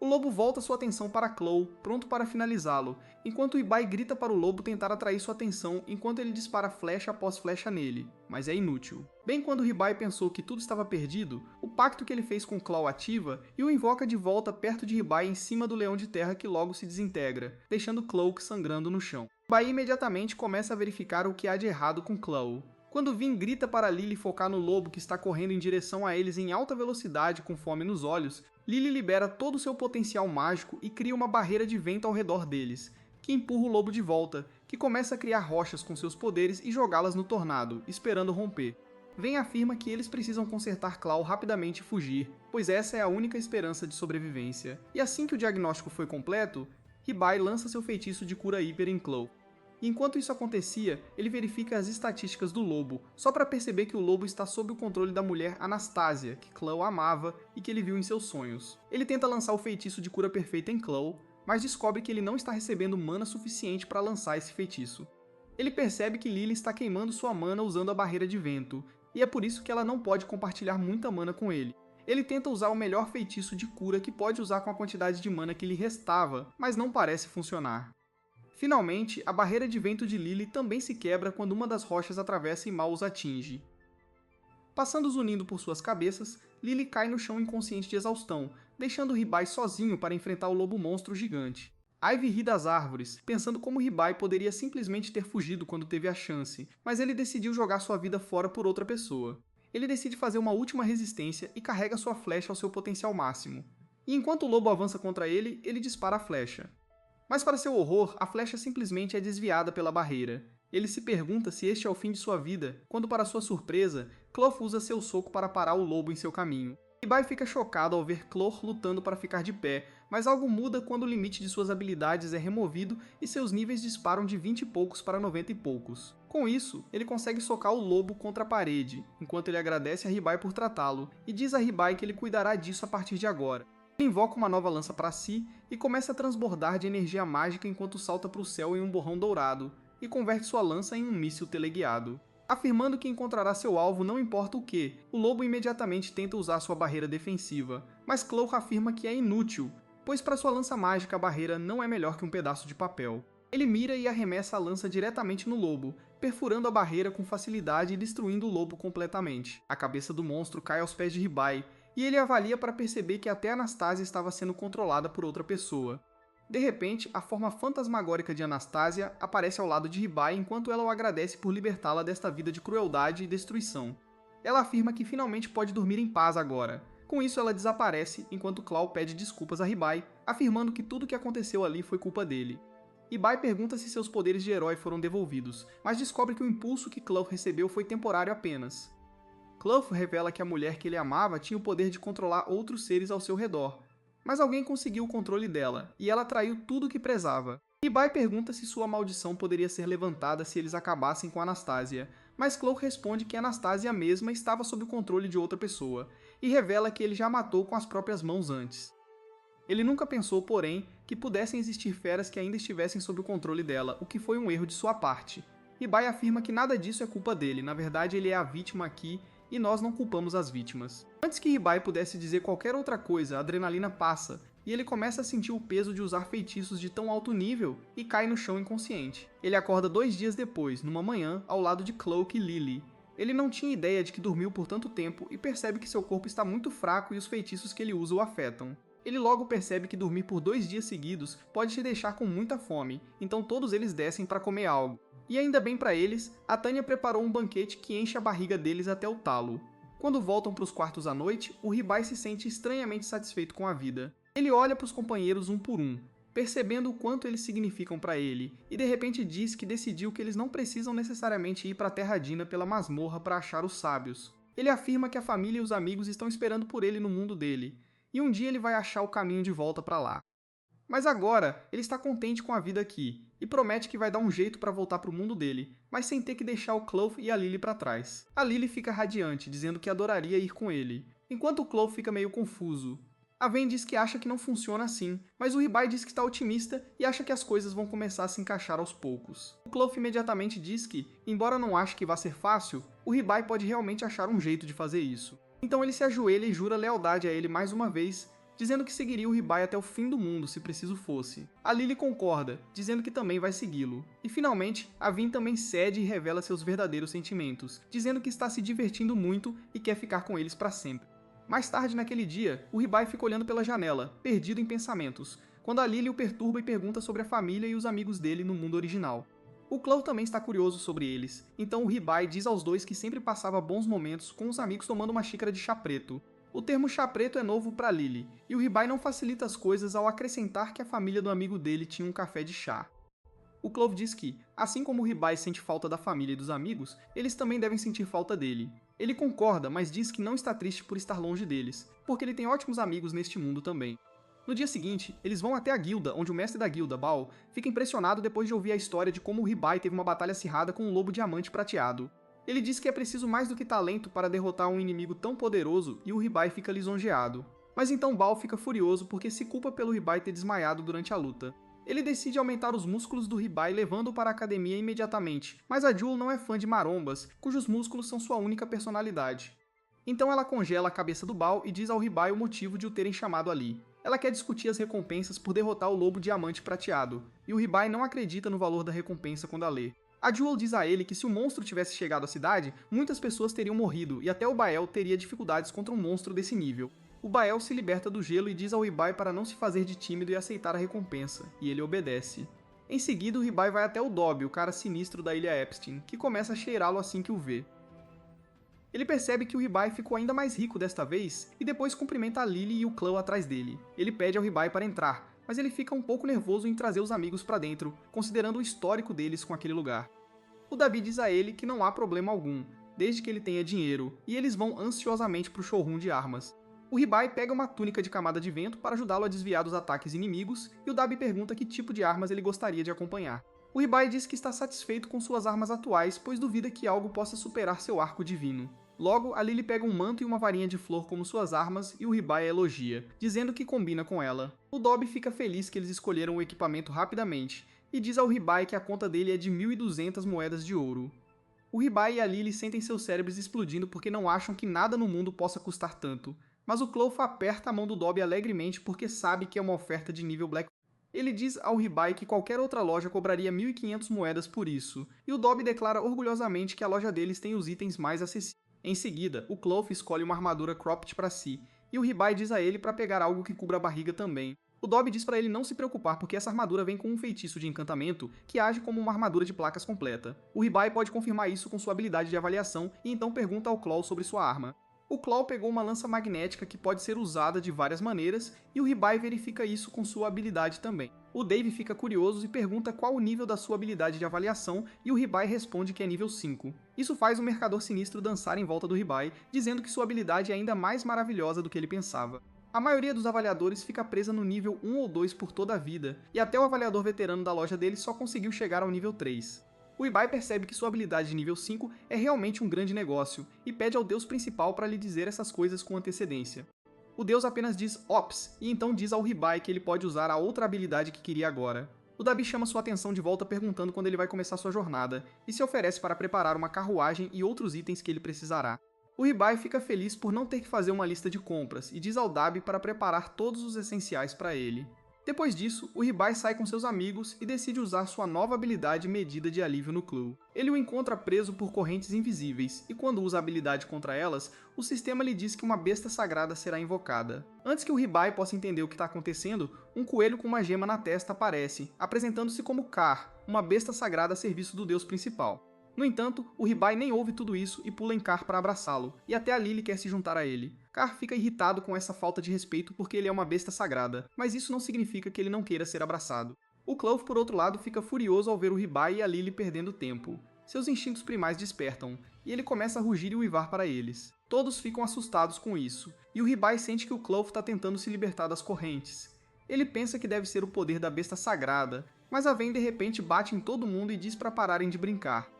O lobo volta sua atenção para Claw, pronto para finalizá-lo, enquanto Ribai grita para o lobo tentar atrair sua atenção enquanto ele dispara flecha após flecha nele, mas é inútil. Bem quando Ribai pensou que tudo estava perdido, o pacto que ele fez com Claw ativa e o invoca de volta perto de Ribai em cima do leão de terra que logo se desintegra, deixando Claw sangrando no chão. Ribai imediatamente começa a verificar o que há de errado com Claw. Quando Vayne grita para Lily focar no lobo que está correndo em direção a eles em alta velocidade com fome nos olhos, Lily libera todo o seu potencial mágico e cria uma barreira de vento ao redor deles, que empurra o lobo de volta, que começa a criar rochas com seus poderes e jogá-las no tornado, esperando romper. Vayne afirma que eles precisam consertar Claw rapidamente e fugir, pois essa é a única esperança de sobrevivência. E assim que o diagnóstico foi completo, Ribai lança seu feitiço de cura hiper em Claw. Enquanto isso acontecia, ele verifica as estatísticas do lobo, só para perceber que o lobo está sob o controle da mulher Anastasia, que Claw amava e que ele viu em seus sonhos. Ele tenta lançar o feitiço de cura perfeita em Claw, mas descobre que ele não está recebendo mana suficiente para lançar esse feitiço. Ele percebe que Lily está queimando sua mana usando a barreira de vento, e é por isso que ela não pode compartilhar muita mana com ele. Ele tenta usar o melhor feitiço de cura que pode usar com a quantidade de mana que lhe restava, mas não parece funcionar. Finalmente, a barreira de vento de Lily também se quebra quando uma das rochas atravessa e mal os atinge. Passando zunindo por suas cabeças, Lily cai no chão inconsciente de exaustão, deixando Ribai sozinho para enfrentar o lobo monstro gigante. Ivy ri das árvores, pensando como Ribai poderia simplesmente ter fugido quando teve a chance, mas ele decidiu jogar sua vida fora por outra pessoa. Ele decide fazer uma última resistência e carrega sua flecha ao seu potencial máximo. E enquanto o lobo avança contra ele, ele dispara a flecha. Mas para seu horror, a flecha simplesmente é desviada pela barreira. Ele se pergunta se este é o fim de sua vida, quando para sua surpresa, Clough usa seu soco para parar o lobo em seu caminho. Ribai fica chocado ao ver Clough lutando para ficar de pé, mas algo muda quando o limite de suas habilidades é removido e seus níveis disparam de 20 e poucos para 90 e poucos. Com isso, ele consegue socar o lobo contra a parede, enquanto ele agradece a Ribai por tratá-lo, e diz a Ribai que ele cuidará disso a partir de agora. Ele invoca uma nova lança para si e começa a transbordar de energia mágica enquanto salta para o céu em um borrão dourado, e converte sua lança em um míssil teleguiado. Afirmando que encontrará seu alvo não importa o que, o lobo imediatamente tenta usar sua barreira defensiva, mas Clough afirma que é inútil, pois para sua lança mágica a barreira não é melhor que um pedaço de papel. Ele mira e arremessa a lança diretamente no lobo, perfurando a barreira com facilidade e destruindo o lobo completamente. A cabeça do monstro cai aos pés de Ribai, e ele avalia para perceber que até Anastasia estava sendo controlada por outra pessoa. De repente, a forma fantasmagórica de Anastasia aparece ao lado de Ribai enquanto ela o agradece por libertá-la desta vida de crueldade e destruição. Ela afirma que finalmente pode dormir em paz agora. Com isso, ela desaparece enquanto Clough pede desculpas a Ribai, afirmando que tudo o que aconteceu ali foi culpa dele. Ribai pergunta se seus poderes de herói foram devolvidos, mas descobre que o impulso que Clough recebeu foi temporário apenas. Clough revela que a mulher que ele amava tinha o poder de controlar outros seres ao seu redor, mas alguém conseguiu o controle dela, e ela traiu tudo o que prezava. Ribai pergunta se sua maldição poderia ser levantada se eles acabassem com Anastasia, mas Clough responde que Anastasia mesma estava sob o controle de outra pessoa, e revela que ele já a matou com as próprias mãos antes. Ele nunca pensou, porém, que pudessem existir feras que ainda estivessem sob o controle dela, o que foi um erro de sua parte. Ribai afirma que nada disso é culpa dele, na verdade ele é a vítima aqui, e nós não culpamos as vítimas. Antes que Ribai pudesse dizer qualquer outra coisa, a adrenalina passa, e ele começa a sentir o peso de usar feitiços de tão alto nível e cai no chão inconsciente. Ele acorda 2 dias depois, numa manhã, ao lado de Clough e Lily. Ele não tinha ideia de que dormiu por tanto tempo e percebe que seu corpo está muito fraco e os feitiços que ele usa o afetam. Ele logo percebe que dormir por 2 dias seguidos pode te deixar com muita fome, então todos eles descem para comer algo. E ainda bem para eles, a Tanya preparou um banquete que enche a barriga deles até o talo. Quando voltam para os quartos à noite, o Ribai se sente estranhamente satisfeito com a vida. Ele olha para os companheiros um por um, percebendo o quanto eles significam para ele, e de repente diz que decidiu que eles não precisam necessariamente ir para a Terra Dina pela masmorra para achar os sábios. Ele afirma que a família e os amigos estão esperando por ele no mundo dele, e um dia ele vai achar o caminho de volta para lá. Mas agora, ele está contente com a vida aqui, e promete que vai dar um jeito para voltar para o mundo dele, mas sem ter que deixar o Clough e a Lily para trás. A Lily fica radiante, dizendo que adoraria ir com ele, enquanto o Clough fica meio confuso. A Ven diz que acha que não funciona assim, mas o Ribai diz que está otimista e acha que as coisas vão começar a se encaixar aos poucos. O Clough imediatamente diz que, embora não ache que vá ser fácil, o Ribai pode realmente achar um jeito de fazer isso. Então ele se ajoelha e jura lealdade a ele mais uma vez, dizendo que seguiria o Ribai até o fim do mundo, se preciso fosse. A Lily concorda, dizendo que também vai segui-lo. E finalmente, a Vin também cede e revela seus verdadeiros sentimentos, dizendo que está se divertindo muito e quer ficar com eles para sempre. Mais tarde naquele dia, o Ribai fica olhando pela janela, perdido em pensamentos, quando a Lily o perturba e pergunta sobre a família e os amigos dele no mundo original. O Clough também está curioso sobre eles, então o Ribai diz aos dois que sempre passava bons momentos com os amigos tomando uma xícara de chá preto. O termo chá preto é novo para Lily, e o Ribai não facilita as coisas ao acrescentar que a família do amigo dele tinha um café de chá. O Clough diz que, assim como o Ribai sente falta da família e dos amigos, eles também devem sentir falta dele. Ele concorda, mas diz que não está triste por estar longe deles, porque ele tem ótimos amigos neste mundo também. No dia seguinte, eles vão até a guilda, onde o mestre da guilda, Baal, fica impressionado depois de ouvir a história de como o Ribai teve uma batalha acirrada com um lobo diamante prateado. Ele diz que é preciso mais do que talento para derrotar um inimigo tão poderoso e o Ribai fica lisonjeado. Mas então Baal fica furioso porque se culpa pelo Ribai ter desmaiado durante a luta. Ele decide aumentar os músculos do Ribai levando-o para a academia imediatamente, mas a Jewel não é fã de marombas, cujos músculos são sua única personalidade. Então ela congela a cabeça do Baal e diz ao Ribai o motivo de o terem chamado ali. Ela quer discutir as recompensas por derrotar o lobo diamante prateado, e o Ribai não acredita no valor da recompensa quando a lê. A Jewel diz a ele que se o monstro tivesse chegado à cidade, muitas pessoas teriam morrido e até o Bael teria dificuldades contra um monstro desse nível. O Bael se liberta do gelo e diz ao Ribai para não se fazer de tímido e aceitar a recompensa, e ele obedece. Em seguida, o Ribai vai até o Dobby, o cara sinistro da Ilha Epstein, que começa a cheirá-lo assim que o vê. Ele percebe que o Ribai ficou ainda mais rico desta vez, e depois cumprimenta a Lily e o Clau atrás dele. Ele pede ao Ribai para entrar, mas ele fica um pouco nervoso em trazer os amigos para dentro, considerando o histórico deles com aquele lugar. O Dabi diz a ele que não há problema algum, desde que ele tenha dinheiro, e eles vão ansiosamente para o showroom de armas. O Ribai pega uma túnica de camada de vento para ajudá-lo a desviar dos ataques inimigos, e o Dabi pergunta que tipo de armas ele gostaria de acompanhar. O Ribai diz que está satisfeito com suas armas atuais, pois duvida que algo possa superar seu arco divino. Logo, a Lily pega um manto e uma varinha de flor como suas armas e o Ribai a elogia, dizendo que combina com ela. O Dobby fica feliz que eles escolheram o equipamento rapidamente, e diz ao Ribai que a conta dele é de 1.200 moedas de ouro. O Ribai e a Lily sentem seus cérebros explodindo porque não acham que nada no mundo possa custar tanto, mas o Clough aperta a mão do Dobby alegremente porque sabe que é uma oferta de nível Black. Ele diz ao Ribai que qualquer outra loja cobraria 1.500 moedas por isso, e o Dobby declara orgulhosamente que a loja deles tem os itens mais acessíveis. Em seguida, o Clough escolhe uma armadura cropped para si, e o Ribai diz a ele para pegar algo que cubra a barriga também. O Dobby diz para ele não se preocupar porque essa armadura vem com um feitiço de encantamento que age como uma armadura de placas completa. O Ribai pode confirmar isso com sua habilidade de avaliação e então pergunta ao Clough sobre sua arma. O Clough pegou uma lança magnética que pode ser usada de várias maneiras e o Ribai verifica isso com sua habilidade também. O Dave fica curioso e pergunta qual o nível da sua habilidade de avaliação e o Ribai responde que é nível 5. Isso faz o Mercador Sinistro dançar em volta do Ribai, dizendo que sua habilidade é ainda mais maravilhosa do que ele pensava. A maioria dos avaliadores fica presa no nível 1 ou 2 por toda a vida, e até o avaliador veterano da loja dele só conseguiu chegar ao nível 3. O Ribai percebe que sua habilidade de nível 5 é realmente um grande negócio, e pede ao deus principal para lhe dizer essas coisas com antecedência. O deus apenas diz Ops, e então diz ao Ribai que ele pode usar a outra habilidade que queria agora. O Dabi chama sua atenção de volta perguntando quando ele vai começar sua jornada, e se oferece para preparar uma carruagem e outros itens que ele precisará. O Ribai fica feliz por não ter que fazer uma lista de compras, e diz ao Dabi para preparar todos os essenciais para ele. Depois disso, o Ribai sai com seus amigos e decide usar sua nova habilidade medida de alívio no Clough. Ele o encontra preso por correntes invisíveis, e quando usa a habilidade contra elas, o sistema lhe diz que uma besta sagrada será invocada. Antes que o Ribai possa entender o que está acontecendo, um coelho com uma gema na testa aparece, apresentando-se como Car, uma besta sagrada a serviço do deus principal. No entanto, o Ribai nem ouve tudo isso e pula em Car para abraçá-lo, e até a Lily quer se juntar a ele. Car fica irritado com essa falta de respeito porque ele é uma besta sagrada, mas isso não significa que ele não queira ser abraçado. O Clough, por outro lado, fica furioso ao ver o Ribai e a Lily perdendo tempo. Seus instintos primais despertam, e ele começa a rugir e uivar para eles. Todos ficam assustados com isso, e o Ribai sente que o Clough está tentando se libertar das correntes. Ele pensa que deve ser o poder da besta sagrada, mas a Ven de repente bate em todo mundo e diz para pararem de brincar.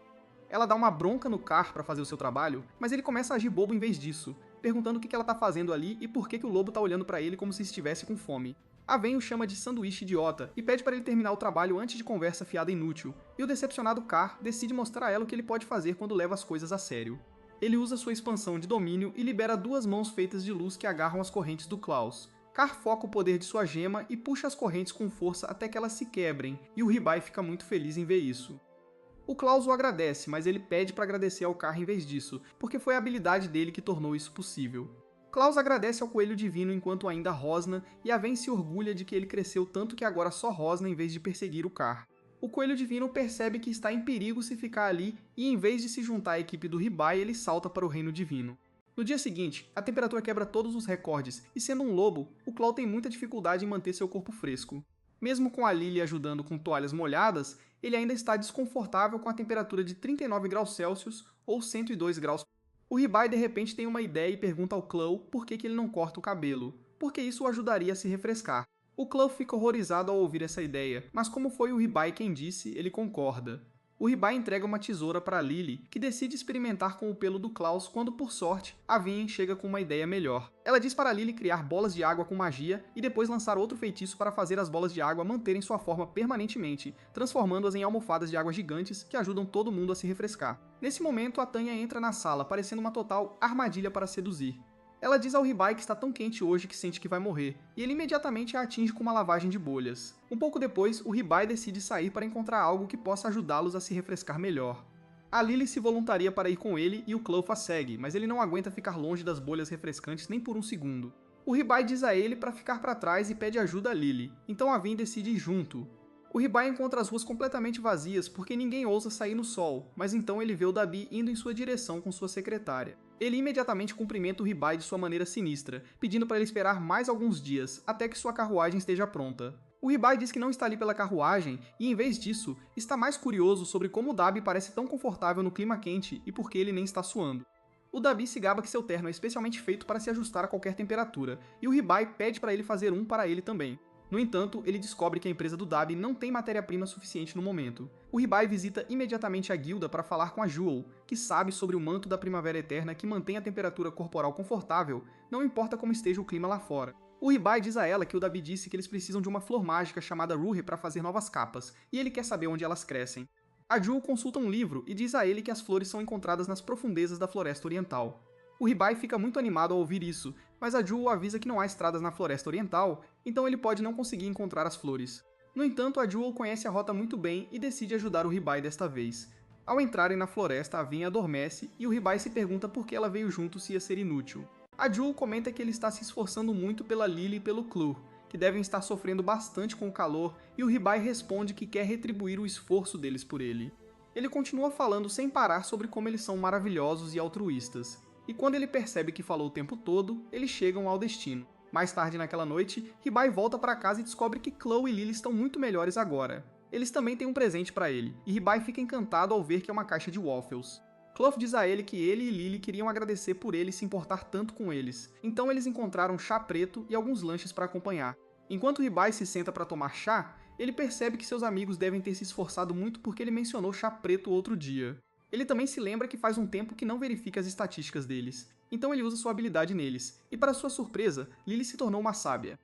Ela dá uma bronca no Car para fazer o seu trabalho, mas ele começa a agir bobo em vez disso, perguntando o que ela tá fazendo ali e por que o lobo tá olhando para ele como se estivesse com fome. A Ven o chama de sanduíche idiota e pede para ele terminar o trabalho antes de conversa fiada inútil, e o decepcionado Car decide mostrar a ela o que ele pode fazer quando leva as coisas a sério. Ele usa sua expansão de domínio e libera 2 mãos feitas de luz que agarram as correntes do Klaus. Car foca o poder de sua gema e puxa as correntes com força até que elas se quebrem, e o Ribai fica muito feliz em ver isso. O Klaus o agradece, mas ele pede para agradecer ao Car em vez disso, porque foi a habilidade dele que tornou isso possível. Klaus agradece ao Coelho Divino enquanto ainda rosna, e a Ven se orgulha de que ele cresceu tanto que agora só rosna em vez de perseguir o Car. O Coelho Divino percebe que está em perigo se ficar ali, e em vez de se juntar à equipe do Ribai, ele salta para o Reino Divino. No dia seguinte, a temperatura quebra todos os recordes, e sendo um lobo, o Claw tem muita dificuldade em manter seu corpo fresco. Mesmo com a Lily ajudando com toalhas molhadas, ele ainda está desconfortável com a temperatura de 39 graus Celsius ou 102 graus. O Ribai de repente tem uma ideia e pergunta ao Claw por que ele não corta o cabelo, porque isso o ajudaria a se refrescar. O Claw fica horrorizado ao ouvir essa ideia, mas como foi o Ribai quem disse, ele concorda. O Ribai entrega uma tesoura para Lily, que decide experimentar com o pelo do Klaus quando, por sorte, a Vien chega com uma ideia melhor. Ela diz para Lily criar bolas de água com magia e depois lançar outro feitiço para fazer as bolas de água manterem sua forma permanentemente, transformando-as em almofadas de água gigantes que ajudam todo mundo a se refrescar. Nesse momento, a Tanya entra na sala, parecendo uma total armadilha para seduzir. Ela diz ao Ribai que está tão quente hoje que sente que vai morrer, e ele imediatamente a atinge com uma lavagem de bolhas. Um pouco depois, o Ribai decide sair para encontrar algo que possa ajudá-los a se refrescar melhor. A Lily se voluntaria para ir com ele e o Claw a segue, mas ele não aguenta ficar longe das bolhas refrescantes nem por um segundo. O Ribai diz a ele para ficar para trás e pede ajuda a Lily, então a Vin decide ir junto. O Ribai encontra as ruas completamente vazias porque ninguém ousa sair no sol, mas então ele vê o Dabi indo em sua direção com sua secretária. Ele imediatamente cumprimenta o Ribai de sua maneira sinistra, pedindo para ele esperar mais alguns dias, até que sua carruagem esteja pronta. O Ribai diz que não está ali pela carruagem e, em vez disso, está mais curioso sobre como o Dabi parece tão confortável no clima quente e por que ele nem está suando. O Dabi se gaba que seu terno é especialmente feito para se ajustar a qualquer temperatura, e o Ribai pede para ele fazer um para ele também. No entanto, ele descobre que a empresa do Dabi não tem matéria-prima suficiente no momento. O Ribai visita imediatamente a guilda para falar com a Jewel, que sabe sobre o manto da Primavera Eterna que mantém a temperatura corporal confortável, não importa como esteja o clima lá fora. O Ribai diz a ela que o Dabi disse que eles precisam de uma flor mágica chamada Ruhe para fazer novas capas, e ele quer saber onde elas crescem. A Jewel consulta um livro e diz a ele que as flores são encontradas nas profundezas da Floresta Oriental. O Ribai fica muito animado ao ouvir isso, mas a Jewel avisa que não há estradas na Floresta Oriental, então ele pode não conseguir encontrar as flores. No entanto, a Jewel conhece a rota muito bem e decide ajudar o Ribai desta vez. Ao entrarem na floresta, a Vin adormece e o Ribai se pergunta por que ela veio junto se ia ser inútil. A Jewel comenta que ele está se esforçando muito pela Lily e pelo Clue, que devem estar sofrendo bastante com o calor, e o Ribai responde que quer retribuir o esforço deles por ele. Ele continua falando sem parar sobre como eles são maravilhosos e altruístas. E quando ele percebe que falou o tempo todo, eles chegam ao destino. Mais tarde naquela noite, Ribai volta para casa e descobre que Chloe e Lily estão muito melhores agora. Eles também têm um presente para ele, e Ribai fica encantado ao ver que é uma caixa de waffles. Clough diz a ele que ele e Lily queriam agradecer por ele se importar tanto com eles, então eles encontraram chá preto e alguns lanches para acompanhar. Enquanto Ribai se senta para tomar chá, ele percebe que seus amigos devem ter se esforçado muito porque ele mencionou chá preto outro dia. Ele também se lembra que faz um tempo que não verifica as estatísticas deles, então ele usa sua habilidade neles, e para sua surpresa, Lily se tornou uma sábia.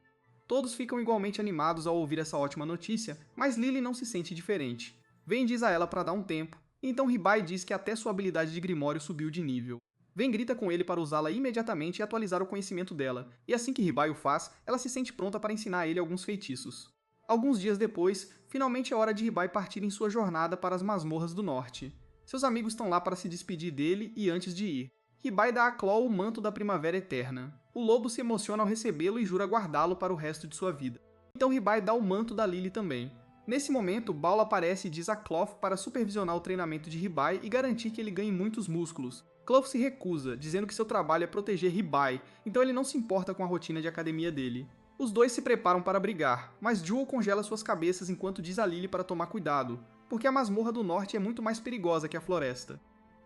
Todos ficam igualmente animados ao ouvir essa ótima notícia, mas Lily não se sente diferente. Vayne diz a ela para dar um tempo, e então Ribai diz que até sua habilidade de Grimório subiu de nível. Vayne grita com ele para usá-la imediatamente e atualizar o conhecimento dela, e assim que Ribai o faz, ela se sente pronta para ensinar a ele alguns feitiços. Alguns dias depois, finalmente é hora de Ribai partir em sua jornada para as masmorras do norte. Seus amigos estão lá para se despedir dele e antes de ir. Ribai dá a Claw o manto da Primavera Eterna. O lobo se emociona ao recebê-lo e jura guardá-lo para o resto de sua vida. Então Ribai dá o manto da Lily também. Nesse momento, Baul aparece e diz a Clough para supervisionar o treinamento de Ribai e garantir que ele ganhe muitos músculos. Clough se recusa, dizendo que seu trabalho é proteger Ribai, então ele não se importa com a rotina de academia dele. Os dois se preparam para brigar, mas Jewel congela suas cabeças enquanto diz a Lily para tomar cuidado, porque a masmorra do norte é muito mais perigosa que a floresta.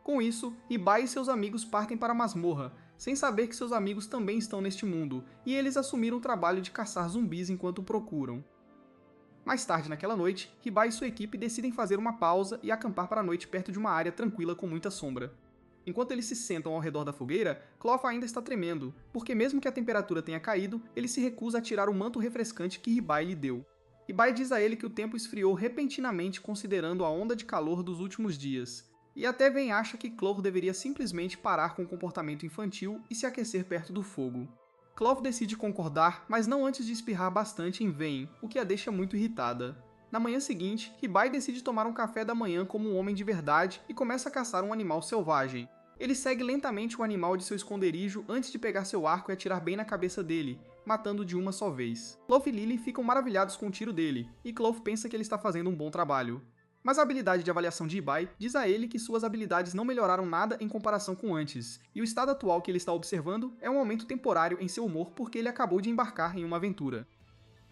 Com isso, Ribai e seus amigos partem para a masmorra, sem saber que seus amigos também estão neste mundo, e eles assumiram o trabalho de caçar zumbis enquanto o procuram. Mais tarde naquela noite, Ribai e sua equipe decidem fazer uma pausa e acampar para a noite perto de uma área tranquila com muita sombra. Enquanto eles se sentam ao redor da fogueira, Clough ainda está tremendo, porque mesmo que a temperatura tenha caído, ele se recusa a tirar o manto refrescante que Ribai lhe deu. Ribai diz a ele que o tempo esfriou repentinamente considerando a onda de calor dos últimos dias, e até Vayne acha que Clough deveria simplesmente parar com o comportamento infantil e se aquecer perto do fogo. Clough decide concordar, mas não antes de espirrar bastante em Vayne, o que a deixa muito irritada. Na manhã seguinte, Ribai decide tomar um café da manhã como um homem de verdade e começa a caçar um animal selvagem. Ele segue lentamente o animal de seu esconderijo antes de pegar seu arco e atirar bem na cabeça dele, matando de uma só vez. Clough e Lily ficam maravilhados com o tiro dele, e Clough pensa que ele está fazendo um bom trabalho. Mas a habilidade de avaliação de Ribai diz a ele que suas habilidades não melhoraram nada em comparação com antes, e o estado atual que ele está observando é um aumento temporário em seu humor porque ele acabou de embarcar em uma aventura.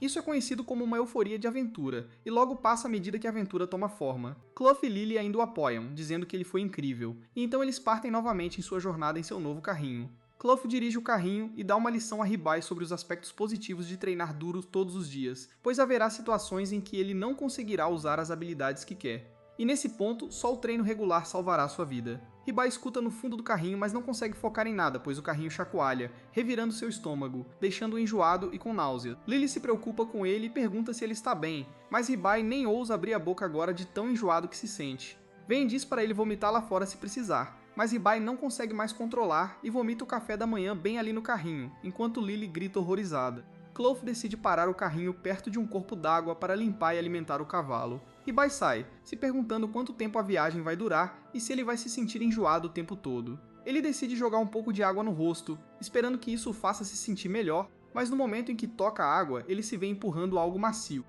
Isso é conhecido como uma euforia de aventura, e logo passa à medida que a aventura toma forma. Clough e Lily ainda o apoiam, dizendo que ele foi incrível, e então eles partem novamente em sua jornada em seu novo carrinho. Clough dirige o carrinho e dá uma lição a Ribai sobre os aspectos positivos de treinar duro todos os dias, pois haverá situações em que ele não conseguirá usar as habilidades que quer. E nesse ponto, só o treino regular salvará sua vida. Ribai escuta no fundo do carrinho, mas não consegue focar em nada, pois o carrinho chacoalha, revirando seu estômago, deixando-o enjoado e com náusea. Lily se preocupa com ele e pergunta se ele está bem, mas Ribai nem ousa abrir a boca agora de tão enjoado que se sente. Vayne diz para ele vomitar lá fora se precisar, mas Ribai não consegue mais controlar e vomita o café da manhã bem ali no carrinho, enquanto Lily grita horrorizada. Clough decide parar o carrinho perto de um corpo d'água para limpar e alimentar o cavalo. Ribai sai, se perguntando quanto tempo a viagem vai durar e se ele vai se sentir enjoado o tempo todo. Ele decide jogar um pouco de água no rosto, esperando que isso o faça se sentir melhor, mas no momento em que toca a água, ele se vê empurrando algo macio.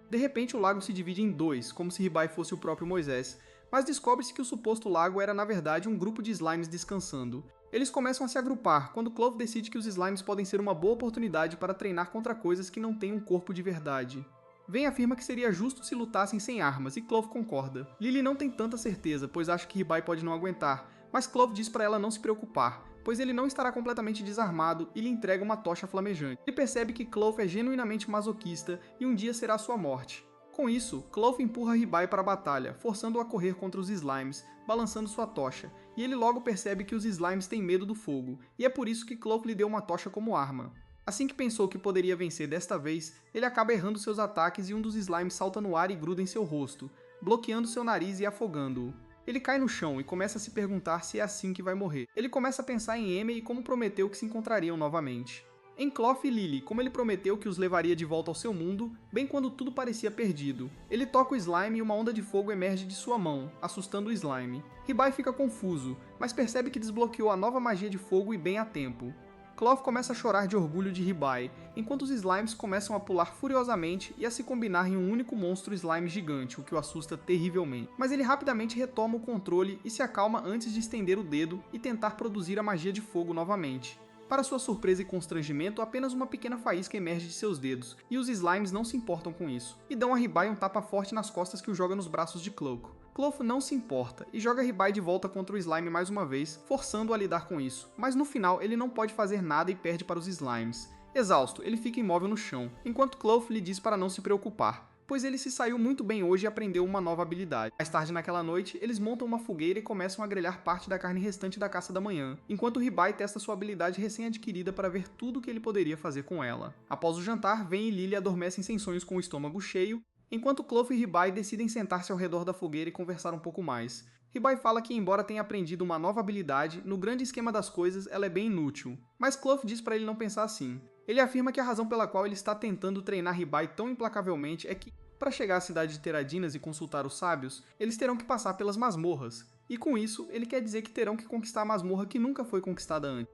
De repente o lago se divide em dois, como se Ribai fosse o próprio Moisés, mas descobre-se que o suposto lago era na verdade um grupo de slimes descansando. Eles começam a se agrupar, quando Clove decide que os slimes podem ser uma boa oportunidade para treinar contra coisas que não têm um corpo de verdade. Vayne afirma que seria justo se lutassem sem armas, e Clove concorda. Lily não tem tanta certeza, pois acha que Ribai pode não aguentar, mas Clove diz para ela não se preocupar, pois ele não estará completamente desarmado e lhe entrega uma tocha flamejante. Ele percebe que Clove é genuinamente masoquista e um dia será sua morte. Com isso, Clove empurra Ribai para a batalha, forçando-o a correr contra os slimes, balançando sua tocha, e ele logo percebe que os slimes têm medo do fogo, e é por isso que Clove lhe deu uma tocha como arma. Assim que pensou que poderia vencer desta vez, ele acaba errando seus ataques e um dos slimes salta no ar e gruda em seu rosto, bloqueando seu nariz e afogando-o. Ele cai no chão e começa a se perguntar se é assim que vai morrer. Ele começa a pensar em Amy e como prometeu que se encontrariam novamente. Em Clove e Lily, como ele prometeu que os levaria de volta ao seu mundo, bem quando tudo parecia perdido. Ele toca o slime e uma onda de fogo emerge de sua mão, assustando o slime. Ribai fica confuso, mas percebe que desbloqueou a nova magia de fogo e bem a tempo. Clove começa a chorar de orgulho de Ribai, enquanto os slimes começam a pular furiosamente e a se combinar em um único monstro slime gigante, o que o assusta terrivelmente. Mas ele rapidamente retoma o controle e se acalma antes de estender o dedo e tentar produzir a magia de fogo novamente. Para sua surpresa e constrangimento, apenas uma pequena faísca emerge de seus dedos, e os slimes não se importam com isso, e dão a Ribai um tapa forte nas costas que o joga nos braços de Cloco. Clove não se importa, e joga Ribai de volta contra o slime mais uma vez, forçando-o a lidar com isso, mas no final ele não pode fazer nada e perde para os slimes. Exausto, ele fica imóvel no chão, enquanto Clove lhe diz para não se preocupar, pois ele se saiu muito bem hoje e aprendeu uma nova habilidade. Mais tarde naquela noite, eles montam uma fogueira e começam a grelhar parte da carne restante da caça da manhã, enquanto Ribai testa sua habilidade recém-adquirida para ver tudo o que ele poderia fazer com ela. Após o jantar, Vayne e Lily adormecem sem sonhos com o estômago cheio, enquanto Clove e Ribai decidem sentar-se ao redor da fogueira e conversar um pouco mais. Ribai fala que, embora tenha aprendido uma nova habilidade, no grande esquema das coisas ela é bem inútil, mas Clove diz para ele não pensar assim. Ele afirma que a razão pela qual ele está tentando treinar Ribai tão implacavelmente é que, para chegar à cidade de Teradinas e consultar os sábios, eles terão que passar pelas masmorras, e com isso, ele quer dizer que terão que conquistar a masmorra que nunca foi conquistada antes.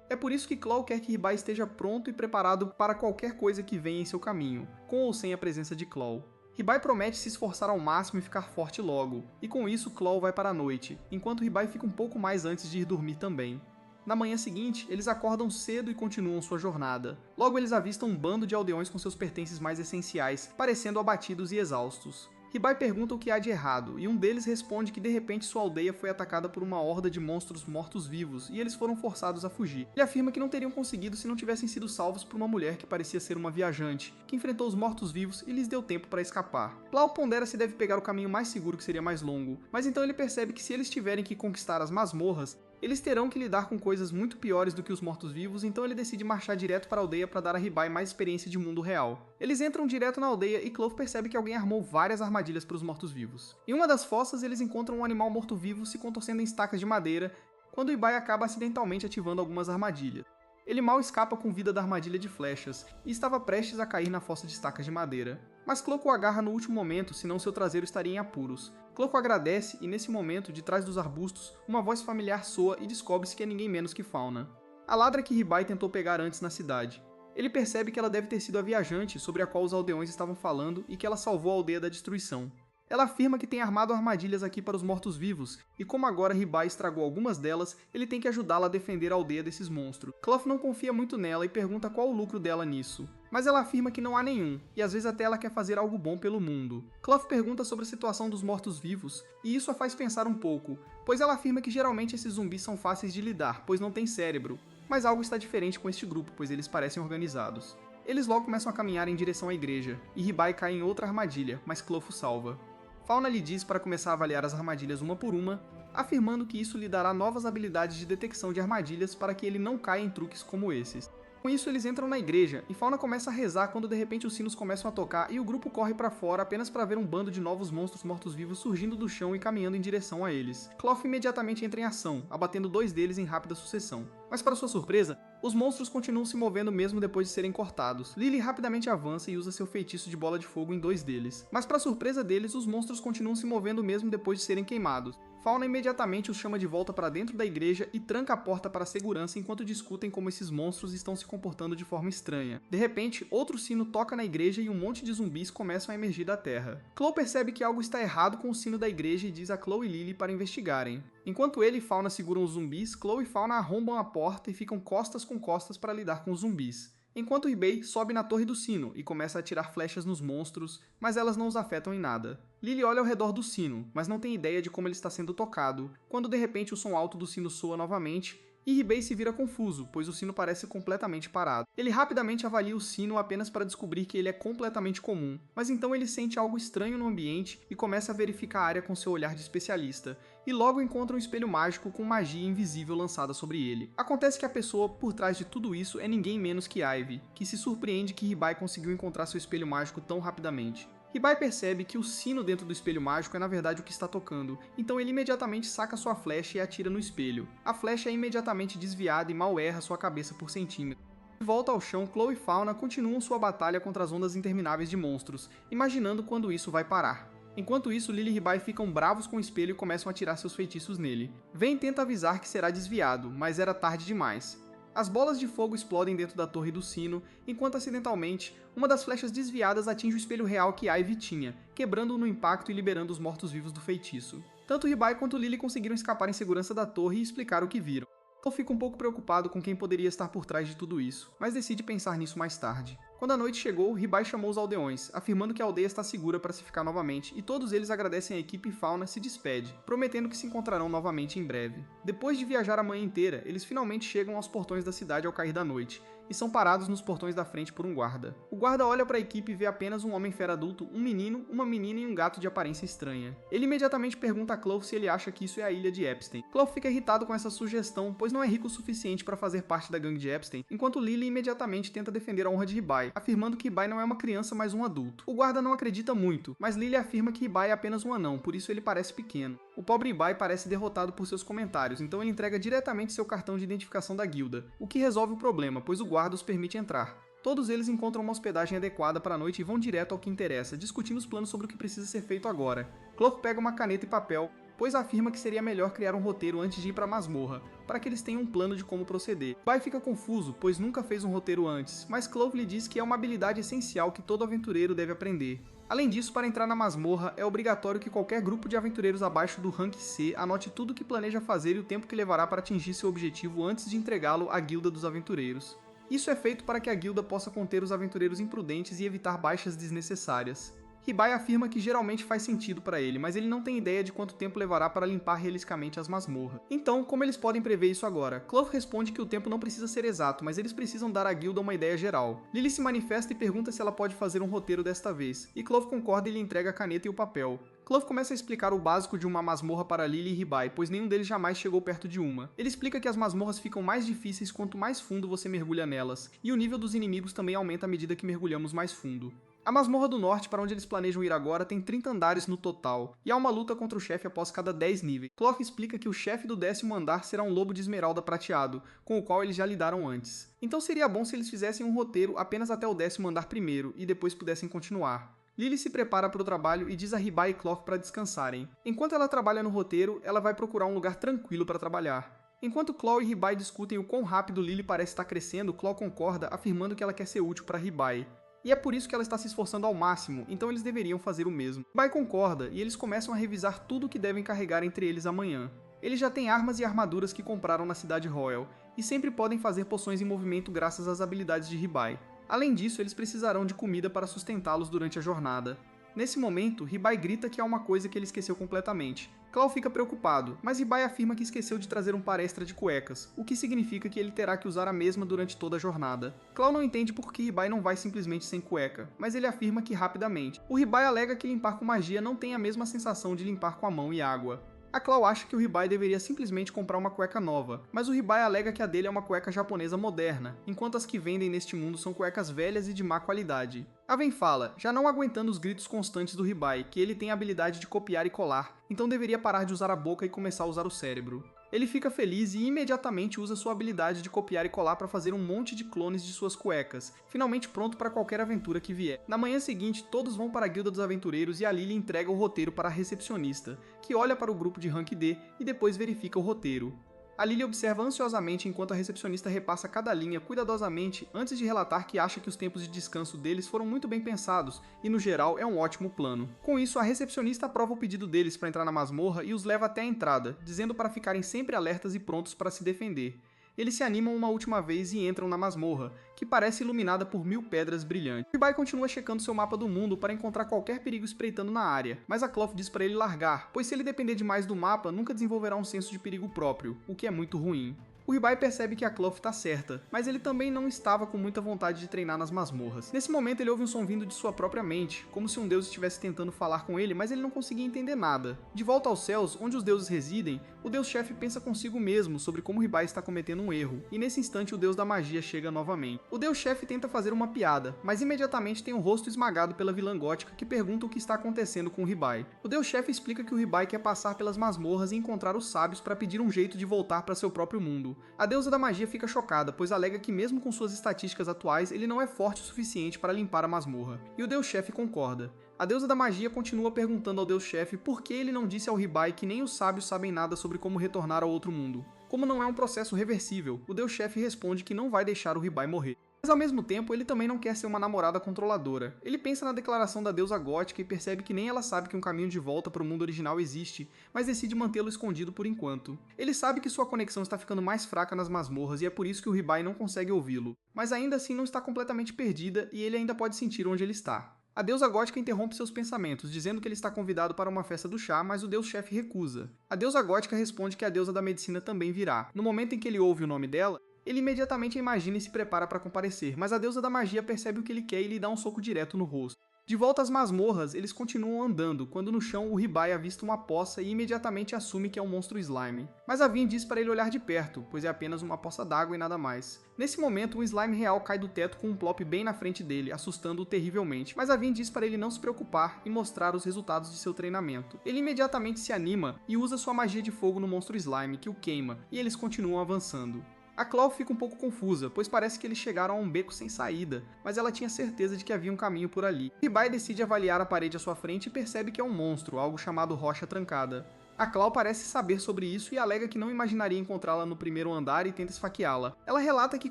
É por isso que Claw quer que Ribai esteja pronto e preparado para qualquer coisa que venha em seu caminho, com ou sem a presença de Claw. Ribai promete se esforçar ao máximo e ficar forte logo, e com isso Claw vai para a noite, enquanto Ribai fica um pouco mais antes de ir dormir também. Na manhã seguinte, eles acordam cedo e continuam sua jornada. Logo eles avistam um bando de aldeões com seus pertences mais essenciais, parecendo abatidos e exaustos. Ribai pergunta o que há de errado, e um deles responde que de repente sua aldeia foi atacada por uma horda de monstros mortos-vivos, e eles foram forçados a fugir. Ele afirma que não teriam conseguido se não tivessem sido salvos por uma mulher que parecia ser uma viajante, que enfrentou os mortos-vivos e lhes deu tempo para escapar. Plau pondera se deve pegar o caminho mais seguro que seria mais longo, mas então ele percebe que se eles tiverem que conquistar as masmorras, eles terão que lidar com coisas muito piores do que os mortos-vivos, então ele decide marchar direto para a aldeia para dar a Ribai mais experiência de mundo real. Eles entram direto na aldeia e Clove percebe que alguém armou várias armadilhas para os mortos-vivos. Em uma das fossas, eles encontram um animal morto-vivo se contorcendo em estacas de madeira, quando Ribai acaba acidentalmente ativando algumas armadilhas. Ele mal escapa com vida da armadilha de flechas, e estava prestes a cair na fossa de estacas de madeira. Mas Cloco o agarra no último momento, senão seu traseiro estaria em apuros. Cloco agradece e nesse momento, de trás dos arbustos, uma voz familiar soa e descobre-se que é ninguém menos que Fauna. A ladra que Ribai tentou pegar antes na cidade. Ele percebe que ela deve ter sido a viajante sobre a qual os aldeões estavam falando e que ela salvou a aldeia da destruição. Ela afirma que tem armado armadilhas aqui para os mortos-vivos, e como agora Ribai estragou algumas delas, ele tem que ajudá-la a defender a aldeia desses monstros. Clough não confia muito nela e pergunta qual o lucro dela nisso. Mas ela afirma que não há nenhum, e às vezes até ela quer fazer algo bom pelo mundo. Clough pergunta sobre a situação dos mortos-vivos, e isso a faz pensar um pouco, pois ela afirma que geralmente esses zumbis são fáceis de lidar, pois não têm cérebro. Mas algo está diferente com este grupo, pois eles parecem organizados. Eles logo começam a caminhar em direção à igreja, e Ribai cai em outra armadilha, mas Clough o salva. Fauna lhe diz para começar a avaliar as armadilhas uma por uma, afirmando que isso lhe dará novas habilidades de detecção de armadilhas para que ele não caia em truques como esses. Com isso, eles entram na igreja, e Fauna começa a rezar quando de repente os sinos começam a tocar e o grupo corre para fora apenas para ver um bando de novos monstros mortos-vivos surgindo do chão e caminhando em direção a eles. Clough imediatamente entra em ação, abatendo 2 deles em rápida sucessão. Mas para sua surpresa, os monstros continuam se movendo mesmo depois de serem cortados. Lily rapidamente avança e usa seu feitiço de bola de fogo em 2 deles. Mas para surpresa deles, os monstros continuam se movendo mesmo depois de serem queimados. Fauna imediatamente os chama de volta para dentro da igreja e tranca a porta para a segurança enquanto discutem como esses monstros estão se comportando de forma estranha. De repente, outro sino toca na igreja e um monte de zumbis começam a emergir da terra. Chloe percebe que algo está errado com o sino da igreja e diz a Chloe e Lily para investigarem. Enquanto ele e Fauna seguram os zumbis, Chloe e Fauna arrombam a porta e ficam costas com costas para lidar com os zumbis. Enquanto Hibei sobe na torre do sino e começa a atirar flechas nos monstros, mas elas não os afetam em nada. Lily olha ao redor do sino, mas não tem ideia de como ele está sendo tocado, quando de repente o som alto do sino soa novamente, e Hibei se vira confuso, pois o sino parece completamente parado. Ele rapidamente avalia o sino apenas para descobrir que ele é completamente comum, mas então ele sente algo estranho no ambiente e começa a verificar a área com seu olhar de especialista, e logo encontra um espelho mágico com magia invisível lançada sobre ele. Acontece que a pessoa por trás de tudo isso é ninguém menos que Ivy, que se surpreende que Hibei conseguiu encontrar seu espelho mágico tão rapidamente. Hibei percebe que o sino dentro do espelho mágico é na verdade o que está tocando, então ele imediatamente saca sua flecha e atira no espelho. A flecha é imediatamente desviada e mal erra sua cabeça por centímetros. De volta ao chão, Chloe e Fauna continuam sua batalha contra as ondas intermináveis de monstros, imaginando quando isso vai parar. Enquanto isso, Lily e Hibei ficam bravos com o espelho e começam a tirar seus feitiços nele. Vayne tenta avisar que será desviado, mas era tarde demais. As bolas de fogo explodem dentro da torre do sino, enquanto acidentalmente, uma das flechas desviadas atinge o espelho real que Ivy tinha, quebrando-o no impacto e liberando os mortos-vivos do feitiço. Tanto Hibei quanto Lily conseguiram escapar em segurança da torre e explicar o que viram. Eu fico um pouco preocupado com quem poderia estar por trás de tudo isso, mas decide pensar nisso mais tarde. Quando a noite chegou, Hibei chamou os aldeões, afirmando que a aldeia está segura para se ficar novamente, e todos eles agradecem a equipe e Fauna se despede, prometendo que se encontrarão novamente em breve. Depois de viajar a manhã inteira, eles finalmente chegam aos portões da cidade ao cair da noite, e são parados nos portões da frente por um guarda. O guarda olha para a equipe e vê apenas um homem-fera adulto, um menino, uma menina e um gato de aparência estranha. Ele imediatamente pergunta a Chloe se ele acha que isso é a ilha de Epstein. Chloe fica irritado com essa sugestão, pois não é rico o suficiente para fazer parte da gangue de Epstein, enquanto Lily imediatamente tenta defender a honra de Hibei, afirmando que Hibei não é uma criança, mas um adulto. O guarda não acredita muito, mas Lily afirma que Hibei é apenas um anão, por isso ele parece pequeno. O pobre Hibei parece derrotado por seus comentários, então ele entrega diretamente seu cartão de identificação da guilda, o que resolve o problema, pois o guarda os permite entrar. Todos eles encontram uma hospedagem adequada para a noite e vão direto ao que interessa, discutindo os planos sobre o que precisa ser feito agora. Chloe pega uma caneta e papel, pois afirma que seria melhor criar um roteiro antes de ir para a masmorra, para que eles tenham um plano de como proceder. Hibei fica confuso, pois nunca fez um roteiro antes, mas Chloe lhe diz que é uma habilidade essencial que todo aventureiro deve aprender. Além disso, para entrar na masmorra, é obrigatório que qualquer grupo de aventureiros abaixo do rank C anote tudo o que planeja fazer e o tempo que levará para atingir seu objetivo antes de entregá-lo à Guilda dos Aventureiros. Isso é feito para que a guilda possa conter os aventureiros imprudentes e evitar baixas desnecessárias. Hibei afirma que geralmente faz sentido para ele, mas ele não tem ideia de quanto tempo levará para limpar realisticamente as masmorras. Então, como eles podem prever isso agora? Chloe responde que o tempo não precisa ser exato, mas eles precisam dar à guilda uma ideia geral. Lily se manifesta e pergunta se ela pode fazer um roteiro desta vez, e Chloe concorda e lhe entrega a caneta e o papel. Chloe começa a explicar o básico de uma masmorra para Lily e Hibei, pois nenhum deles jamais chegou perto de uma. Ele explica que as masmorras ficam mais difíceis quanto mais fundo você mergulha nelas, e o nível dos inimigos também aumenta à medida que mergulhamos mais fundo. A masmorra do norte, para onde eles planejam ir agora, tem 30 andares no total, e há uma luta contra o chefe após cada 10 níveis. Chloe explica que o chefe do 10º andar será um lobo de esmeralda prateado, com o qual eles já lidaram antes. Então seria bom se eles fizessem um roteiro apenas até o 10º andar primeiro, e depois pudessem continuar. Lily se prepara para o trabalho e diz a Hibei e Chloe para descansarem. Enquanto ela trabalha no roteiro, ela vai procurar um lugar tranquilo para trabalhar. Enquanto Chloe e Hibei discutem o quão rápido Lily parece estar crescendo, Chloe concorda, afirmando que ela quer ser útil para Hibei. E é por isso que ela está se esforçando ao máximo, então eles deveriam fazer o mesmo. Hibei concorda, e eles começam a revisar tudo o que devem carregar entre eles amanhã. Eles já têm armas e armaduras que compraram na cidade Royal, e sempre podem fazer poções em movimento graças às habilidades de Hibei. Além disso, eles precisarão de comida para sustentá-los durante a jornada. Nesse momento, Hibei grita que há uma coisa que ele esqueceu completamente. Chloe fica preocupado, mas Hibei afirma que esqueceu de trazer um par extra de cuecas, o que significa que ele terá que usar a mesma durante toda a jornada. Chloe não entende por que Hibei não vai simplesmente sem cueca, mas ele afirma que rapidamente. O Hibei alega que limpar com magia não tem a mesma sensação de limpar com a mão e água. A Chloe acha que o Hibei deveria simplesmente comprar uma cueca nova, mas o Hibei alega que a dele é uma cueca japonesa moderna, enquanto as que vendem neste mundo são cuecas velhas e de má qualidade. Aven fala, já não aguentando os gritos constantes do Ribai, que ele tem a habilidade de copiar e colar, então deveria parar de usar a boca e começar a usar o cérebro. Ele fica feliz e imediatamente usa sua habilidade de copiar e colar para fazer um monte de clones de suas cuecas, finalmente pronto para qualquer aventura que vier. Na manhã seguinte, todos vão para a Guilda dos Aventureiros e a Lily entrega o roteiro para a recepcionista, que olha para o grupo de Rank D e depois verifica o roteiro. A Lily observa ansiosamente enquanto a recepcionista repassa cada linha cuidadosamente antes de relatar que acha que os tempos de descanso deles foram muito bem pensados e, no geral, é um ótimo plano. Com isso, a recepcionista aprova o pedido deles para entrar na masmorra e os leva até a entrada, dizendo para ficarem sempre alertas e prontos para se defender. Eles se animam uma última vez e entram na masmorra, que parece iluminada por 1000 pedras brilhantes. Ribai continua checando seu mapa do mundo para encontrar qualquer perigo espreitando na área, mas a Cloth diz para ele largar, pois se ele depender demais do mapa, nunca desenvolverá um senso de perigo próprio, o que é muito ruim. O Ribai percebe que a Cloth está certa, mas ele também não estava com muita vontade de treinar nas masmorras. Nesse momento ele ouve um som vindo de sua própria mente, como se um deus estivesse tentando falar com ele, mas ele não conseguia entender nada. De volta aos céus, onde os deuses residem, o deus-chefe pensa consigo mesmo sobre como o Ribai está cometendo um erro, e nesse instante o deus da magia chega novamente. O deus-chefe tenta fazer uma piada, mas imediatamente tem o rosto esmagado pela vilã gótica que pergunta o que está acontecendo com o Ribai. O deus-chefe explica que o Ribai quer passar pelas masmorras e encontrar os sábios para pedir um jeito de voltar para seu próprio mundo. A deusa da magia fica chocada, pois alega que mesmo com suas estatísticas atuais, ele não é forte o suficiente para limpar a masmorra. E o deus-chefe concorda. A deusa da magia continua perguntando ao deus-chefe por que ele não disse ao Ribai que nem os sábios sabem nada sobre como retornar ao outro mundo. Como não é um processo reversível, o deus-chefe responde que não vai deixar o Ribai morrer. Mas ao mesmo tempo, ele também não quer ser uma namorada controladora. Ele pensa na declaração da deusa gótica e percebe que nem ela sabe que um caminho de volta para o mundo original existe, mas decide mantê-lo escondido por enquanto. Ele sabe que sua conexão está ficando mais fraca nas masmorras e é por isso que o Ribai não consegue ouvi-lo. Mas ainda assim não está completamente perdida e ele ainda pode sentir onde ele está. A deusa gótica interrompe seus pensamentos, dizendo que ele está convidado para uma festa do chá, mas o deus-chefe recusa. A deusa gótica responde que a deusa da medicina também virá. No momento em que ele ouve o nome dela, ele imediatamente a imagina e se prepara para comparecer, mas a deusa da magia percebe o que ele quer e lhe dá um soco direto no rosto. De volta às masmorras, eles continuam andando, quando no chão o Ribai avista uma poça e imediatamente assume que é um monstro slime. Mas a Vin diz para ele olhar de perto, pois é apenas uma poça d'água e nada mais. Nesse momento, um slime real cai do teto com um plop bem na frente dele, assustando-o terrivelmente, mas a Vin diz para ele não se preocupar e mostrar os resultados de seu treinamento. Ele imediatamente se anima e usa sua magia de fogo no monstro slime, que o queima, e eles continuam avançando. A Cloth fica um pouco confusa, pois parece que eles chegaram a um beco sem saída, mas ela tinha certeza de que havia um caminho por ali. Ribai decide avaliar a parede à sua frente e percebe que é um monstro, algo chamado Rocha Trancada. A Clau parece saber sobre isso e alega que não imaginaria encontrá-la no primeiro andar e tenta esfaqueá-la. Ela relata que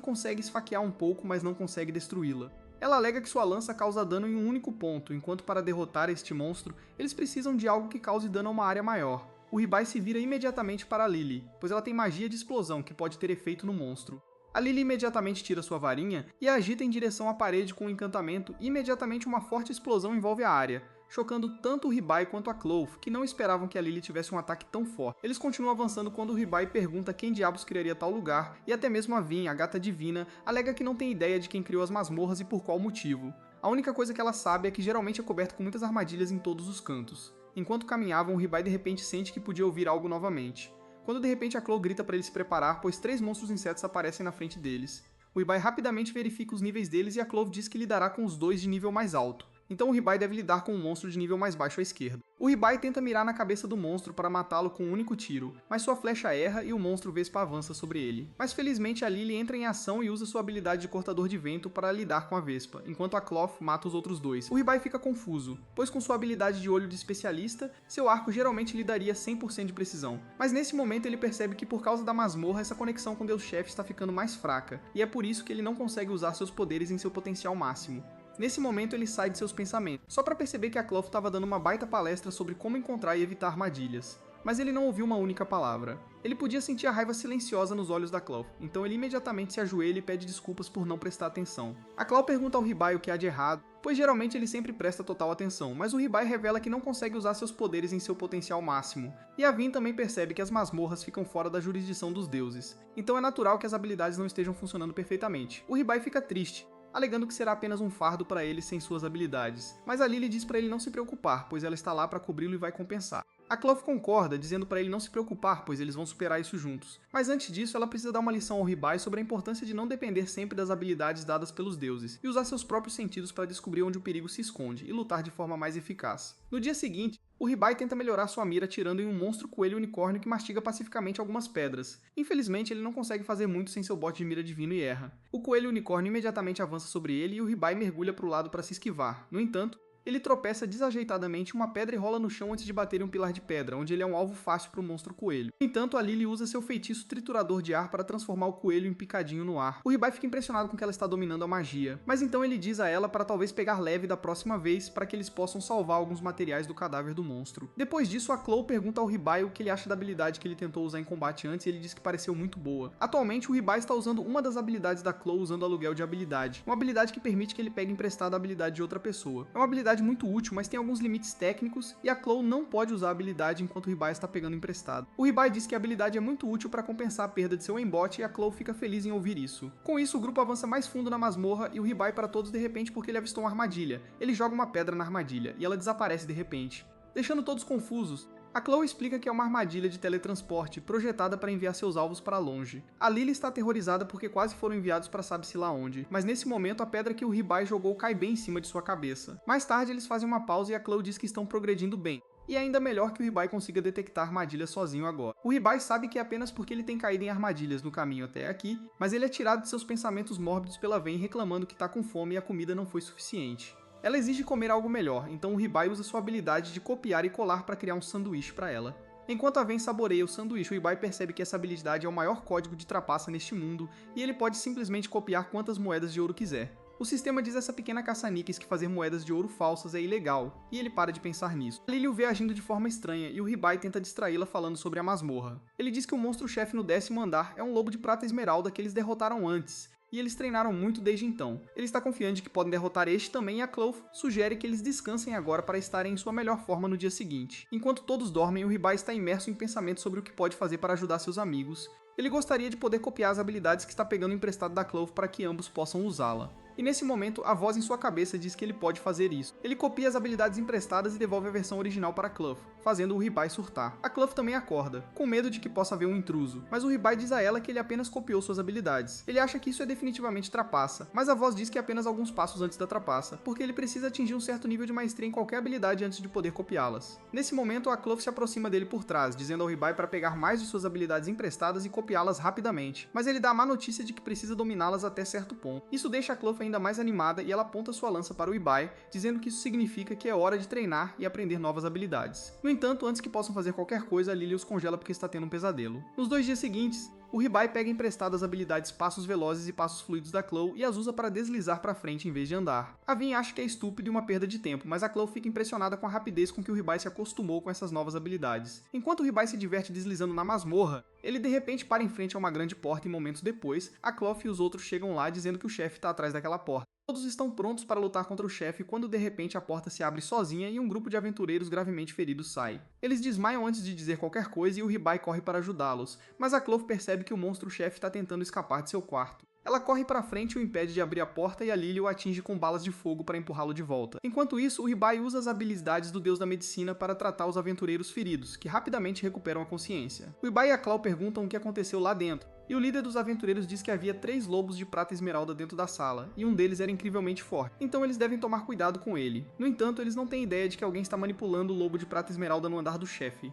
consegue esfaquear um pouco, mas não consegue destruí-la. Ela alega que sua lança causa dano em um único ponto, enquanto para derrotar este monstro, eles precisam de algo que cause dano a uma área maior. O Ribai se vira imediatamente para Lily, pois ela tem magia de explosão que pode ter efeito no monstro. A Lily imediatamente tira sua varinha e a agita em direção à parede com um encantamento e imediatamente uma forte explosão envolve a área, chocando tanto o Ribai quanto a Cloth, que não esperavam que a Lily tivesse um ataque tão forte. Eles continuam avançando quando o Ribai pergunta quem diabos criaria tal lugar, e até mesmo a Vin, a gata divina, alega que não tem ideia de quem criou as masmorras e por qual motivo. A única coisa que ela sabe é que geralmente é coberto com muitas armadilhas em todos os cantos. Enquanto caminhavam, o Ribai de repente sente que podia ouvir algo novamente. Quando de repente a Cloth grita para ele se preparar, pois 3 monstros insetos aparecem na frente deles. O Ribai rapidamente verifica os níveis deles e a Cloth diz que lidará com os 2 de nível mais alto. Então o Ribai deve lidar com um monstro de nível mais baixo à esquerda. O Ribai tenta mirar na cabeça do monstro para matá-lo com um único tiro, mas sua flecha erra e o monstro Vespa avança sobre ele. Mas felizmente a Lily entra em ação e usa sua habilidade de cortador de vento para lidar com a Vespa, enquanto a Cloth mata os outros 2. O Ribai fica confuso, pois com sua habilidade de olho de especialista, seu arco geralmente lhe daria 100% de precisão. Mas nesse momento ele percebe que por causa da masmorra essa conexão com o Deus-Chefe está ficando mais fraca, e é por isso que ele não consegue usar seus poderes em seu potencial máximo. Nesse momento ele sai de seus pensamentos, só para perceber que a Cloth estava dando uma baita palestra sobre como encontrar e evitar armadilhas. Mas ele não ouviu uma única palavra. Ele podia sentir a raiva silenciosa nos olhos da Cloth, então ele imediatamente se ajoelha e pede desculpas por não prestar atenção. A Cloth pergunta ao Ribai o que há de errado, pois geralmente ele sempre presta total atenção, mas o Ribai revela que não consegue usar seus poderes em seu potencial máximo. E a Vin também percebe que as masmorras ficam fora da jurisdição dos deuses, então é natural que as habilidades não estejam funcionando perfeitamente. O Ribai fica triste, alegando que será apenas um fardo para ele sem suas habilidades. Mas a Lily diz para ele não se preocupar, pois ela está lá para cobri-lo e vai compensar. A Clove concorda, dizendo para ele não se preocupar, pois eles vão superar isso juntos. Mas antes disso, ela precisa dar uma lição ao Ribai sobre a importância de não depender sempre das habilidades dadas pelos deuses, e usar seus próprios sentidos para descobrir onde o perigo se esconde, e lutar de forma mais eficaz. No dia seguinte, o Ribai tenta melhorar sua mira atirando em um monstro coelho unicórnio que mastiga pacificamente algumas pedras. Infelizmente, ele não consegue fazer muito sem seu bote de mira divino e erra. O coelho unicórnio imediatamente avança sobre ele e o Ribai mergulha para o lado para se esquivar. No entanto, ele tropeça desajeitadamente em uma pedra e rola no chão antes de bater em um pilar de pedra, onde ele é um alvo fácil para o monstro coelho. No entanto, a Lily usa seu feitiço triturador de ar para transformar o coelho em picadinho no ar. O Ribai fica impressionado com que ela está dominando a magia, mas então ele diz a ela para talvez pegar leve da próxima vez para que eles possam salvar alguns materiais do cadáver do monstro. Depois disso, a Chloe pergunta ao Ribai o que ele acha da habilidade que ele tentou usar em combate antes e ele diz que pareceu muito boa. Atualmente, o Ribai está usando uma das habilidades da Chloe usando aluguel de habilidade, uma habilidade que permite que ele pegue emprestado a habilidade de outra pessoa. É uma habilidade muito útil, mas tem alguns limites técnicos e a Chloe não pode usar a habilidade enquanto o Ribai está pegando emprestado. O Ribai diz que a habilidade é muito útil para compensar a perda de seu embote e a Chloe fica feliz em ouvir isso. Com isso, o grupo avança mais fundo na masmorra e o Ribai para todos de repente porque ele avistou uma armadilha. Ele joga uma pedra na armadilha e ela desaparece de repente, deixando todos confusos. A Chloe explica que é uma armadilha de teletransporte, projetada para enviar seus alvos para longe. A Lily está aterrorizada porque quase foram enviados para sabe-se lá onde, mas nesse momento a pedra que o Ribai jogou cai bem em cima de sua cabeça. Mais tarde eles fazem uma pausa e a Chloe diz que estão progredindo bem. E é ainda melhor que o Ribai consiga detectar armadilhas sozinho agora. O Ribai sabe que é apenas porque ele tem caído em armadilhas no caminho até aqui, mas ele é tirado de seus pensamentos mórbidos pela Ven reclamando que está com fome e a comida não foi suficiente. Ela exige comer algo melhor, então o Ribai usa sua habilidade de copiar e colar para criar um sanduíche para ela. Enquanto a Ven saboreia o sanduíche, o Ribai percebe que essa habilidade é o maior código de trapaça neste mundo, e ele pode simplesmente copiar quantas moedas de ouro quiser. O sistema diz a essa pequena caça-níqueis que fazer moedas de ouro falsas é ilegal, e ele para de pensar nisso. A Lily o vê agindo de forma estranha, e o Ribai tenta distraí-la falando sobre a masmorra. Ele diz que o monstro-chefe no 10º andar é um lobo de prata esmeralda que eles derrotaram antes, e eles treinaram muito desde então. Ele está confiante de que podem derrotar este também e a Chloe sugere que eles descansem agora para estarem em sua melhor forma no dia seguinte. Enquanto todos dormem, o Ribai está imerso em pensamentos sobre o que pode fazer para ajudar seus amigos. Ele gostaria de poder copiar as habilidades que está pegando emprestado da Chloe para que ambos possam usá-la. E nesse momento, a voz em sua cabeça diz que ele pode fazer isso. Ele copia as habilidades emprestadas e devolve a versão original para Chloe, fazendo o Ribai surtar. A Chloe também acorda, com medo de que possa haver um intruso, mas o Ribai diz a ela que ele apenas copiou suas habilidades. Ele acha que isso é definitivamente trapaça, mas a voz diz que é apenas alguns passos antes da trapaça, porque ele precisa atingir um certo nível de maestria em qualquer habilidade antes de poder copiá-las. Nesse momento, a Chloe se aproxima dele por trás, dizendo ao Ribai para pegar mais de suas habilidades emprestadas e copiá-las rapidamente, mas ele dá a má notícia de que precisa dominá-las até certo ponto. Isso deixa a Chloe ainda mais animada e ela aponta sua lança para o Ribai, dizendo que isso significa que é hora de treinar e aprender novas habilidades. No entanto, antes que possam fazer qualquer coisa, a Lily os congela porque está tendo um pesadelo. Nos 2 dias seguintes, o Ribai pega emprestado as habilidades passos velozes e passos fluidos da Chloe e as usa para deslizar para frente em vez de andar. A Ven acha que é estúpido e uma perda de tempo, mas a Chloe fica impressionada com a rapidez com que o Ribai se acostumou com essas novas habilidades. Enquanto o Ribai se diverte deslizando na masmorra, ele de repente para em frente a uma grande porta e momentos depois, a Chloe e os outros chegam lá dizendo que o chefe está atrás daquela porta. Todos estão prontos para lutar contra o chefe quando de repente a porta se abre sozinha e um grupo de aventureiros gravemente feridos sai. Eles desmaiam antes de dizer qualquer coisa e o Ribai corre para ajudá-los, mas a Chloe percebe que o monstro-chefe está tentando escapar de seu quarto. Ela corre para frente e o impede de abrir a porta e a Lily o atinge com balas de fogo para empurrá-lo de volta. Enquanto isso, o Ribai usa as habilidades do deus da medicina para tratar os aventureiros feridos, que rapidamente recuperam a consciência. O Ribai e a Chloe perguntam o que aconteceu lá dentro, e o líder dos aventureiros diz que havia 3 lobos de prata esmeralda dentro da sala, e um deles era incrivelmente forte, então eles devem tomar cuidado com ele. No entanto, eles não têm ideia de que alguém está manipulando o lobo de prata esmeralda no andar do chefe.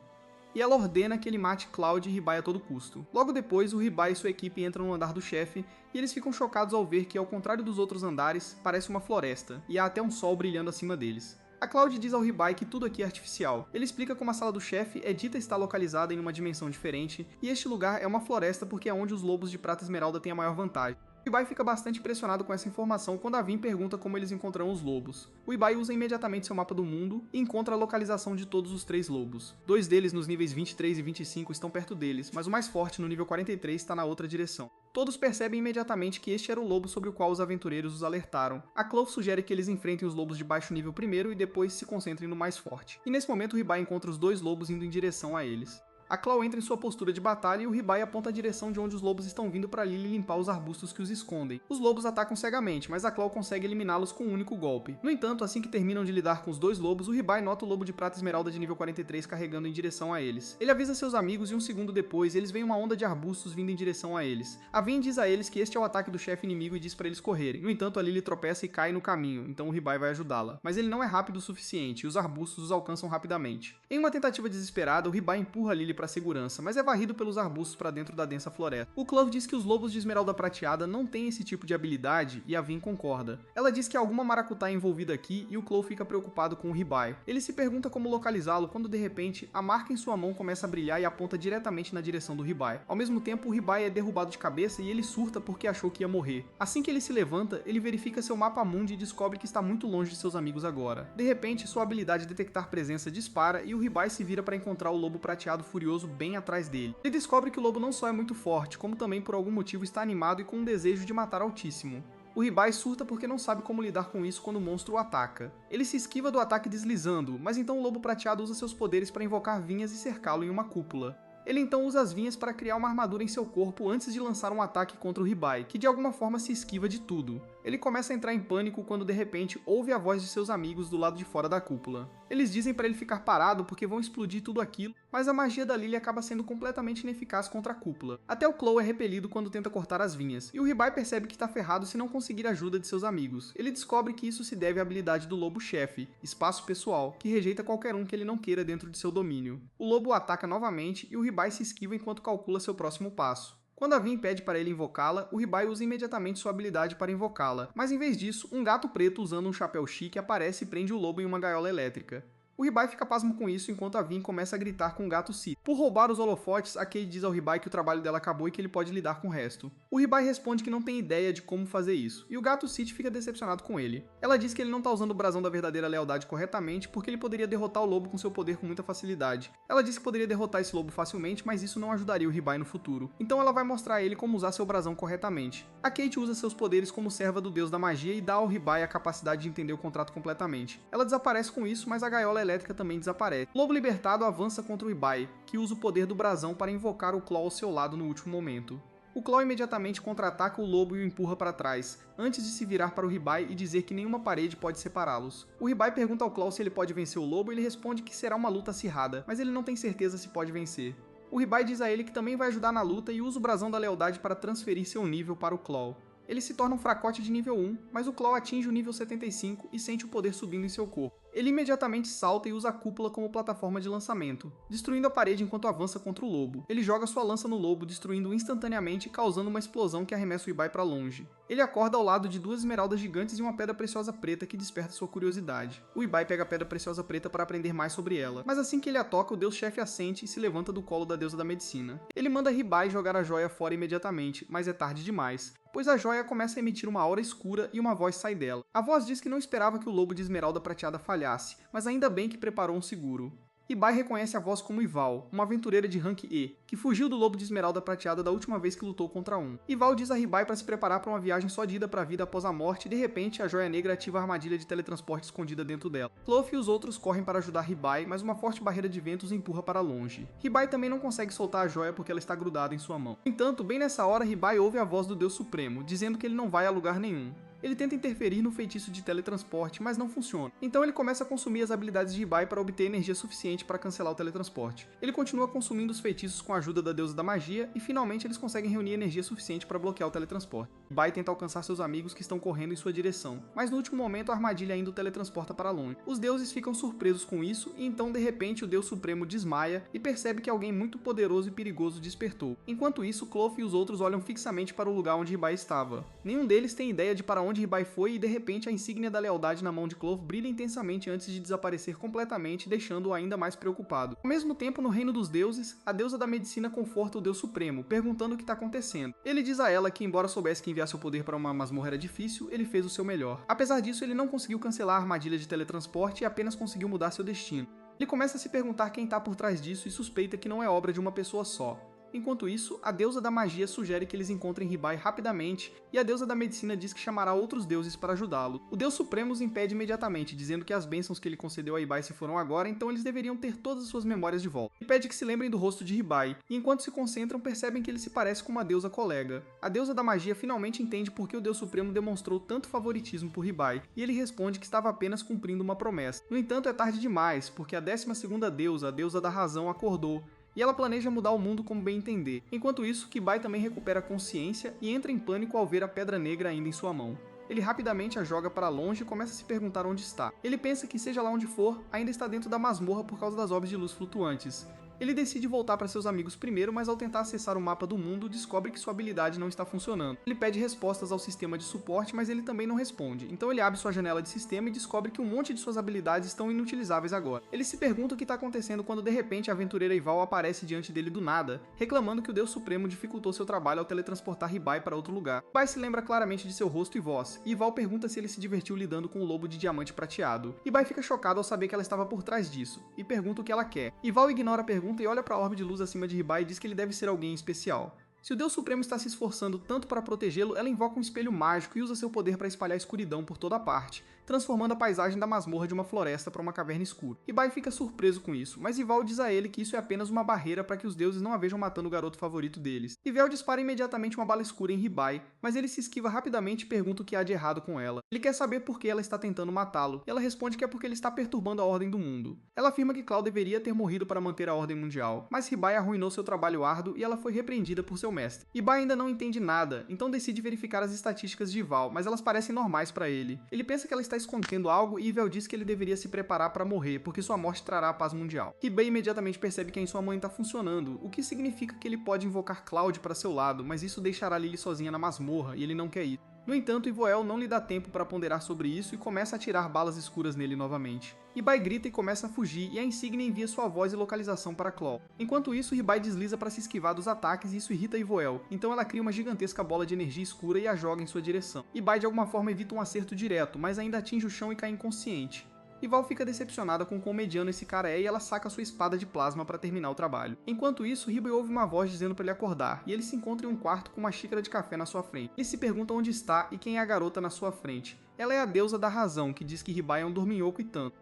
E ela ordena que ele mate Cloud e Ribai a todo custo. Logo depois, o Ribai e sua equipe entram no andar do chefe, e eles ficam chocados ao ver que, ao contrário dos outros andares, parece uma floresta, e há até um sol brilhando acima deles. A Cloud diz ao Ribai que tudo aqui é artificial. Ele explica como a sala do chefe é dita estar localizada em uma dimensão diferente, e este lugar é uma floresta porque é onde os lobos de prata esmeralda têm a maior vantagem. O Ribai fica bastante impressionado com essa informação quando a Ven pergunta como eles encontraram os lobos. O Ribai usa imediatamente seu mapa do mundo e encontra a localização de todos os 3 lobos. 2 deles nos níveis 23 e 25 estão perto deles, mas o mais forte no nível 43 está na outra direção. Todos percebem imediatamente que este era o lobo sobre o qual os aventureiros os alertaram. A Chloe sugere que eles enfrentem os lobos de baixo nível primeiro e depois se concentrem no mais forte. E nesse momento o Ribai encontra os 2 lobos indo em direção a eles. A Claw entra em sua postura de batalha e o Ribai aponta a direção de onde os lobos estão vindo para Lily limpar os arbustos que os escondem. Os lobos atacam cegamente, mas a Claw consegue eliminá-los com um único golpe. No entanto, assim que terminam de lidar com os dois lobos, o Ribai nota o lobo de prata esmeralda de nível 43 carregando em direção a eles. Ele avisa seus amigos e um segundo depois, eles veem uma onda de arbustos vindo em direção a eles. A Vayne diz a eles que este é o ataque do chefe inimigo e diz para eles correrem. No entanto, a Lily tropeça e cai no caminho, então o Ribai vai ajudá-la. Mas ele não é rápido o suficiente e os arbustos os alcançam rapidamente. Em uma tentativa desesperada, o Ribai empurra a Lily para segurança, mas é varrido pelos arbustos para dentro da densa floresta. O Clove diz que os lobos de esmeralda prateada não têm esse tipo de habilidade e a Vayne concorda. Ela diz que há alguma maracutaia envolvida aqui e o Clove fica preocupado com o Ribai. Ele se pergunta como localizá-lo quando de repente a marca em sua mão começa a brilhar e aponta diretamente na direção do Ribai. Ao mesmo tempo, o Ribai é derrubado de cabeça e ele surta porque achou que ia morrer. Assim que ele se levanta, ele verifica seu mapa mundi e descobre que está muito longe de seus amigos agora. De repente, sua habilidade de detectar presença dispara e o Ribai se vira para encontrar o lobo prateado furioso bem atrás dele. Ele descobre que o lobo não só é muito forte, como também por algum motivo está animado e com um desejo de matar altíssimo. O Ribai surta porque não sabe como lidar com isso quando o monstro o ataca. Ele se esquiva do ataque deslizando, mas então o lobo prateado usa seus poderes para invocar vinhas e cercá-lo em uma cúpula. Ele então usa as vinhas para criar uma armadura em seu corpo antes de lançar um ataque contra o Ribai, que de alguma forma se esquiva de tudo. Ele começa a entrar em pânico quando de repente ouve a voz de seus amigos do lado de fora da cúpula. Eles dizem para ele ficar parado porque vão explodir tudo aquilo, mas a magia da Lily acaba sendo completamente ineficaz contra a cúpula. Até o Claw é repelido quando tenta cortar as vinhas, e o Ribai percebe que está ferrado se não conseguir a ajuda de seus amigos. Ele descobre que isso se deve à habilidade do lobo-chefe, espaço pessoal, que rejeita qualquer um que ele não queira dentro de seu domínio. O lobo o ataca novamente e o Ribai se esquiva enquanto calcula seu próximo passo. Quando a Vayne pede para ele invocá-la, o Ribai usa imediatamente sua habilidade para invocá-la, mas em vez disso, um gato preto usando um chapéu chique aparece e prende o lobo em uma gaiola elétrica. O Ribai fica pasmo com isso enquanto a Vayne começa a gritar com o gato Cid. Por roubar os holofotes, a Cait diz ao Ribai que o trabalho dela acabou e que ele pode lidar com o resto. O Ribai responde que não tem ideia de como fazer isso, e o gato Cid fica decepcionado com ele. Ela diz que ele não está usando o brasão da verdadeira lealdade corretamente porque ele poderia derrotar o lobo com seu poder com muita facilidade. Ela diz que poderia derrotar esse lobo facilmente, mas isso não ajudaria o Ribai no futuro. Então ela vai mostrar a ele como usar seu brasão corretamente. A Cait usa seus poderes como serva do deus da magia e dá ao Ribai a capacidade de entender o contrato completamente. Ela desaparece com isso, mas a gaiola elétrica também desaparece. O lobo libertado avança contra o Ribai, que usa o poder do brasão para invocar o Claw ao seu lado no último momento. O Claw imediatamente contra-ataca o lobo e o empurra para trás, antes de se virar para o Ribai e dizer que nenhuma parede pode separá-los. O Ribai pergunta ao Claw se ele pode vencer o lobo e ele responde que será uma luta acirrada, mas ele não tem certeza se pode vencer. O Ribai diz a ele que também vai ajudar na luta e usa o brasão da lealdade para transferir seu nível para o Claw. Ele se torna um fracote de nível 1, mas o Claw atinge o nível 75 e sente o poder subindo em seu corpo. Ele imediatamente salta e usa a cúpula como plataforma de lançamento, destruindo a parede enquanto avança contra o lobo. Ele joga sua lança no lobo, destruindo-o instantaneamente e causando uma explosão que arremessa o Ribai para longe. Ele acorda ao lado de duas esmeraldas gigantes e uma pedra preciosa preta que desperta sua curiosidade. O Ribai pega a pedra preciosa preta para aprender mais sobre ela, mas assim que ele a toca, o deus-chefe assente e se levanta do colo da deusa da medicina. Ele manda Ribai jogar a joia fora imediatamente, mas é tarde demais, pois a joia começa a emitir uma aura escura e uma voz sai dela. A voz diz que não esperava que o lobo de esmeralda prateada falhasse, mas ainda bem que preparou um seguro. Ribai reconhece a voz como Ival, uma aventureira de rank E, que fugiu do lobo de esmeralda prateada da última vez que lutou contra um. Ival diz a Ribai para se preparar para uma viagem só de ida para a vida após a morte e de repente a joia negra ativa a armadilha de teletransporte escondida dentro dela. Clove e os outros correm para ajudar Ribai, mas uma forte barreira de ventos empurra para longe. Ribai também não consegue soltar a joia porque ela está grudada em sua mão. No entanto, bem nessa hora, Ribai ouve a voz do Deus Supremo, dizendo que ele não vai a lugar nenhum. Ele tenta interferir no feitiço de teletransporte, mas não funciona. Então ele começa a consumir as habilidades de Ribai para obter energia suficiente para cancelar o teletransporte. Ele continua consumindo os feitiços com a ajuda da deusa da magia e finalmente eles conseguem reunir energia suficiente para bloquear o teletransporte. Ribai tenta alcançar seus amigos que estão correndo em sua direção, mas no último momento a armadilha ainda o teletransporta para longe. Os deuses ficam surpresos com isso e então de repente o Deus Supremo desmaia e percebe que alguém muito poderoso e perigoso despertou. Enquanto isso, Clove e os outros olham fixamente para o lugar onde Ribai estava. Nenhum deles tem ideia de para onde Ribai foi e de repente a insígnia da lealdade na mão de Clove brilha intensamente antes de desaparecer completamente, deixando-o ainda mais preocupado. Ao mesmo tempo, no reino dos deuses, a deusa da medicina conforta o Deus Supremo, perguntando o que está acontecendo. Ele diz a ela que, embora soubesse que enviar seu poder para uma masmorra era difícil, ele fez o seu melhor. Apesar disso, ele não conseguiu cancelar a armadilha de teletransporte e apenas conseguiu mudar seu destino. Ele começa a se perguntar quem está por trás disso e suspeita que não é obra de uma pessoa só. Enquanto isso, a deusa da magia sugere que eles encontrem Ribai rapidamente, e a deusa da medicina diz que chamará outros deuses para ajudá-lo. O deus supremo os impede imediatamente, dizendo que as bênçãos que ele concedeu a Ibai se foram agora, então eles deveriam ter todas as suas memórias de volta. E pede que se lembrem do rosto de Ribai, e enquanto se concentram, percebem que ele se parece com uma deusa colega. A deusa da magia finalmente entende por que o deus supremo demonstrou tanto favoritismo por Ribai, e ele responde que estava apenas cumprindo uma promessa. No entanto, é tarde demais, porque a 12ª deusa, a deusa da razão, acordou, e ela planeja mudar o mundo como bem entender. Enquanto isso, Kibai também recupera a consciência e entra em pânico ao ver a Pedra Negra ainda em sua mão. Ele rapidamente a joga para longe e começa a se perguntar onde está. Ele pensa que, seja lá onde for, ainda está dentro da masmorra por causa das orbes de luz flutuantes. Ele decide voltar para seus amigos primeiro, mas ao tentar acessar o mapa do mundo, descobre que sua habilidade não está funcionando. Ele pede respostas ao sistema de suporte, mas ele também não responde. Então ele abre sua janela de sistema e descobre que um monte de suas habilidades estão inutilizáveis agora. Ele se pergunta o que está acontecendo quando de repente a aventureira Ival aparece diante dele do nada, reclamando que o Deus Supremo dificultou seu trabalho ao teletransportar Ribai para outro lugar. Ribai se lembra claramente de seu rosto e voz, e Ival pergunta se ele se divertiu lidando com o lobo de diamante prateado. Ribai fica chocado ao saber que ela estava por trás disso, e pergunta o que ela quer. Ival ignora a pergunta e olha para a orbe de luz acima de Ribai e diz que ele deve ser alguém especial. Se o Deus Supremo está se esforçando tanto para protegê-lo, ela invoca um espelho mágico e usa seu poder para espalhar escuridão por toda a parte, transformando a paisagem da masmorra de uma floresta para uma caverna escura. Ribai fica surpreso com isso, mas Ival diz a ele que isso é apenas uma barreira para que os deuses não a vejam matando o garoto favorito deles. Ivel dispara imediatamente uma bala escura em Ribai, mas ele se esquiva rapidamente e pergunta o que há de errado com ela. Ele quer saber por que ela está tentando matá-lo, e ela responde que é porque ele está perturbando a ordem do mundo. Ela afirma que Cloud deveria ter morrido para manter a ordem mundial, mas Ribai arruinou seu trabalho árduo e ela foi repreendida por seu mestre. Ribai ainda não entende nada, então decide verificar as estatísticas de Ival, mas elas parecem normais para ele. Ele pensa que ela está escondendo algo e Ivel diz que ele deveria se preparar para morrer, porque sua morte trará a paz mundial. Ribai imediatamente percebe que em sua mãe está funcionando, o que significa que ele pode invocar Cloud para seu lado, mas isso deixará Lily sozinha na masmorra e ele não quer ir. No entanto, Ivoel não lhe dá tempo para ponderar sobre isso e começa a atirar balas escuras nele novamente. Ribai grita e começa a fugir, e a insígnia envia sua voz e localização para Claw. Enquanto isso, Ribai desliza para se esquivar dos ataques e isso irrita Ivoel, então ela cria uma gigantesca bola de energia escura e a joga em sua direção. Ribai de alguma forma evita um acerto direto, mas ainda atinge o chão e cai inconsciente. Ival fica decepcionada com quão mediano esse cara é e ela saca sua espada de plasma para terminar o trabalho. Enquanto isso, Ribai ouve uma voz dizendo para ele acordar, e ele se encontra em um quarto com uma xícara de café na sua frente. Ele se pergunta onde está e quem é a garota na sua frente. Ela é a deusa da razão, que diz que Ribai é um dorminhoco e tanto.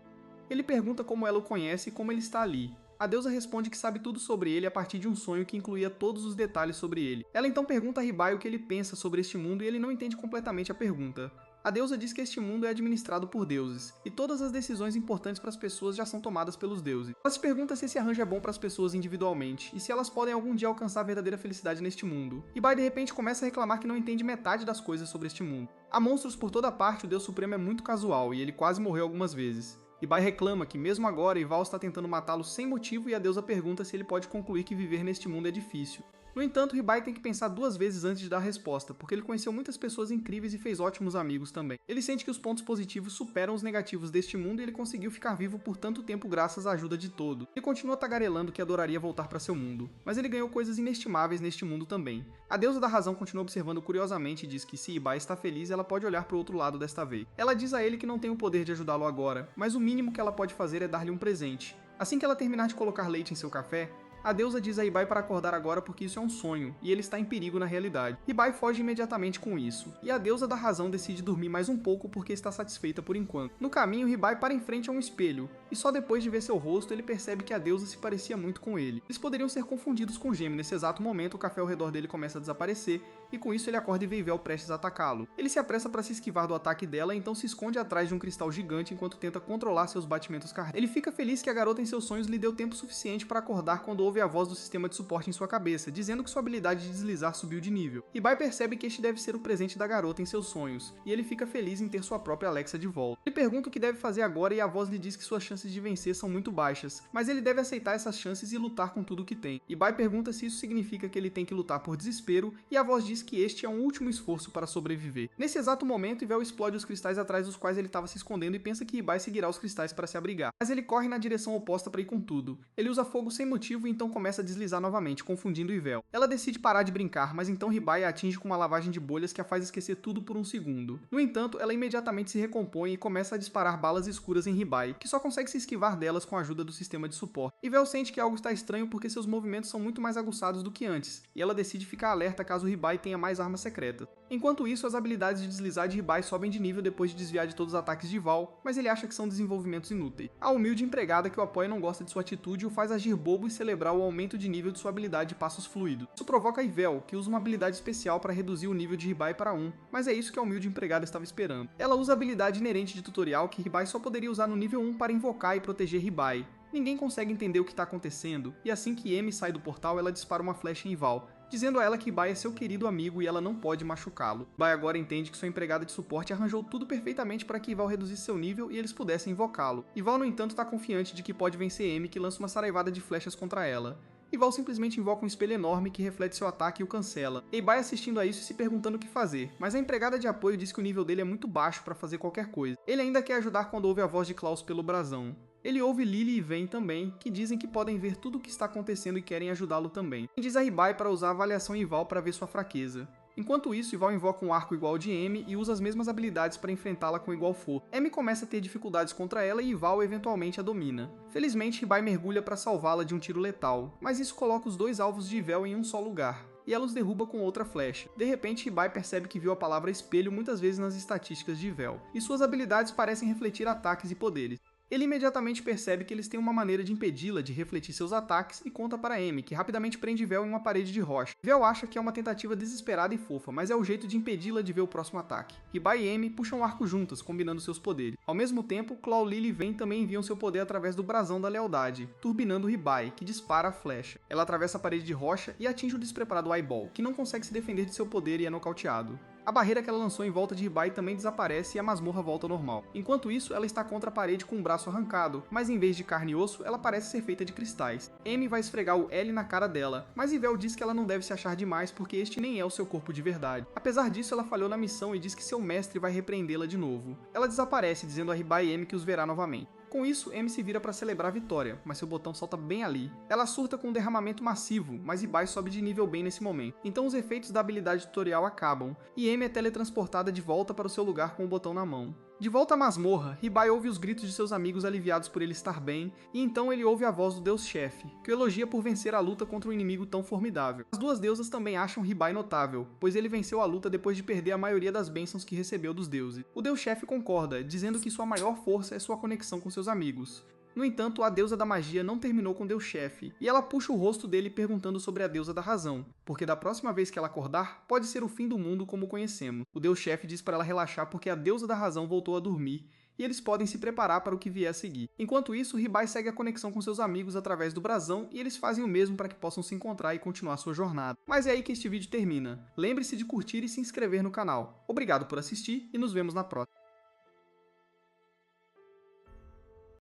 Ele pergunta como ela o conhece e como ele está ali. A deusa responde que sabe tudo sobre ele a partir de um sonho que incluía todos os detalhes sobre ele. Ela então pergunta a Ribai o que ele pensa sobre este mundo e ele não entende completamente a pergunta. A deusa diz que este mundo é administrado por deuses, e todas as decisões importantes para as pessoas já são tomadas pelos deuses. Ela se pergunta se esse arranjo é bom para as pessoas individualmente, e se elas podem algum dia alcançar a verdadeira felicidade neste mundo. Ribai de repente começa a reclamar que não entende metade das coisas sobre este mundo. Há monstros por toda parte, o Deus Supremo é muito casual, e ele quase morreu algumas vezes. Ribai reclama que mesmo agora Ival está tentando matá-lo sem motivo e a deusa pergunta se ele pode concluir que viver neste mundo é difícil. No entanto, Ribai tem que pensar 2 vezes antes de dar a resposta, porque ele conheceu muitas pessoas incríveis e fez ótimos amigos também. Ele sente que os pontos positivos superam os negativos deste mundo e ele conseguiu ficar vivo por tanto tempo graças à ajuda de todos. Ele continua tagarelando que adoraria voltar para seu mundo, mas ele ganhou coisas inestimáveis neste mundo também. A deusa da razão continua observando curiosamente e diz que se Ribai está feliz, ela pode olhar para o outro lado desta vez. Ela diz a ele que não tem o poder de ajudá-lo agora, mas o mínimo que ela pode fazer é dar-lhe um presente. Assim que ela terminar de colocar leite em seu café, a deusa diz a Ribai para acordar agora porque isso é um sonho, e ele está em perigo na realidade. Ribai foge imediatamente com isso, e a deusa da razão decide dormir mais um pouco porque está satisfeita por enquanto. No caminho, Ribai para em frente a um espelho, e só depois de ver seu rosto ele percebe que a deusa se parecia muito com ele. Eles poderiam ser confundidos com Gêmeo. Nesse exato momento, o café ao redor dele começa a desaparecer, e com isso ele acorda e vê Ivel prestes a atacá-lo. Ele se apressa para se esquivar do ataque dela, então se esconde atrás de um cristal gigante enquanto tenta controlar seus batimentos cardíacos. Ele fica feliz que a garota em seus sonhos lhe deu tempo suficiente para acordar quando ouve a voz do sistema de suporte em sua cabeça, dizendo que sua habilidade de deslizar subiu de nível. Ribai percebe que este deve ser o presente da garota em seus sonhos, e ele fica feliz em ter sua própria Alexa de volta. Ele pergunta o que deve fazer agora e a voz lhe diz que suas chances de vencer são muito baixas, mas ele deve aceitar essas chances e lutar com tudo o que tem. Ribai pergunta se isso significa que ele tem que lutar por desespero, e a voz diz que este é um último esforço para sobreviver. Nesse exato momento, Ivel explode os cristais atrás dos quais ele estava se escondendo e pensa que Ribai seguirá os cristais para se abrigar, mas ele corre na direção oposta para ir com tudo. Ele usa fogo sem motivo e então começa a deslizar novamente, confundindo Ivel. Ela decide parar de brincar, mas então Ribai a atinge com uma lavagem de bolhas que a faz esquecer tudo por um segundo. No entanto, ela imediatamente se recompõe e começa a disparar balas escuras em Ribai, que só consegue se esquivar delas com a ajuda do sistema de suporte. Yvel sente que algo está estranho porque seus movimentos são muito mais aguçados do que antes, e ela decide ficar alerta caso Ribai tenha mais armas secretas. Enquanto isso, as habilidades de deslizar de Ribai sobem de nível depois de desviar de todos os ataques de Val, mas ele acha que são desenvolvimentos inúteis. A humilde empregada que o apoia não gosta de sua atitude e o faz agir bobo e celebrar o aumento de nível de sua habilidade de passos fluidos. Isso provoca Yvel, que usa uma habilidade especial para reduzir o nível de Ribai para 1, mas é isso que a humilde empregada estava esperando. Ela usa a habilidade inerente de tutorial que Ribai só poderia usar no nível 1 para invocar e proteger Ribai. Ninguém consegue entender o que está acontecendo, e assim que Emi sai do portal, ela dispara uma flecha em Val, dizendo a ela que Ribai é seu querido amigo e ela não pode machucá-lo. Ribai agora entende que sua empregada de suporte arranjou tudo perfeitamente para que Val reduzisse seu nível e eles pudessem invocá-lo. E Val, no entanto, está confiante de que pode vencer Emi, que lança uma saraivada de flechas contra ela. E Val simplesmente invoca um espelho enorme que reflete seu ataque e o cancela. Ribai assistindo a isso e se perguntando o que fazer, mas a empregada de apoio diz que o nível dele é muito baixo para fazer qualquer coisa. Ele ainda quer ajudar quando ouve a voz de Klaus pelo brasão. Ele ouve Lily e Vayne também, que dizem que podem ver tudo o que está acontecendo e querem ajudá-lo também. E diz a Ribai para usar a avaliação em Val para ver sua fraqueza. Enquanto isso, Val invoca um arco igual ao de Emi e usa as mesmas habilidades para enfrentá-la com igual força. Emi começa a ter dificuldades contra ela e Val eventualmente a domina. Felizmente, Ribai mergulha para salvá-la de um tiro letal, mas isso coloca os dois alvos de Yvel em um só lugar, e ela os derruba com outra flecha. De repente, Ribai percebe que viu a palavra espelho muitas vezes nas estatísticas de Yvel, e suas habilidades parecem refletir ataques e poderes. Ele imediatamente percebe que eles têm uma maneira de impedi-la de refletir seus ataques e conta para Emi, que rapidamente prende Yvel em uma parede de rocha. Yvel acha que é uma tentativa desesperada e fofa, mas é o jeito de impedi-la de ver o próximo ataque. Ribai e Emi puxam o arco juntas, combinando seus poderes. Ao mesmo tempo, Claw, Lily e Vayne também enviam seu poder através do brasão da lealdade, turbinando Ribai, que dispara a flecha. Ela atravessa a parede de rocha e atinge o despreparado Eyeball, que não consegue se defender de seu poder e é nocauteado. A barreira que ela lançou em volta de Ribai também desaparece e a masmorra volta ao normal. Enquanto isso, ela está contra a parede com o braço arrancado, mas em vez de carne e osso, ela parece ser feita de cristais. Emi vai esfregar o L na cara dela, mas Yvel diz que ela não deve se achar demais porque este nem é o seu corpo de verdade. Apesar disso, ela falhou na missão e diz que seu mestre vai repreendê-la de novo. Ela desaparece, dizendo a Ribai e Emi que os verá novamente. Com isso, Emi se vira para celebrar a vitória, mas seu botão salta bem ali. Ela surta com um derramamento massivo, mas Ribai sobe de nível bem nesse momento. Então os efeitos da habilidade tutorial acabam, e Emi é teletransportada de volta para o seu lugar com o botão na mão. De volta à masmorra, Ribai ouve os gritos de seus amigos aliviados por ele estar bem, e então ele ouve a voz do deus-chefe, que o elogia por vencer a luta contra um inimigo tão formidável. As duas deusas também acham Ribai notável, pois ele venceu a luta depois de perder a maioria das bênçãos que recebeu dos deuses. O deus-chefe concorda, dizendo que sua maior força é sua conexão com seus amigos. No entanto, a deusa da magia não terminou com o deus-chefe, e ela puxa o rosto dele perguntando sobre a deusa da razão, porque da próxima vez que ela acordar, pode ser o fim do mundo como o conhecemos. O deus-chefe diz para ela relaxar porque a deusa da razão voltou a dormir, e eles podem se preparar para o que vier a seguir. Enquanto isso, Ribai segue a conexão com seus amigos através do brasão, e eles fazem o mesmo para que possam se encontrar e continuar sua jornada. Mas é aí que este vídeo termina. Lembre-se de curtir e se inscrever no canal. Obrigado por assistir, e nos vemos na próxima.